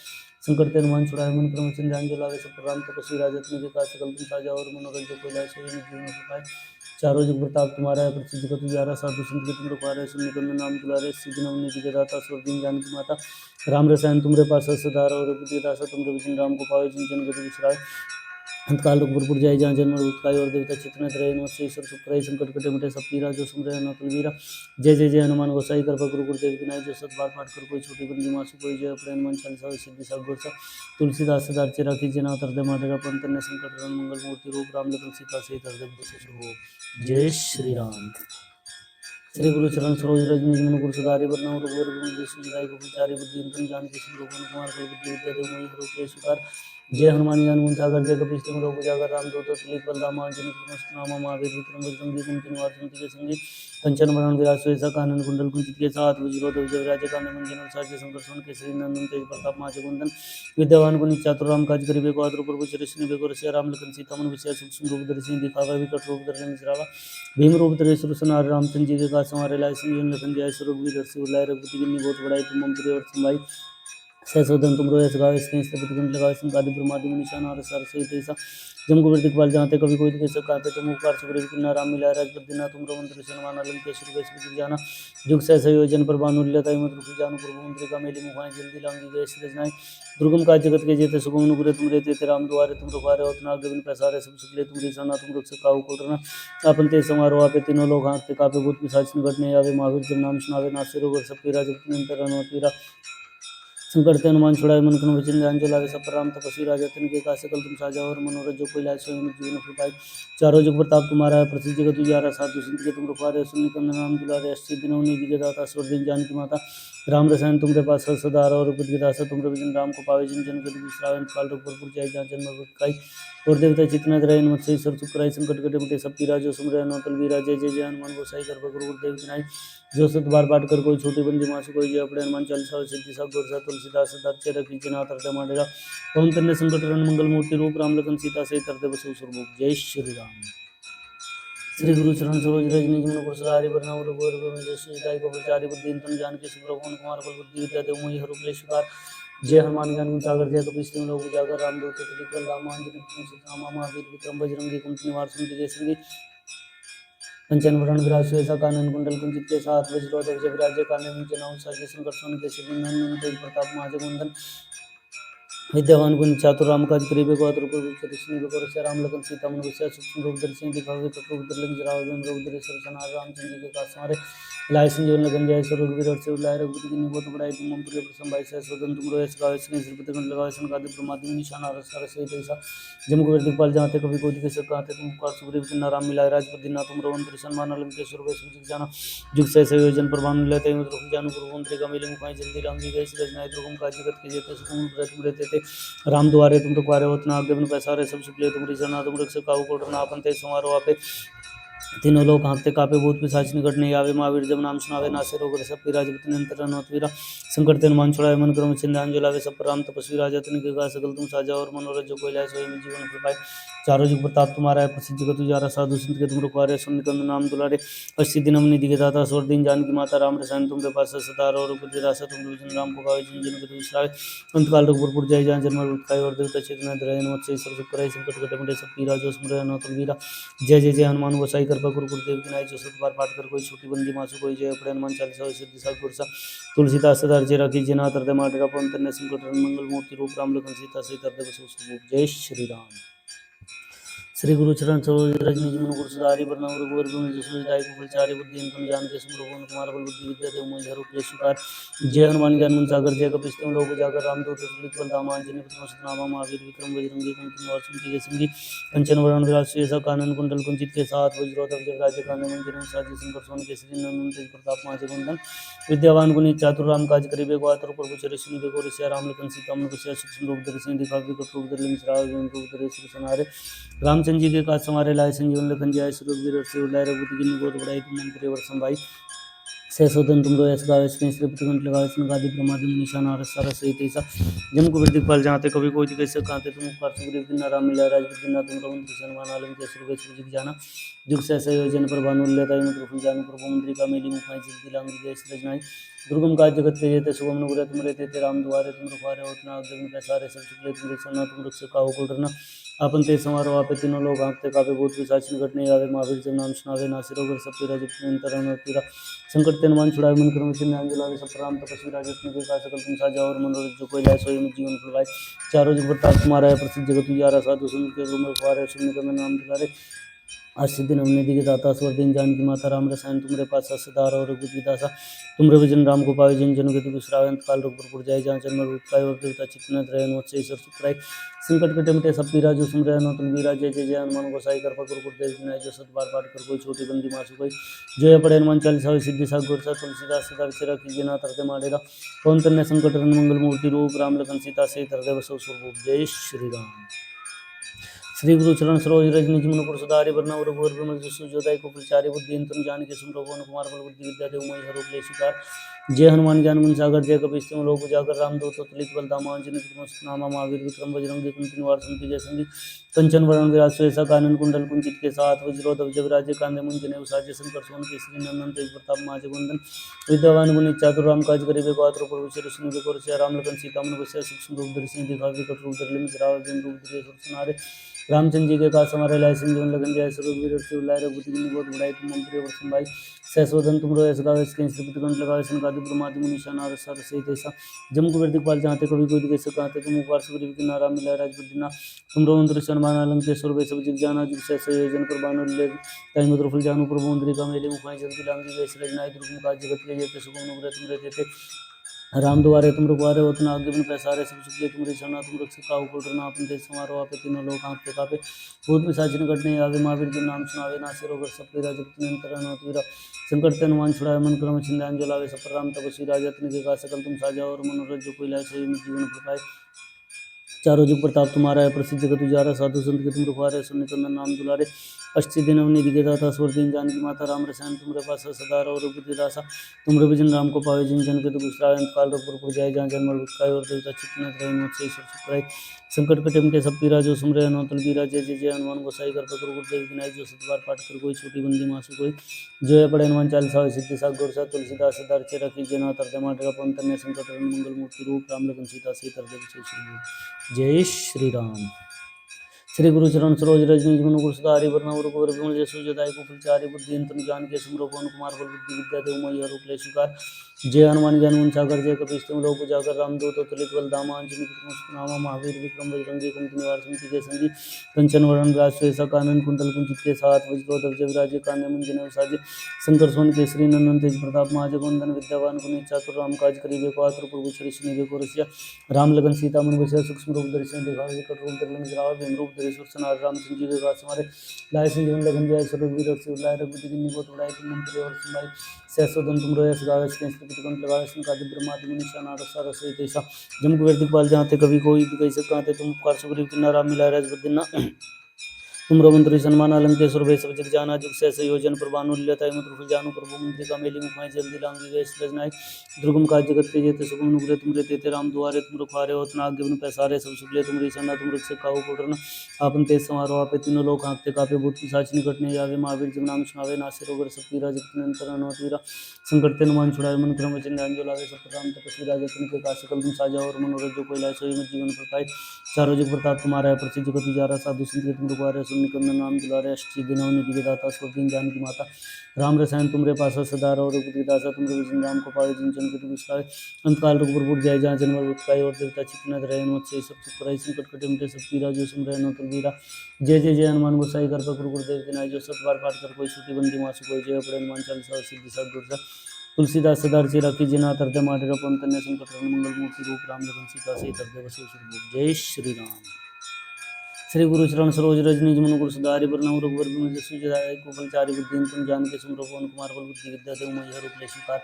संकट ते हनुमान छुड़ाए मन क्रम चिंध्यान जलावे सब प्रकार तपस्वी राजा तुम्हें का सकल तुम साजा और मनोरंजन जो कोई लाए सोई जीवन सुखाए चारों जुग प्रताप तुम्हारा है प्रसिद्ध जगत उजियारा साधु संत के तुम रखवारे सुन निकंदन नाम दुलारे सिद्धि नवनी की दाता स्वर्गीय ज्ञान की माता राम रसायन तुमरे पास सदारा और बुद्धि दासा तुमरे विजन राम को पावे जिन जन गति विसराय अंतकाल रघुपुर जाय जहाँ जन्म उत्काय और देवता चित्त रहे नमस्ते ईश्वर सुखराय संकट कटे मिटे सब पीरा जो सुमरे नकुल वीरा जय जय जय हनुमान गोसाई कृपा गुरु गुरुदेव की नाय जो सत बार पाठ कर कोई छोटी बंदी मासु कोई जय प्रेम हनुमान चालीसा सिद्धि सब गोसा तुलसीदास सदा अर्चे राखी जना तर दे माटेगा पंतन संकट रन मंगल मूर्ति रूप राम लखन सीता सहित हृदय जय श्री राम। श्री गुरु चरण सरोज रज निज मन गुरु सुधारि बरनउँ रघुवर विमल जसु जदायु फलचारि बुद्धिहीन जानकी सुमिरौ पवन कुमार बल बुद्धि विद्या देव मोहि हरहु स्वीकार जय हनुमान ज्ञान गुण सागर जय कपीस तिहुँ लोक उजागर रामदूत अतुलित बल धामा अंजनी पुत्रम सुनामा महावीर विक्रम बजरंगी कुमति निवार सुमति के संगी कंचन बरान विराज सुएसा कानन कुंडल कुंचित केसा हाथ वज्र ध्वज विराजे काने मंजन साजे शंकर सुवन केसरी नंदन तेज प्रताप महाजगवंदन विद्यावान गुणी चातुर राम काज करिबे को आतुर प्रभु श्री बेको रसिया राम लखन सीता मन बसिया सूक्ष्म रूप धरि सिंह दिखावा विकट रूप धरि लंक जरावा भीम रूप धरि सुरसनार रामचंद्र जी के काज समारे लाए संजीवन लखन जाय स्वरूप वीर से उलाय रघुपति की बहुत बड़ाई तुम प्रिय वर संभाई सहसोदन तुम रोय सगावे स्किन स्थिपति गंत लगावे संकादि ब्रह्मादि मुनि शानार सार सहित ऐसा जम को दिखपाल जाते कभी कोई कैसे कहते तुम उपकार सुग्रीव किन्ना राम मिलाय राजपद दिना तुम रघुवंश मान लंकेश्वर वे सब जाना जुग सहस योजन पर भानुल्य तय मंत्र फुल जानू प्रभु मुद्रिका मेली मुखाई जल्दी लांगी गए रचनाय दुर्गम काज जगत के जेते सुगम नुपुरे तुम रे राम दुआरे तुम रखवारे होतना आगे बिन पैसारे सब सुख ले तुम्हारी सरना तुम रक्षक काहू को डरना अपन तेज समारोह आपे तीनों लोग हाथ कापे भूत पिशाच निकट नहीं आवे महावीर जब नाम सुनावे नासिर रोग सब पीरा जब निरंतर हनुमतीरा संकट ते हनुमान छुड़ाए मन क्रम वचन ध्यान जलावे सब राम तपस्वी राजा तिनके का सकल तुम साजा और मनोरथ जो कोई लाए सोई जीवन फुलपाई चारों जुग प्रताप तुम्हारा है प्रसिद्ध जगत उजियारा साधु संत के तुम रखवारे सुन निकंदन राम दुलारे अस्सी दिनों निधि के दाता स्वर्गीय ज्ञान की माता राम रसायन तुमरे पास सदारा और बुद्धि दासा तुमरे विजन राम को पावे जिन जन गति विश्राम काल रघुपुर जाय जहाँ जन्म काई और देवता चित्त रहे नमस्ते ईश्वर सुखराय संकट कटे मिटे सब पीरा जो सुमरे नौतल वीरा जय जय जय हनुमान गोसाई कृपा गुरु गुरुदेव की नाई जो सत बार पाठ कर कोई छोटी बंदी मासु कोई जय अपने हनुमान चालीसा सिद्धि सब गोरसा तुलसीदास सदाचे रखी जना तरते माडेगा पवन तन्ने संकट रन मंगल मूर्ति रूप राम लखन सीता सहित हृदय बसु सुरभूप जय श्री राम। श्री गुरु चरण सरोज रज निज मन गुरु सुधारि बरनउँ रघुवर विमल जसु जदायु फलचारि बुद्धिहीन तनु जानिके सुमिरौ पवन कुमार बल बुद्धि विद्या देव मोहि हरहु क्लेश जय हनुमान ज्ञान गुण सागर जय कपीस तिहुँ लोक उजागर रामदूत अतुलित बल धामा अंजनी पुत्रम सुनामा महावीर विक्रम बजरंगी कुमति निवार सुमति के संगी कंचन वरण विराज सुएसा कानन कुंडल कुंचित केसा हाथ वज्र ध्वज विराजे काने मंजन साजे शंकर सुवन केसरी नंदन तेज प्रताप महाजगवंदन विद्यावान गुणी चातुर राम काज करिबे को आतुर प्रभु श्री बेको रसिया राम लखन सीता मन बसिया सूक्ष्म रूप धरि सिंह दिखावे कट रूप धरि लंक जरावे बिन रूप धरि सुरसनार रामचंद्र जी के काज समारे लाए संजीवन लखन जाय स्वरूप वीर से उलाय रघुपति की बहुत बड़ाई तुम प्रिय संभाई सहसोदन तुम रोय सगावे स्किन श्रीपति गंत लगावे संकादि ब्रह्मादि मुनि शानार सार सहित ऐसा जम को दिखपाल जाते कभी कोई कैसे कहते तुम उपकार सुग्रीव किन्ना राम मिलाय राजपद दिना तुम रघुवंश मान लंकेश्वर वे सब जाना जुग सहस योजन पर भानुल्य तय मंत्र फुल जानू प्रभु मुद्रिका मेली मुखाई जल्दी लांगी गए रचनाय दुर्गम काज जगत के जेते सुगम तुम रहते राम दुआरे तुम रखवारे होतना आगे बिन पैसारे सब सुख ले तुम्हारी सरना तुम रक्षक काहू को डरना अपन तेज समारोह आपे तीनों लोग कांपते कापे भूत पिशाच निकट नहीं आवे महावीर जब नाम सुनावे नासे रोग सब पीरा जब निरंतर हनुमतीरा संकट ते हनुमान छुड़ाए मन क्रम चिंध्यान जलावे सब राम तपस्वी राजा तिनके का सकल तुम साजा और मनोरथ जो कोई लाए सोई जीवन फुलपाई चारों जुग प्रताप तुम्हारा है, प्रसिद्ध जगत उजारा, साधु संत के तुम रखवारे, सुन निकंद नाम दुलारे, अस्सी दिन हमने दिखे दाता स्वर दिन जानकी माता, राम रसायन तुमरे पास सदा और रासा तुम विजन राम को गावे जिन जिन के विश्रावे, अंतकाल रघुपुर जय जहाँ जन्म उत्काय और देवता चेतना द्रयन मत्स्य सर्व कराई संकट कटे मिटे सब पीरा जो स्मरण नौतल वीरा, जय जय जय हनुमान गोसाई कृपा गुरु गुरुदेव की नाई, जो सत बार पाठ कर कोई छोटी बंदी मासु कोई, जय पड़े हनुमान चालीसा सिद्धि सा गुरसा, तुलसीदास सदा चेरा की जना तरदे माटेरा पवन तन्ने संकट मंगल मूर्ति रूप राम लखन सीता सहित हृदय बसु स्वरूप। जय श्री राम। श्री गुरु चरण सरोज रज निज मन गुरु सुधारि बरनउँ रघुवर बिमल जसु दायक फलचारि बुद्धि हिंसम जानते सुमरभुवन कुमार बल बुद्धि विद्या देव मोहि हरु क्लेश विकार, जय हनुमान ज्ञान गुण सागर जय कपीस तिहुँ लोक उजागर, रामदूत अतुलित बल धामा अंजनी पुत्र सतनामा महावीर विक्रम बजरंगी कुमति निवार सुमति संगी, कंचन वरण विराज सुयसा कानन कुंडल कुंचित के साथ वज्रोधर जगराज कांधे मंदिर साजी शंकर सोन केसरी नंदन तेज प्रताप महाजगवंदन, विद्यावान गुणी चातुर राम काज करिबे को आतुर प्रभु चरित सुनिबे को ऋषि राम लखन सीता मन बसिया सूक्ष्म रूप धरि सिंह दिखावे को रूप धरि मिश्रा रूप धरि सुर सनारे, रामचंद्र जी के काज समारे लाए संजीवन लखन जाय, सुरवीर से उलाय रघुपति की बहुत बड़ाई तुम मन प्रिय वर्षम भाई, सहसोदन तुम रो ऐसा गावे स्क्रीन श्री कंठ लगावे संगादि प्रमादि निशान आरस सारस सहित ऐसा जम को वृद्धि फल जाते कभी कोई दिखे से कांते तुम उपकार सुग्रीव किन्ना राम मिला राज बिना तुम रघुन सन्मान आलम के सुरवे सुरजित जाना, जुग सहसा योजन पर भानु लेता मुद्र फुल जानु प्रभु मुद्रिका मेली मुखाई जित लांग जय रजनाई, दुर्गम काज जगत के जेते सुगम नुग्रह तुम रहते राम दुआरे तुम रखवारे होतना जगन पैसारे सब चुकले तुम रक्षना तुम रक्षक काहू को डरना, आपन ते समारोह आपे तीनों लोग आंखते कापे भूत पिशाच निकट नहीं आवे, महावीर जब नाम सुनावे नासिर होकर सब पीरा जप निरंतर पीरा, संकट ते हनुमान छुड़ावे मन क्रम चिन्ह अंजलावे सब राम तपस्वी राज के का सकल तुम साजा और मनोरथ जो कोई लाए सोई में जीवन फुलवाए, चारों जुग प्रताप तुम्हारा है, प्रसिद्ध जगत उजियारा, साधु संत के तुम रखवारे, सुन निकंद नाम दुलारे, अस्सी दिन हमने दिखे दाता स्वर दिन जानकी माता, राम रसायन तुमरे पास सदा और रघुपति दासा, तुमरे भजन राम को पावे जिन जन के तुम विश्रावे, अंतकाल रघुपुर जाय जहाँ जन्म उत्काय और देवता चित्तन त्रयन मत्स्य ईश्वर सुखराय, संकट कटे मिटे सब पीरा जो सुमरे नौतन वीरा, जय जय जय हनुमान गोसाई कृपा गुरु गुरुदेव की नाई, जो सत बार पाठ कर कोई छोटी बंदी मासु कोई, जय पड़े हनुमान चालीसा सिद्धि सा गुरसा, तुलसीदास सदा चेरा की जना तरदे माडेरा पवन तन्ने संकट मंगल मूर्ति रूप राम लखन सीता सहित हृदय बसु स्वरूप। जय श्री राम। श्री गुरु चरण सरोज रज निज मन पुर सुधारि बरनउँ रघुवर बिमल जसु जो दायक फलचारि बुद्धि हिंसम जानकी सुमरभुवन कुमार बल बुद्धि विद्या देव मोहि हरु क्लेश विकार, जय हनुमान ज्ञान गुण सागर जय कपीस तिहुँ लोक उजागर, रामदूत अतुलित बल धामा अंजनी पुत्र सतनामा महावीर विक्रम बजरंगी कुमति निवार सुमति जय संगी, कंचन वरण विराज सुयसा कानन कुंडल कुंचित के साथ वज्रोधर जगराजे कांधे मुंज जनेऊ साजे शंकर सोन केसरी नंदन तेज प्रताप महाजगवंदन, विद्यावान गुणी चातुर राम काज करिबे को आतुर प्रभु चरित सुनिबे को ऋषि राम लखन सीता मन बसिया सूक्ष्म रूप धरि सिंह दिखावे विकट रूप धरि मिश्रा रूप धरि सुर सनारे, रामचंद्र जी के काज समारे लाए संजीवन लगन जाय, सुरवीर से उलाय रघुपति की बहुत बड़ाई तुम मन प्रिय वर्षम भाई, सहसोदन तुम रो ऐसा गावे स्क्रीन श्री कंठ लगावे संगादि प्रमादि निशान आरस सारस सहित ऐसा जम को वृद्धि पाल जाते कभी कोई दिखे से कांते तुम उपकार सुग्रीव की नारा मिला राज बुद्धिना, तुम रो मंत्र सन्मान आलम के सुरवे सब जिग जाना, जुग सहसा योजन पर भानु ले ताई मुद्र फुल जानु प्रभु मुद्रिका मेली मुखाई जगति लांगी जय रजनाई, दुर्गम काज जगत के जेते सुगम नुग्रह तुम रहते राम दुआरे तुम रखवारे होतना आगे बिन पैसारे सब चुकले तुम रक्षना तुम रक्षक काहू को डरना, आपन तेज समारोह आपे तीनों लोग आंखते कापे भूत पिशाच निकट नहीं आवे, महावीर जब नाम सुनावे नासिर होकर सब पीरा जगत निरंतर वीरा, संकट ते हनुमान छुड़ावे मन क्रम चिन्ह अंजलावे सब राम तपस्वी राजा तिनके का सकल तुम साजा और मनोरथ जो कोई लाए सोई में जीवन फुलवाए, चारों जुग प्रताप तुम्हारा है, प्रसिद्ध जगत उजारा, साधु संत के तुम रखवारे, सुन निकंदन नाम दुलारे, अस्सी दिन हमने दिखे दाता स्वर दिन जानकी माता, राम रसायन तुमरे पास सदा और रघुपति दासा, तुमरे भजन राम को पावे जिन जन के तुम विश्रावे, अंतकाल रघुपुर जाय जहाँ जन्म उत्काय और देवता चित्तन त्रयन मत्स्य ईश्वर सुखराय, संकट कटे मिटे सब पीरा जो सुमरे नौतल वीरा, जय जय जय हनुमान गोसाई कृपा गुरु गुरुदेव की नाई, जो सत बार पाठ कर कोई छोटी बंदी मासु कोई, जय पड़े हनुमान चालीसा सिद्धि सा गुरसा, तुलसीदास सदा चेरा की जना तरदे माटेरा पवन तन्ने संकट मंगल मूर्ति रूप राम लखन सीता सहित हृदय बसु स्वरूप। जय श्री राम। श्री गुरु चरण सरोज रज निज मन गुरु सुधारि बरनउँ रघुवर बिमल जसु जो दायक फलचारि बुद्धि हिंसम जानकी सुमरभुवन कुमार बल बुद्धि विद्या देव मोहि हरु क्लेश विकार, जय हनुमान ज्ञान गुण सागर जय कपीस तिहुँ लोक उजागर, रामदूत अतुलित बल धामा अंजनी पुत्र सतनामा महावीर विक्रम बजरंगी कुमति निवार सुमति जय संगी, कंचन वरण विराज सुयसा कानन कुंडल कुंचित के साथ वज्रोधर जविराजे कांधे मुंज जनेऊ साजे, शंकर सोन केसरी नंदन तेज प्रताप महाजगवंदन, विद्यावान गुणी चातुर राम काज करिबे को आतुर प्रभु चरित सुनिबे को रसिया, राम लगन सीता मन बसिया सूक्ष्म रूप धरि सिंह दिखावे विकट रूप धरि लंक भीम रूप धरि सुर सनार, रामचंद्र जी के काज समारे लाए संजीवन लगन जाय, सुरवीर से उलाय रघुपति की बहुत बड़ाई तुम मन प्रिय वर्षम भाई, सहसोदन तुम रो ऐसा गावे स्क्रीन श्री कंठ लगावे संगादि ब्रह्मादि निशान आरस सारस सहित ऐसा जम को वृद्धि पाल जाते कभी कोई दिखे से कांते तुम उपकार सुग्रीव की नारा मिला राज बुद्धिना, तुम्रमंत्री सन्मान अलंकेश्वर वैश्व जगजाना जुग से संयोजन प्रभानुल्यता मत्र जानु प्रभु मंत्री का मेली मुखाई जल्दी लांगी गए सजनाई दुर्गम काज जगत के जेते सुगम नुग्रे तुमरे तेते राम दुआरे तुम रुखारे होत नाग गिवन पैसारे सब सुखले तुम रिसना तुम रक्षक काहू कोटरना आपन तेज समारोह आपे तीनों लोग हाँकते कापे भूत पिशाच निकटने आवे महावीर जब नाम सुनावे नासे रोगर सब पीरा जगत निरंतर अनवतीरा संकट ते नुमान छुड़ावे मन क्रम वचन ध्यान जो लावे सब प्रकार तपस्वी राजा तिनके काश सकल तुम साजा और मनोरथ जो कोई लाए सोई मत जीवन प्रताय चारों जुग प्रताप तुम्हारा है प्रसिद्ध जगत उजारा साधु संत के तुम रुकवारे सुन निकंदन नाम दुलारे अष्टी दिनों निधि के दाता स्वर्गीन जान की माता राम रसायन तुमरे पासा सदा रहो रघुपति दासा तुमरे विजन राम को पावे जिन जन के तुम विश्राय अंतकाल रघुपुर जाय जहाँ जन्म उत्काय और देवता चित्त रहे मत से सब चुप कराई संकट कटे मिटे सब पीरा जो सुन रहे नो तुलवीरा जय जय जय हनुमान गोसाई कर पर गुरुदेव के नाय जो सत बार पाठ कर कोई छुट्टी बंदी मासु कोई जय अपने हनुमान चालीसा सिद्धि सब गुरसा तुलसीदास सदार से राखी जिना तरदे माटे रपन तन्ने संकट हरण मंगल मूर्ति रूप राम लखन सीता से तरदे बसे जय श्री राम। श्री गुरु चरण सरोज रजनी जमन गुरु सुधारि बरनउँ रघुवर बिमल जसु जदाय कुबल चारि बुद्धि तुम जान के सुमरो पवन कुमार बल बुद्धि विद्या देव मैया रूप ले शिकार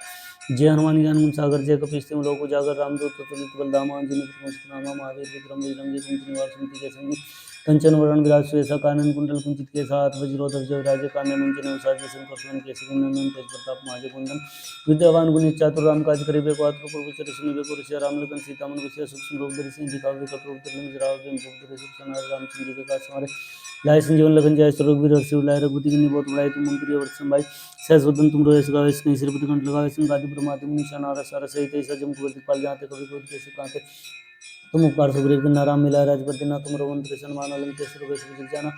जय हनुमान ज्ञान गुण सागर जय कपीस तिम लोक उजागर रामदूत तुलित बलधामा अंजनी पुत्रनामा महावीर विक्रम बजरंगी कुंती निवार सुमति के संगी कंचन वरण विराज सुयसा कानन कुंडल कुंचित के साथ वज्रोधर जय राजे कान्य मंजन उसाजी शंकर सुवन केसरी नंदन तेज प्रताप महाजे कुंदन विद्यावान गुणी चातुर राम काज करिबे को आतुर प्रभु चरित सुनिबे को ऋषि राम लखन सीता मन बसिया सूक्ष्म रूप धरि सिंह दिखावे कट रूप धरि निजराव बिन रूप धरि सुख सनार रामचंद्र जी के काज हमारे लाए संजीवन लखन जाय रघुवीर हर्षि उलाय रघुपति की बहुत बड़ाई तुम मन प्रिय वर्ष संभाई सहस वदन तुम रोय सगावे कहीं सिरपति कंठ लगावे संगादि ब्रह्मादि मुनि शानार सार सहित सजम कुबेर दिपाल जाते कवि कोट कैसे कांते तुम उपकार सुग्रीव किन्ना राम मिला राजपद दिना तुम रघुवंश सन्मान अलंकेश्वर वैश्व जग जाना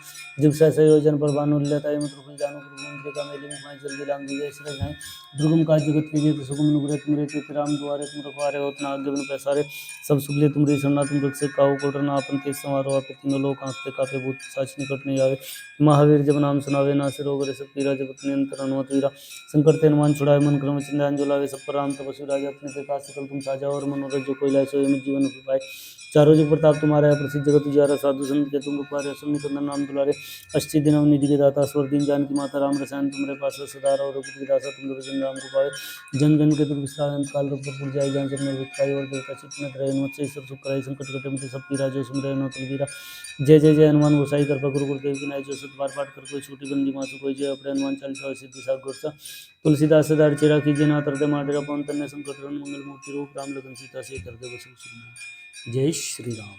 जुग सहसा योजन पर भानुल्यताय मत्र फुल जानो प्रभु मंत्री का मेली मुखाई जल्दी लांगी जय श्री जाय दुर्गम काज जगत के जेते सुगम नुग्रे तुमरे तेते राम दुआरे तुम रखवारे होत न आज्ञा बिनु पैसारे सब सुखले तुमरी शरणा तुम रक्षक काहू कोटरना आपन तेज समारोह आपे तीनों लोक हाँकते कापे भूत साच निकट नहीं आवे महावीर जब नाम सुनावे नासे रोग रे सब पीरा जगत नियंत्रण हनुमत वीरा संकट ते हनुमान छुड़ाए मन क्रम चिंतन जो लावे सब पर राम तपस्वी राजा अपने के काज सकल तुम साजा और मनोरथ जो कोई लाए सोई मत जीवन पाए चारों जुग प्रताप तुम्हारा है प्रसिद्ध जगत उजारा साधु संत के तुम उपकार सुन निकंदन नाम दुलारे अष्टी दिनों निधि के दाता स्वर दिन जान की माता राम रसायन तुमरे पास सदा रहो रघुपति के दासा तुम भजन राम को पावे जन जन के तुम विश्राम अंत काल रघुपुर जाय जहाँ जन्म विख्याय और देवता चित्त न रहे मत से ईश्वर सुख कराई संकट कटे मिटे सब पीरा जो सुन रहे नो तुलवीरा जय जय जय हनुमान गोसाई कृपा गुरु गुरुदेव की नाय जो सत बार पाठ कर कोई छोटी बंदी मासु कोई जय अपने हनुमान चालीसा सिद्धि साग गुरसा तुलसीदास सदार चिरा की जना तरदे माटे पवन तन्ने संकट हरण मंगल मूर्ति रूप राम लखन सीता से तरदे बसे जय श्री राम।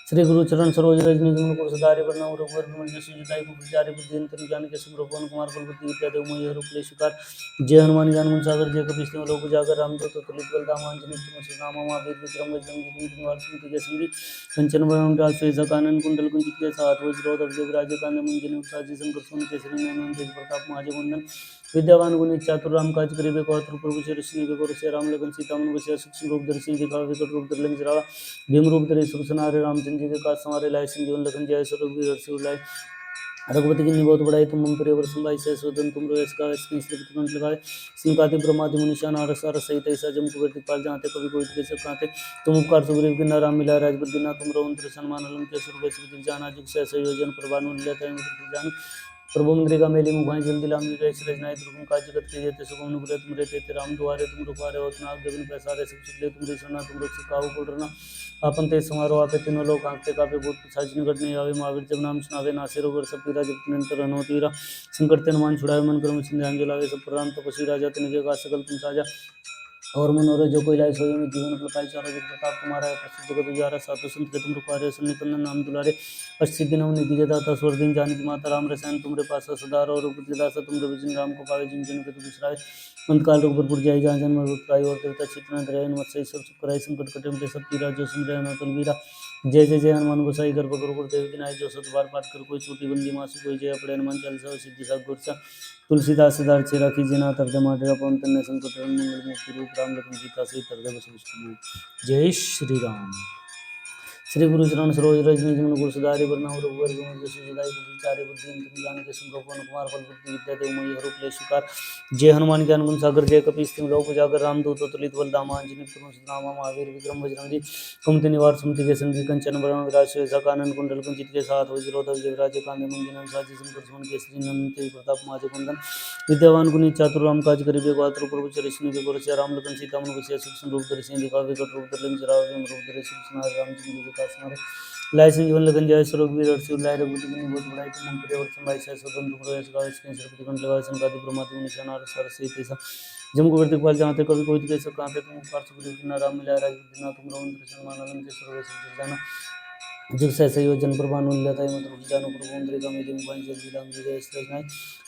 श्री गुरु चरण सरोज रजनी जमन गुरु सदारि बरनउँ रघुवर बिमल जसु जदाय कुचारि बुद्धि तनु जान के सुमरो पवन कुमार बल बुद्धि विद्या देव मैया रूप ले शिकार जय हनुमान ज्ञान गुण सागर जय कपीस तिम लोक उजागर रामदूत तुलित बलधाम अंजनी पुत्र नामा महावीर विक्रम बजरंगी कुंती निवार सुमति के संगी कंचन वरण विराज सुयसा कानन कुंडल कुंचित के साथ वज्रोधर जय विराजे कान्य मंजन उसाजी शंकर सुवन केसरी नंदन तेज प्रताप महाजे वंदन विद्यावान गुणी चातुर राम काज करिबे को आतुर प्रभु चरित सुनिबे को ऋषि राम लखन सीता मन बसिया सूक्ष्म रूप धरि सिंह दिखावे विकट रूप धरि लंक भीम रूप धरे सुर सनारे रामचंद्र जी के काज संवारे लाए संजीवन लखन जय रघुवीर हर्षि उलाय रघुपति की बहुत बड़ाई तुम मन प्रिय वर्ष संभाई सहस वदन तुम रोय सगावे श्रीपति कंठ लगावे सिंकाति ब्रह्मादि मुनि शानार सार सहित ऐसा जम कुबेर दिपाल जाते कवि कोई कैसे कांते तुम उपकार सुग्रीव किन्ना राम मिला राजपद दिना तुम रघुवंश सन्मान अलंकेश्वर वैश्व जग जाना जुग सहसा योजन प्रभानुल्यताय मत्र जान प्रभु मंत्री का मेली मुखाई जल्दी लांगी गए रचनाय दुर्गम काज जगत के जेते सुगम नुग्रे तुम तेते राम दुआरे तुम रुखारे होत न आज्ञा बिनु पैसारे सब सुखले तुमरी शरणा तुम रक्षक काहू कोटरना आपन तेज समारोह आपे तीनों लोग हाँकते कापे भूत पिशाच निकट नहीं आवे महावीर जब नाम सुनावे नासे रोग सब पीरा जगत निरंतर हनुमत वीरा संकट ते हनुमान छुड़ावे मन क्रम चिंतन जो लावे सब पर राम तपस्वी राजा तिनके काज सकल तुम साजा और मनोरथ जो कोई लाए सोई में जीवन प्रकाश चारों जुग प्रताप तुम्हारा है प्रसिद्ध जगत उजारा साधु संत के तुम रुखारे सुन निकंदन नाम दुलारे अष्ट दिनों निधि के दाता स्वर दिन जानकी माता राम रसायन तुमरे पास सदा रहो रघुपति दासा तुम भजन राम को पावे जिन जन के तुम बिसराए अंतकाल रघुपुर जाय जहाँ जन्म रुखाई और देवता चित्त न रहे मत से सब सुख कराई संकट कटे मिटे सब पीरा जो सुन रहे नो तुलवीरा जय जय जय हनुमान गोसाई कृपा गुरु गुरुदेव की नाय जो सत बार पाठ कर कोई छोटी बंदी मासु कोई जय अपने हनुमान चालीसा सिद्धि साग गुरसा तुलसीदास सदार चेरा की जना तरदे माटे पवन तन्ने संकट हरण मंगल मूर्ति रूप राम लखन सीता से तरदे बसे जय श्री राम। श्री गुरु चरण सरोज रजनी जमन गुरु सदारि बरनउँ रघुवर बिमल जसु जदाय कुचारि बुद्धि तुम जान के सुमरो पवन कुमार बल बुद्धि विद्या देव मैया रूप ले शिकार जय हनुमान ज्ञान गुण सागर जय कपीस तिम लोक उजागर रामदूत तुलित बलधामा अंजनी पुत्र नामा महावीर विक्रम बजरंगी कुमति निवार सुमति के संगी कंचन वरण विराज सुयसा कानन कुंडल कुंचित के साथ वज्रोधर जय विराजे कांधे मंजन साजी शंकर सुवन केसरी नंदन तेज प्रताप महाजे कुंदन विद्यावान गुणी चातुर राम काज करिबे को आतुर प्रभु चरित सुनिबे को ऋषि राम लखन सीता मन बसिया सूक्ष्म रूप धरि सिंह दिखावे विकट रूप धरि लंक जरावे भीम रूप धरि सुर सनारे रामचंद्र जी के काज संवारे लाइसेंस जीवन लगन जाय सरोग वीर अर्सी लाय रघुपति की बहुत बड़ाई तुम हम प्रिय वर्षम भाई से स्वतंत्र तुम रोय सगावे स्किन सरपति कंठ लगावे संकाति ब्रह्मादि निशान आर सर से तेसा जम को वर्तिक पाल जानते कभी कोई कैसे कांते तुम पार्थ सुग्रीव की नाराम मिला राज दिना तुम रोम कृष्ण मानंद के सर्व से जाना जब सहसा योजन प्रभानु लेता है मतलब जानो प्रभु इंद्र का मेरे मुखान जल्दी राम जी गए इसलिए नहीं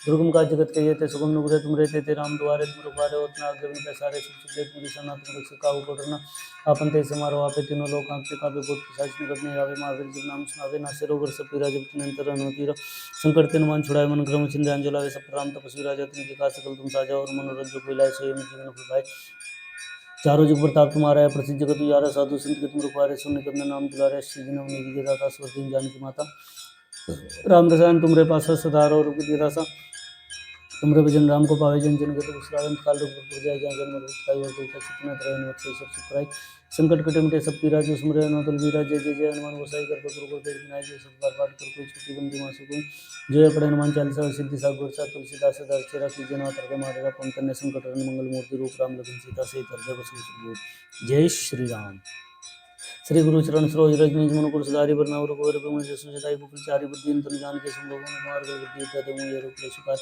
दुर्गम का जगत के ये ते सुगम नुग्रे तुम रहते थे राम द्वारे तुम रुपारे उतना आगे में पैसारे सुख सुख तुम सना तुम रख सका उड़ना अपन ते समारो आपे तीनों लोग आंख का भी बहुत पिशाच निकटने आवे महावीर जब नाम सुनावे ना से रोगर सब पीरा जब तिन अंतर अनुतीर संकट तिन मान छुड़ाए मन क्रम चिंध्य अंजलावे सब राम तपस्वी राजा तिन के का सकल तुम साजा और मनोरंजन जो कोई लाए सोए जीवन को पाए चारों जुग प्रताप तुम्हारा है प्रसिद्ध जगत उजारा साधु संत के तुम रुखारे सुन करना नाम दुलारे श्री दिन निधि के दाता स्वर्गीय जानकी माता राम रसायन तुमरे पास सदार और दासा तुमरे भजन राम को पावे जन जन के दुष्रावन काल रूप पुर जाय जन जन मरुत काय और कोई चितना तरह नवसे सब सुखराय संकट कटे मिटे सब पीरा जो सुमरे अनोतल वीरा जय जय जय हनुमान गोसाई कर गुरु को देव विनाय जो सब बार पाठ कर कोई छोटी बंदी मासु को जय पड़े हनुमान चालीसा सिद्धि सागर सा तुलसीदास सदा चेरा की जना तरके मारेगा पंकन संकट हरण मंगल मूर्ति रूप राम लखन सीता से तरके बसु सुबोध जय श्री राम श्री गुरु चरण सरोज रज निज मन कुरसदारी बरनावर को रघु जसु सदाई बुकुल चारि बुद्धि तन जान के संभोगन कुमार गल बुद्धि तते मुझे रूप ले सुकार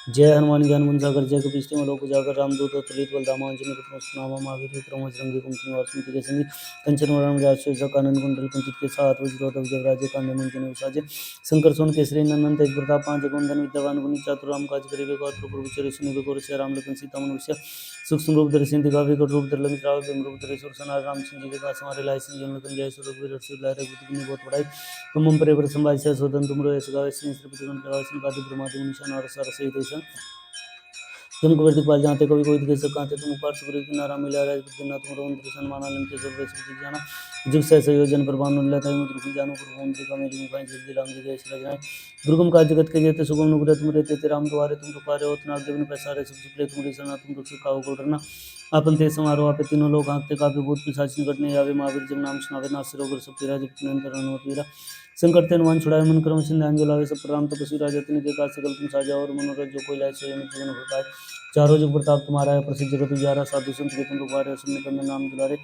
जय हनुमान ज्ञान गुण सागर जय कपीश तिम लोक उजागर रामदूत तुलित बल धामा अंजनी पुत्र नामा महावीर विक्रम रंगी कुंती और स्मृति के संगी कंचन वरण राजस्व सकानन कुंडल कुंचित के साथ वज्रोधव जब राज्य कांडे मंजन विसाजे शंकर सोन केसरी नंदन तेज प्रताप पांच जगवंदन विद्यावान गुणी चातुर राम काज करिबे को प्रभु चरि सुनिबे को रसिया राम लखन सीता मनुष्य सूक्ष्म रूप धरि सिंधु काव्य कट रूप धरि लंक राव बिम रूप धरि सुर सनार राम सिंह जी के पास हमारे लाइसेंस जन लखन जय सुर वीर अर्षि लारे बुद्धि की बहुत बड़ाई तुम हम परे संभाई से स्वतंत्र तुम रोय सगावे श्री श्रीपति गण लगावे संपादि ब्रह्मादि निशान और सर से देश तुम कबीर दिखपाल जानते कभी कोई दिखे सकाते तुम ऊपर सुग्रीव की नारा मिला राज बुद्धिना तुम रोम त्रिशन माना लंके सर्व सुख जाना जुग से योजन पर बानु लेता है मुद्र जानो पर ओम त्रिका मेरी मुखाई जल्दी राम जी जय श्री राम दुर्गम का जगत के जेते सुगम नुग्रे तुम रहते थे राम द्वारे तुम रुपारे उतना आगे में पैसारे सब सुखले तुम रिसना तुम दुख का उगड़ना आपन ते समारोह आपे तीनों लोग आंखते काफी भूत पिशाच निकटने आवे महावीर जब नाम सुनावे नासिर रोगर सब पीरा जब तिन अंतर अनुतीरा संकट ते हनुमान छुड़ाए मन क्रम सिंह अंजलावे सब राम तपस्वी राजा तिन के का सकल तुम साजा और मनोरथ जो कोई लाए सोई जीवन हो पाए चारों जुग प्रताप तुम्हारा है प्रसिद्ध जगत उजारा साधु संत के तुम रुपारे सुनने कंद नाम दुलारे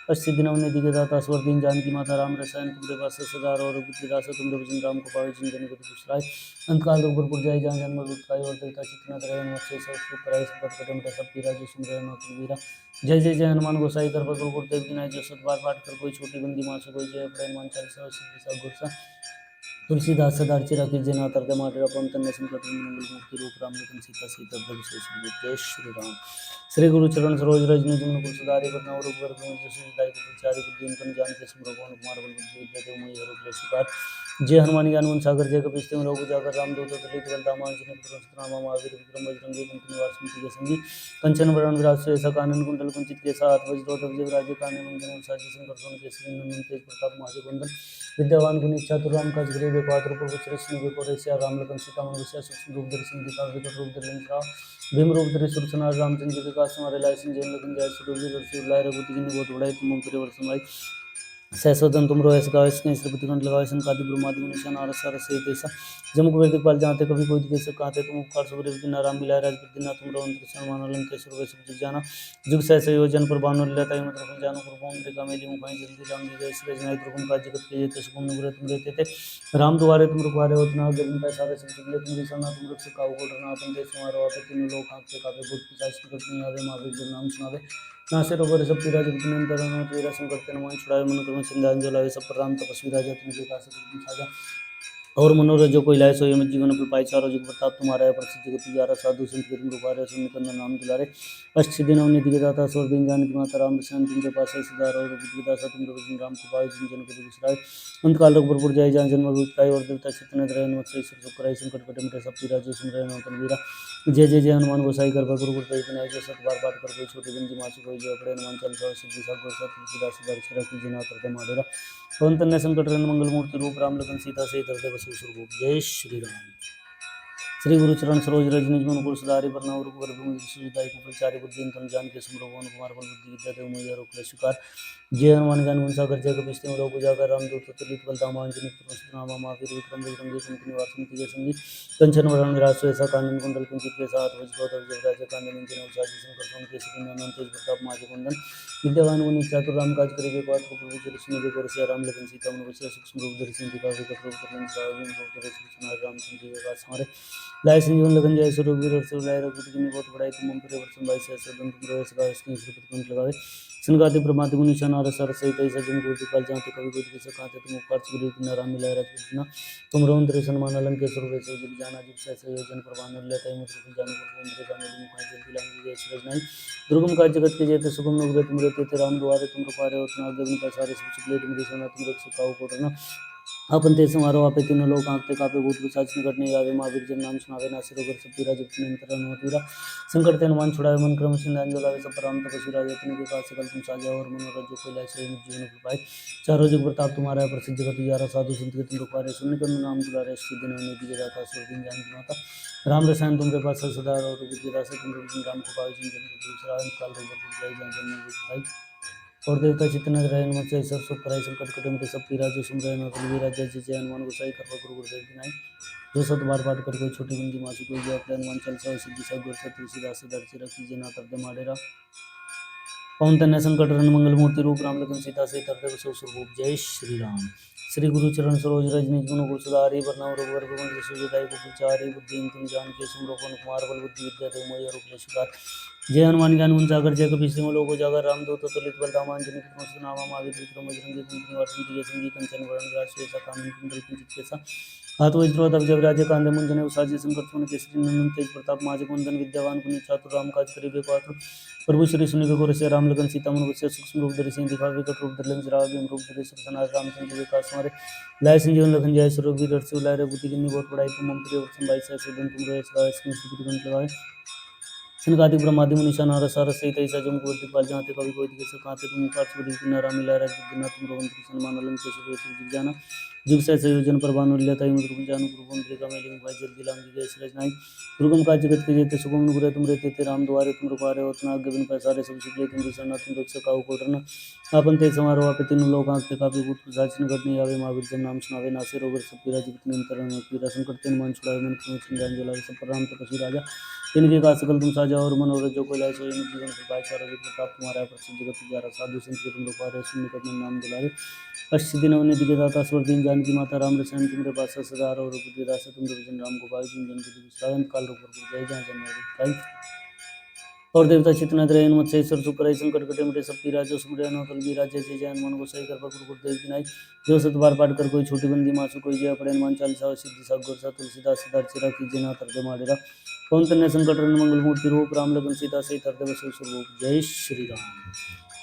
अस्सी दिनों ने दिखे दाता स्वर दिन जानकी माता राम रसायन तुमरे पास सदार और बुद्धि दास तुमरे भजन राम को पावे जिन जन को दुष्राय अंतकाल रूप जाय जहाँ जन्म दुखाई और देवता चितना तरह नमस्ते सब सुख कराई संकट कटे मिटे सब पीरा जो सुमरे नौतन वीरा जय जय जय हनुमान गोसाई कर गुरु देव विनाय जो सत बार पाठ कर कोई छोटी बंदी मासु कोई जय पड़े हनुमान चालीसा सिद्धि सा गुरसा तुलसीदास सदा चिरा की जना तरते माटे अपन तन्ने संकट मंगल मूर्ति रूप राम लखन सीता सीता प्रभु जय श्री राम श्री गुरु चरण सरोज रज निज मन कुल सुधारि बरना और ऊपर में जसु दाई को चारि बुद्धि तन जान के समरोगन कुमार बल बुद्धि विद्या देव मई हर के शिकार जय हनुमान ज्ञान गुण सागर जय कपीश तिम लोक उजागर रामदूत तुलित बल धामा अंजनी पुत्र सतनामा महावीर विक्रम बजरंगी कुंती निवास स्मृति के संगी कंचन वरण विराज सुयसा कानन कुंडल कुंचित के साथ वज्रोधव जय राज्य काने मंगल साजी शंकर सोन के श्री नंदन तेज प्रताप महाजगवंदन विद्यावान गुणी चातुर राम काज गरीब पात्र प्रभु श्री विको रेसिया राम लखन सीता मन विषय सूक्ष्म रूप धरि सिंधु का विकट रूप धरि लंका भीम रूप धरि सुरसनार रामचंद्र जी के काज हमारे लाय सिंह जन लखन जय सुरवीर रसूल लाय रघुपति जी ने बहुत बड़ाई तुम करे वर्ष सहस्रदन तुम रोए सगावे इसके श्रीपति कंठ लगावे संकादि ब्रह्मादि निशान आर सर से देसा जम कुबेर दिखपाल जानते कभी कोई दिखे से कहते तुम उपकार सुग्रीव की नाराम मिलाए राज बुद्धिना तुम रोम त्रिशन माना लंकेश्वर वे सब जुग जाना जुग सहस योजन पर बानु लेता है मतलब जानो पर ओम त्रिका मेली मुखाई जल्दी राम जी जय श्री जय दुर्गम का जगत के जेते सुगम नुग्रे तुम रहते थे राम द्वारे तुम रुखवारे उतना गर्मी का सारे सब जुगले तुम रिसना तुम रख सका उगड़ना अपन ते समारो आपे तीनों लोग हाथ से काफे बुद्ध पिशाच निकट नहीं आवे महावीर जब नाम सुनावे नासिर रोगर सब पीरा जगत निंतर तेरा संकट तेन मन छुड़ाए मन क्रम सिंधांजल सब राम तपस्वी राजा तुमके का सकल साजा और मनोरथ जो कोई लाए सोई में जीवन फल पाई चारों जुग प्रताप तुम्हारा है प्रसिद्ध जगत उजारा साधु संत के तुम रुपारे सुन निकंदन नाम दुलारे अष्ट दिनों निधि के दाता स्वर दिन जान की माता राम रसायन तुमके पास है सुधार और बुद्धि दासा तुम भजन राम को पाए जिन जन को विसराय अंतकाल रघुपुर जाय जहाँ जन्म भूताई और देवता चित्तन रहे नमस्ते ईश्वर सुख कराई संकट कटे मिटे सब पीरा जो सुन रहे नौतन वीरा जय जय जय हनुमान गोसाई कर गुरु गुरु विनाय जो सत बार पाठ कर कोई छोटी गंजी मासु कोई जय पड़े हनुमान चालीसा सिद्धि सा गोसा तुलसीदास दर्शन की जना करते माडेरा पवन तन्ने संकट रन मंगल मूर्ति रूप राम लखन सीता से तरते बसु स्वरूप जय श्री राम श्री गुरु चरण सरोज रज निज मन कुल सुधारि बरना और ऊपर भूमि सुजिताई को प्रचारि बुद्धि तन जान के समरो भवन कुमार बल बुद्धि विद्या देव मैया रोक ले शिकार जय हनुमान ज्ञान गुण सागर जय कपीश तिहुँ लोक उजागर रामदूत अतुलित बल धामा अंजनी पुत्र नामा महावीर विक्रम बजरंगी कुमति निवार सुमति के संगी कंचन वरण विराज सुएसा कानन कुंडल कुंचित के साथ वज्रधर जयराज कांदन इंजन उचाजी शंकर सोम केसरी नंदन तेज प्रताप महाजगवंदन विद्यावान गुणी चातुर राम काज करिबे पात्र प्रभु चरित्र निबे को सिया राम लखन सीता मन बसिया सूक्ष्म रूप धरि सिंह दिखावे कटरूप धरि सावधान रूप धरि सुनार राम चंद्र के पास हमारे लाय संजीवन लगन जय स्वरूप वीर हर्ष लाय रघुपति की बहुत बड़ाई तुम हम पर वर्षन बाई सहस्र दंत तुम रोय सदा इसके श्रीपति कंठ लगावे सनकादि प्रमाति मुनि नारद सर सहित ऐसा जम गुरु काल जाते कवि गुरु के सकाते तुम उपकार सुग्रीव की नाराम मिलाय राजपुतना तुम रौद्र सन्मान अलंकेश्वर वैसे जग जाना जिग सहसा योजन प्रभान लेता ही मुद्र जान गुरु का मेरी मुखाई जल्दी लांगी जय श्री रजनाई दुर्गम काज जगत के जेते सुगम नुग्रे तुम रहते राम द्वारे तुम रपारे उतना गगन का सारे सब सुखले तुम सोना तुम रख सकाओ कोटना अपन ते समारोह आपे तीनों लोग आंखते कापे भूत पिशाच निकट नहीं आवे महावीर जन नाम सुनावे नासिर होकर सब पीरा जब तीन अंतर अनुमतीरा संकट ते हनुमान छुड़ावे मन क्रम सिंधान जोलावे सब राम तपस्वी राजा तिन के काज सकल तुम साजा और मनोरथ जो कोई लाय सोई जीवन पाए चारों जुग प्रताप तुम्हारा है प्रसिद्ध जगत यारा साधु संत के तुम रुपारे सुन कर नाम दुलारे सिद्ध नवनी दिए जाता सुर दिन जान की माता राम रसायन तुमरे पास सदा और विद्या से तुम राम को पावे जिन जन को दूसरा काल रघुबर जय जन जन में और देवता चित्तन रहे नमक से सब सुख कराई संकट कटे मिटे सब पीरा जो सुन रहे न बलवीरा जय जय जय हनुमान गोसाई कृपा गुरु गुरुदेव की नाई जो सत बार पाठ कर कोई छोटी बंदी मासु कोई जय अपने हनुमान चालीसा सिद्धि सब गुर सत तुलसीदास दर्शी रखी जना कर माडेरा पवन तनय संकट हरण मंगल मूर्ति रूप राम लखन सीता से तरदेव सो स्वरूप जय श्री राम श्री गुरु चरण सरोज रज निज गुण गुण सुधारी वरना रघुवर भवन सुजदाई गुप्तचारी बुद्धि इंतम जान के सुमरोपन कुमार बल बुद्धि विद्या देव मोहि रूप शिकार जय हनुमान ज्ञान गुण सागर जय कपीश तिहुँ लोक उजागर रामदूत अतुलित बल धामा अंजनी पुत्र नामा महावीर विक्रम बजरंगी कुमति निवार सुमति के संगी कंचन वरण विराज सुएसा कानन कुंडल कुंचित केसा हाथ वज्र तब जब राजे कांधे मुंजने उसाजी संकर सुन केसरी नंदन तेज प्रताप महाजगवंदन विद्यावान गुणी चातुर राम काज करिबे पात्र प्रभु श्री सुनि बेको रसिया राम लगन सीता मन बसिया सूक्ष्म रूप धरि सिंह दिखावे कट रूप धरि लंक राव रूप धरि सुरसनाथ रामचंद्र के काज हमारे लाय संजीवन लखन जय स्वरूप वीर हर्ष लाय रघुपति की बहुत बड़ाई तुम हम प्रिय वर्षन बाई सहस्र दंत तुम रोय सदा इसके श्रीपति कंठ लगावे सनकादि ब्रह्मादि मुनि नारद सारद सहित ऐसा जम गुरु पाल जाते कवि कोई दिखे सकाते तुम उपकार सुग्रीव की नाराम मिलाय राजपुतना तुम रघुपति सन्मान अलंकेश्वर वैसे जग जाना जुग सहसा योजन प्रभान उल्यता मुद्र कुंजानु गुरुवंद्रिका मेली मुखाई जल्दी लांगी जय श्री रजनाई दुर्गम काज जगत के जेते सुगम नुग्रे तुम रहते थे राम द्वारे तुम रुपारे होतना आगे बिन पैसारे सब सुखले तुम दिसना तुम रख सकाओ कोटरना आपन ते समारोह आपे तीनों लोग आंखते कापे भूत पिशाच निकट नहीं आवे महावीर जन नाम सुनावे नासिर रोगर सब पीरा जगत नियंत्रण में पीरा संकट तेन मान छुड़ावे मन क्रम सिंगान जोलावे सब पर राम तपस्वी राजा तिनके का सकल तुम साजा और मनोरथ जो कोई लाय सोई जीवन प्रभाय चारों जुग प्रताप तुम्हारा प्रसिद्ध जगत ग्यारह साधु संत के तुम रुपारे सुन निकट में नाम दिलावे अष्ट दिन अवनि दिखे दाता स्वर दिन जानकी माता राम रसायन तुमरे पास सदा और रघुपति दास तुम भजन राम को पाई जिन जन की दुष्टायन काल रूप जय जय जन और देवता चितना द्रयन मत से ईश्वर सुकर संकट कटे मिटे सब पीरा जो सुमरे अनोतल बीरा जय जय जय हनुमान गोसाई कृपा गुरु गुरुदेव की नाई जो सत बार पाठ कर कोई छोटी बंदी मासु कोई जय पड़े हनुमान चालीसा सिद्धि सब गुर सा तुलसीदास दर्शिरा की जना तरदे माडेरा पवन तनय संकट हरण मंगल मूर्ति रूप राम लगन सीता से तरदे स्वरूप जय श्री राम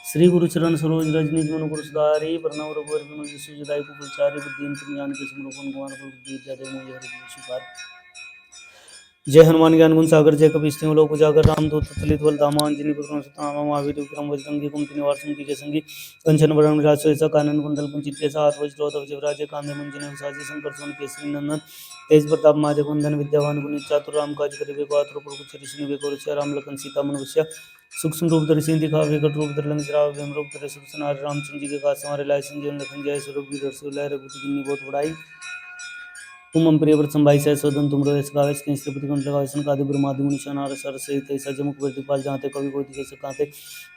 श्री गुरु चरण सरोज रज निज मन गुरु सुधारी वरना रघुवर विमल सुजदाई कुचारी बुद्धि इंतम ज्ञान के समरूपन कुमार बुद्धि विद्या देव मोहि हरि शिकार जय हनुमान ज्ञान गुण सागर जय कपीश तिहुँ लोक उजागर रामदूत अतुलित बल धामा अंजनी पुत्र नामा महावीर विक्रम बजरंगी कुमति निवार सुमति के संगी कंचन वरण विराज सुएसा कानन कुंडल कुंचित केसा हाथ वज्र तब जब राजे कांधे मुंजने उसाजी शंकर सोन केसरी नंदन तेज प्रताप महाजगवंदन विद्यावान गुणी चातुर राम काज करिबे पात्र प्रभु चरित्र सुनिबे को रसिया राम लखन सीता मन बसिया सूक्ष्म रूप धरि सिंह दिखावे कट रूप धरि लंक जरावे भीम रूप धरि सुरसनाथ रामचंद्र जी के काज हमारे लाय संजीवन लखन जय स्वरूप वीर हर्ष लाय रघुपति की बहुत बड़ाई तुम हम प्रिय व्रत भाई सह सोदन तुम रोए सगावे कहीं श्रीपति कंठ लगावे सनकादि ब्रह्मादि मुनि नारद सर सहित ऐसा जमुक प्रतिपाल जाते कवि कोई दिखे सकाते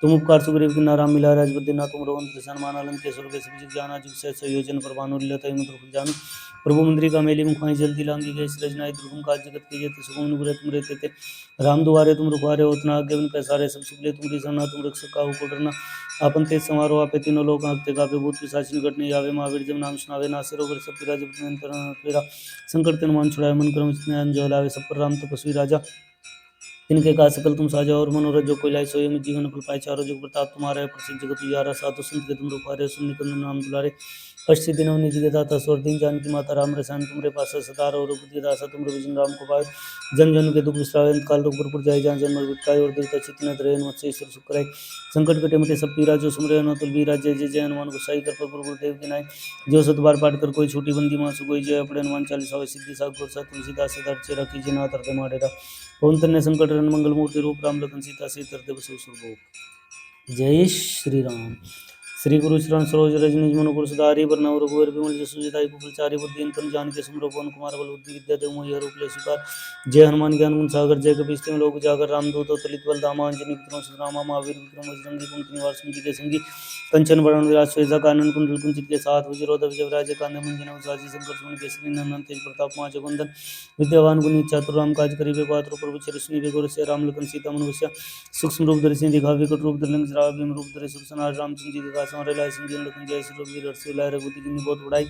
तुम उपकार सुग्रीव की नाराम मिला राजबुद्धि ना तुम रोहन कृष्ण मान अलंक के स्वर्ग सब जग जाना जुग से संयोजन प्रभान उल्लता मुद्र जान प्रभु मंदिरी का मेली मुखाई जल्दी लांगी गई रजनाई दुर्गम काज जगत के जेते सुगम नुग्रे तुम रहते थे राम दुआरे तुम रुखारे होतना आगे बिन पैसारे सब सुखले तुम दिसना तुम रख सकाहु कोटरना आपन ते समारोह आपे तीनों लोग आंखते कापे भूत पिशाच निकट नहीं आवे महावीर जब नाम सुनावे नासिर रोगर सब पीरा जब नियंत्रण पीरा संकट तेन मान छुड़ाए मन क्रम स्नेह जो लावे सब पर राम तपस्वी राजा इनके का सकल तुम साजा और मनोरथ जो कोई लाय सोई जीवन फल पाए चारों जुग प्रताप तुम्हारा प्रसिद्ध जगत उजियारा साधु संत के तुम रुपारे सुन निकंदन नाम दुलारे अष्ट दिनों निधि के दाता स्वर दिन जानकी माता राम रसायन तुमरे पास सदा और रघुपति दासा तुम भजन राम को पाए जन जन के दुख विश्राम काल रूप जाय जहाँ जन्म विकाय और देवता चित्त द्रयन मत से ईश्वर सुख संकट कटे मिटे सब पीरा जो सुमरे अनोतुल बीरा जय जय जय हनुमान गोसाई कृपा गुरु गुरुदेव की नाई जो सत बार पाठ कर कोई छोटी बंदी मासु कोई जय अपने हनुमान चालीसा सिद्धि साग गुर सा तुलसीदास दर्चे रखी जना तरते माडेरा पवन तनय संकट हरण मंगल मूर्ति रूप राम लखन सीता से तरते बसु स्वरूप जय श्री राम श्री गुरु चरण सरोज रज निज मन गुरु सुधारि बरनउँ रघुवर बिमल जसु जताई कुफलचारि बुद्धि तनु जानिके सुमिरौ पवन कुमार बल बुद्धि विद्या देहु मोहि हरहु क्लेश विकार। जय हनुमान ज्ञान गुण सागर जय कपीस तिहुँ लोक उजागर रामदूत अतुलित बल धामा अंजनी पुत्रं सुतनामा महावीर विक्रम बजरंगी कुमति निवार सुमति के संगी कंचन बरन विराज सुवेसा कानन कुंडल कुंचित के साथ वज्रोध विजय कान्य मुंजन उसाजी शंकर सुमन केसरी नंदन तेज प्रताप महाजगवंदन विद्यावान गुणी चातुर राम काज करिबे पात्र प्रभु चरिश्री बेगोर से राम लखन सीता मन बसिया सूक्ष्म रूप धरि सिंह दिखावे विकट रूप धरि लंक जरावे भीम रूप धरि सुरसनार रामचंद्र जी का संवरे लाए संजीवन लखन जय श्री रघुवीर हर्ष लाए रघुपति की बहुत बड़ाई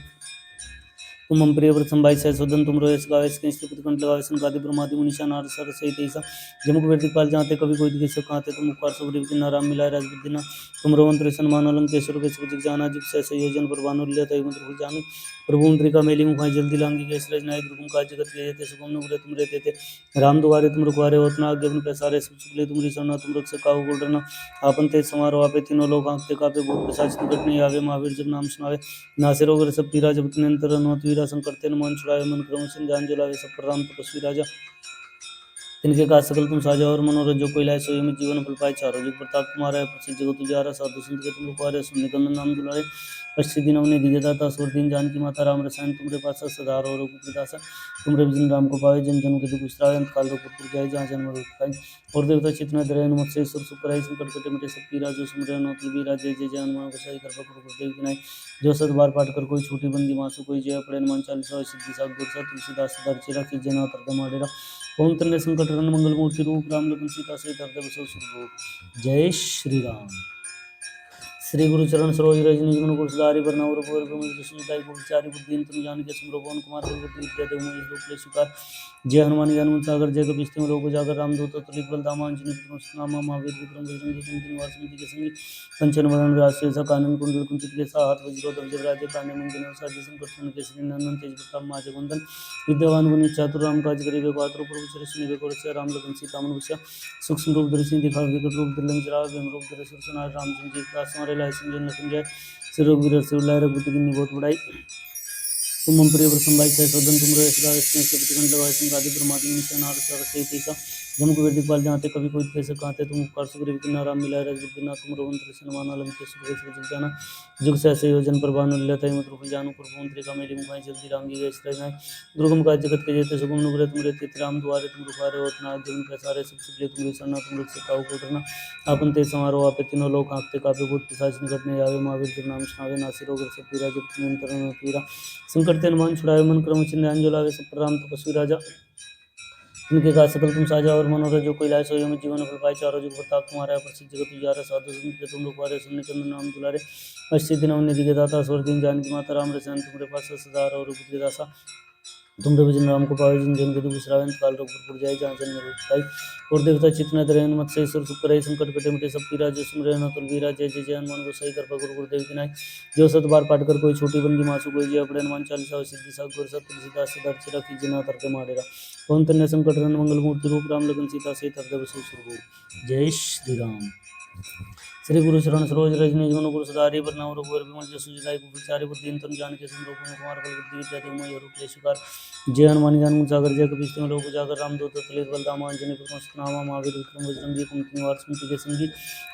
तुम हम प्रिय व्रत संभाई सहसोदन तुम रोयस गावे स्किन कंठ लगावे संकादि ब्रह्मादि मुनीषा नारद सर सहित ऐसा जमुक वेदिक पाल जाते कभी कोई दिखे सो कहते तुम उपकार सुग्रीव की नाराम मिलाए राजबुद्धि ना तुम रोमन त्रिसन मान अलंकेश्वर के सुजिक जाना जिप से संयोजन पर बानु लिया तय मंत्र फुल जामी प्रभु मुद्रिका मेली मुखाई जल्दी लांगी गए सृज नायक दुर्गम काज जगत के जेते सुगम नुग्रे तुम रहते थे राम दुआरे तुम रुखवारे होतना आज्ञा बिन पैसारे सब सुखले तुमरी शरणा तुम रख सकाहु बोल डरना आपन तेज समारोह आपे तीनों लोग आंखते कापे भूत पिशाच निकट नहीं आवे महावीर जब नाम सुनावे नासे रोग सब पीरा जब निरंतर अनुमत वीरा संकट तेन मन छुड़ावे मन क्रम सिंह जान जुलावे सब प्रणाम तपस्वी राजा तिनके का सकल तुम साजा और मनोरथ जो कोई लाए सोई में जीवन फल पाए चारों जुग प्रताप तुम्हारा है प्रसिद्ध जगत उजारा साधु संत के तुम उपहारे सुन निकंदन नाम दुलारे पश्चिम दिन हमने दिए दाता सुर दिन जानकी माता राम रसायन तुमरे पास सदा और रघुपतिदासा तुमरे भजन राम को पावे जन जन के दुख विश्रावे अंत काल रघुपुर जाए जहाँ जन्म खाई और देवता चितना दरयन मत्स्य सुर सुपराई संकट कटे मिटे सब पीरा जो सुमरे नो तुलबी राजे जय जय हनुमान गोसाई कृपा करो गुरुदेव की नाई जो सत बार पाठ कर कोई छोटी बंदी मासु कोई जय पड़े हनुमान चालीसा सिद्धि सात गुरसा तुलसीदास सदा चिरा की जना तरद माडेरा ओम तन्ने संकट हरण मंगल मूर्ति रूप राम लखन सीता सहित हृदय बसव सुरभूप जय श्री राम। श्री गुरु चरण सरोज रज निज मन गुरु सुधारि बरनउँ रघुवर बिमल जसु जताई कुफलचारि बुद्धि तनु जानिके सुमिरौ पवन कुमार बल बुद्धि विद्या देहु मोहि हरहु क्लेश विकार। जय हनुमान ज्ञान गुण सागर जय कपीस तिहुँ लोक उजागर रामदूत अतुलित बल धामा अंजनी पुत्रं सुतनामा महावीर विक्रम बजरंगी कुमति निवार सुमति के संगी कंचन बरन विराज सुवेसा कानन कुंडल कुंचित केसा हाथ वज्रोध विजय कान्य मुंजन उसाजी शंकर सुमन केसरी नंदन तेज प्रताप महाजगवंदन विद्यावान गुणी चातुर राम काज करिबे पात्र प्रभु चरिश्री बेगोर से राम लखन सीता मन बसिया सूक्ष्म रूप धरि सिंह दिखावे विकट रूप धरि लंक जरावे भीम रूप धरि सुरसनार रामचंद्र जी का संवरे लाए संजीवन लखन जय श्री रघुवीर हर्ष लाए रघुपति की बहुत बड़ाई तुम हम प्रिय व्रत संभाई सहसोदन तुम रोयस गावे स्किन कंठ लगावे संकादि ब्रह्मादि मुनीषा नारद सर सहित ऐसा जमुक वेदिक पाल जाते कभी कोई कैसे कहते तुम उपकार सुग्रीव की नाराम मिलाए राजबुद्धि ना तुम रोमन त्रिसन मान अलंकेश्वर के सुजिक जाना जुग सहसे योजन पर बानु लिया तय मंत्र फुल जानु प्रभु मुद्रिका मेली मुखाई जल्दी लांगी गए सृज नायक दुर्गम काज जगत के जेते सुगम नुग्रे तुम रहते राम दुआरे तुम रुखारे होतना आज्ञा बिन पैसारे सब सुखले तुमरी शरणा तुम रख सकाहु को डरना आपन तेज समारोह आपे तीनों लोग आंखते कापे भूत पिशाच निकट नहीं आवे महावीर जब नाम सुनावे नासे रोग सब पीरा जब निरंतर अनुमत वीरा संकट तेन मन छुड़ावे मन क्रम चिन्ह जुलावे सब प्रणाम तपस्वी राजा इनके का सकल तुम साजा और मनोरथ जो कोई लाए सोई में जीवन फल पाए चारों जुग प्रताप तुम्हारा है प्रसिद्ध जगत उजारा साधु संत के तुम रुखवारे सुन निकंदन नाम दुलारे पश्चिम दिन हमने दिखे दाता स्वर दिन जानकी माता राम रसायन तुमरे पास सदा और रघुपति दासा तुम भजन राम को पावे जिन जन के दुख विश्रावे काल रघुपुर जाए जहाँ जन्म खाई और देवता चितना दरयन मत्स्य सुर सुपराई संकट कटे मिटे सब पीरा जो सुमरे न तुलबीरा जय जय जय हनुमान गोसाई कृपा करो गुरुदेव की नाई जो सत बार पाठ कर कोई छोटी बंदी मासु कोई जय पड़े हनुमान चालीसा सिद्धि सात गुरु सत तुलसीदास सदा चिरा की जना तरके माडेरा ओम तन्ने संकट हरण मंगल मूर्ति रूप राम लखन सीता सहित हृदय बसव सुरभूप जय श्री राम। श्री गुरु चरण सरोज रज निज मन गुरु सुधारि बरनउँ रघुवर बिमल जसु जताई कुफलचारि बुद्धि तनु जानिके सुमिरौ पवन कुमार बल बुद्धि विद्या देहु मोहि हरहु क्लेश विकार। जय हनुमान ज्ञान गुण सागर जय कपीस तिहुँ लोक उजागर रामदूत अतुलित बल धामा अंजनी पुत्रं सुतनामा महावीर विक्रम बजरंगी कुमति निवार सुमति के संगी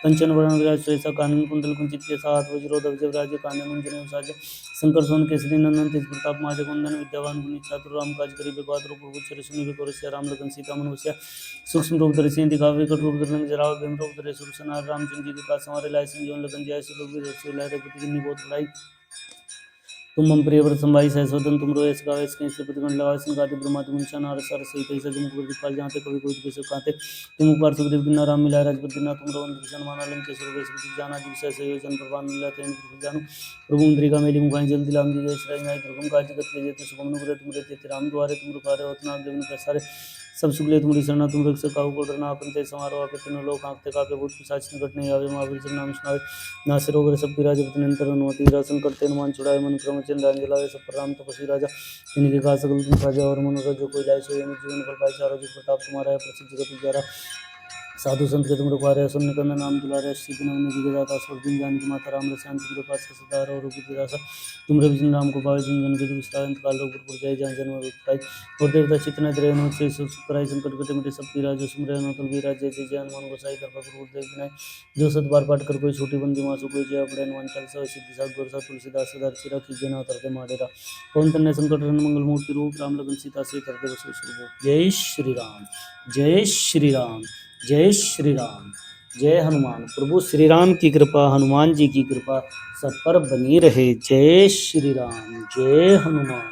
कंचन बरन विराज सुवेसा कानन कुंडल कुंचित केसा हाथ वज्रोध विजय कान्य मुंजन उसाज शंकर सोन केसरी नंदन तेज प्रताप महाजगवंदन विद्यावान गुणी चातुर राम काज करिबे पात्र प्रभु चरिश्री बेगोर से राम लखन सीता मन बसिया सूक्ष्म रूप धरि सिंह दिखावे विकट रूप धरि लंक जरावे भीम रूप धरि सुरसनार रामचंद्र जी का संवरे लाए संजीवन लखन जय श्री रघुवीर हर्ष लाए रघुपति की बहुत बड़ाई तुम हम प्रिय व्रत संभाई सहसोदन तुम रोयस गावे स्किन कंठ लगावे संकादि ब्रह्मादि मुनीषा नारद सर सहित ऐसा जमुक वेदिक पाल जाते कभी कोई कैसे कहते तुम उपकार सुग्रीव की नाराम मिलाए राजबुद्धि ना तुम रोमन त्रिसन मान अलंकेश्वर के सुजिक जाना जिग सहसे योजन पर बानु लिया तय मंत्र फुल जानु प्रभु मुद्रिका मेली मुखाई जल्दी लांगी गए सृज नायक दुर्गम काज जगत के जेते सुगम नुग्रे तुम रहते राम दुआरे तुम रुखारे होतना आज्ञा बिन पैसारे सब सुखले तुमरी शरणा तुम रख सकाहु को डरना आपन तेज समारोह आपे तीनों लोग आंखते कापे भूत पिशाच निकट नहीं आवे महावीर जब नाम सुनावे नासे रोग सब पीरा जब निरंतर अनुमत वीरा संकट तेन मन छुड़ावे मन क्रम चिन्ह जुलावे सब प्रणाम तपस्वी राजा इनके का सकल तुम साजा और मनोरथ जो कोई लाए सोई में जीवन फल पाए चारों जुग प्रताप तुम्हारा है प्रसिद्ध जगत उजारा साधु संत के तुम रखवारे सुन निकंदन नाम दुलारे श्री नवनिधि के दाता स्वर्गीय ज्ञान की माता राम रसायन तुमरे पास सदार और रूप दिलासा तुमरे विजन राम को पावे जन जन के विस्तार अंत काल रोग पर जाय जहाँ जन्म पाई और देवता चित्तन द्रय नो से सुखराय संकट कटे मिटे सब पीरा जो सुमरे नो तुल वीरा जय जय हनुमान गोसाई कृपा करो देव विनाय जो सत बार पाठ कर कोई छोटी बंदी मासु कोई जय अपने हनुमान चालीसा सिद्धि साग गोरसा तुलसीदास सदा चिरा की जना तरते माडेरा पवन तन्ने संकट हरण मंगल मूर्ति रूप राम लगन सीता से करते बसु स्वरूप जय श्री राम जय श्री राम जय श्री राम जय हनुमान। प्रभु श्री राम की कृपा हनुमान जी की कृपा सब पर बनी रहे। जय श्री राम जय हनुमान।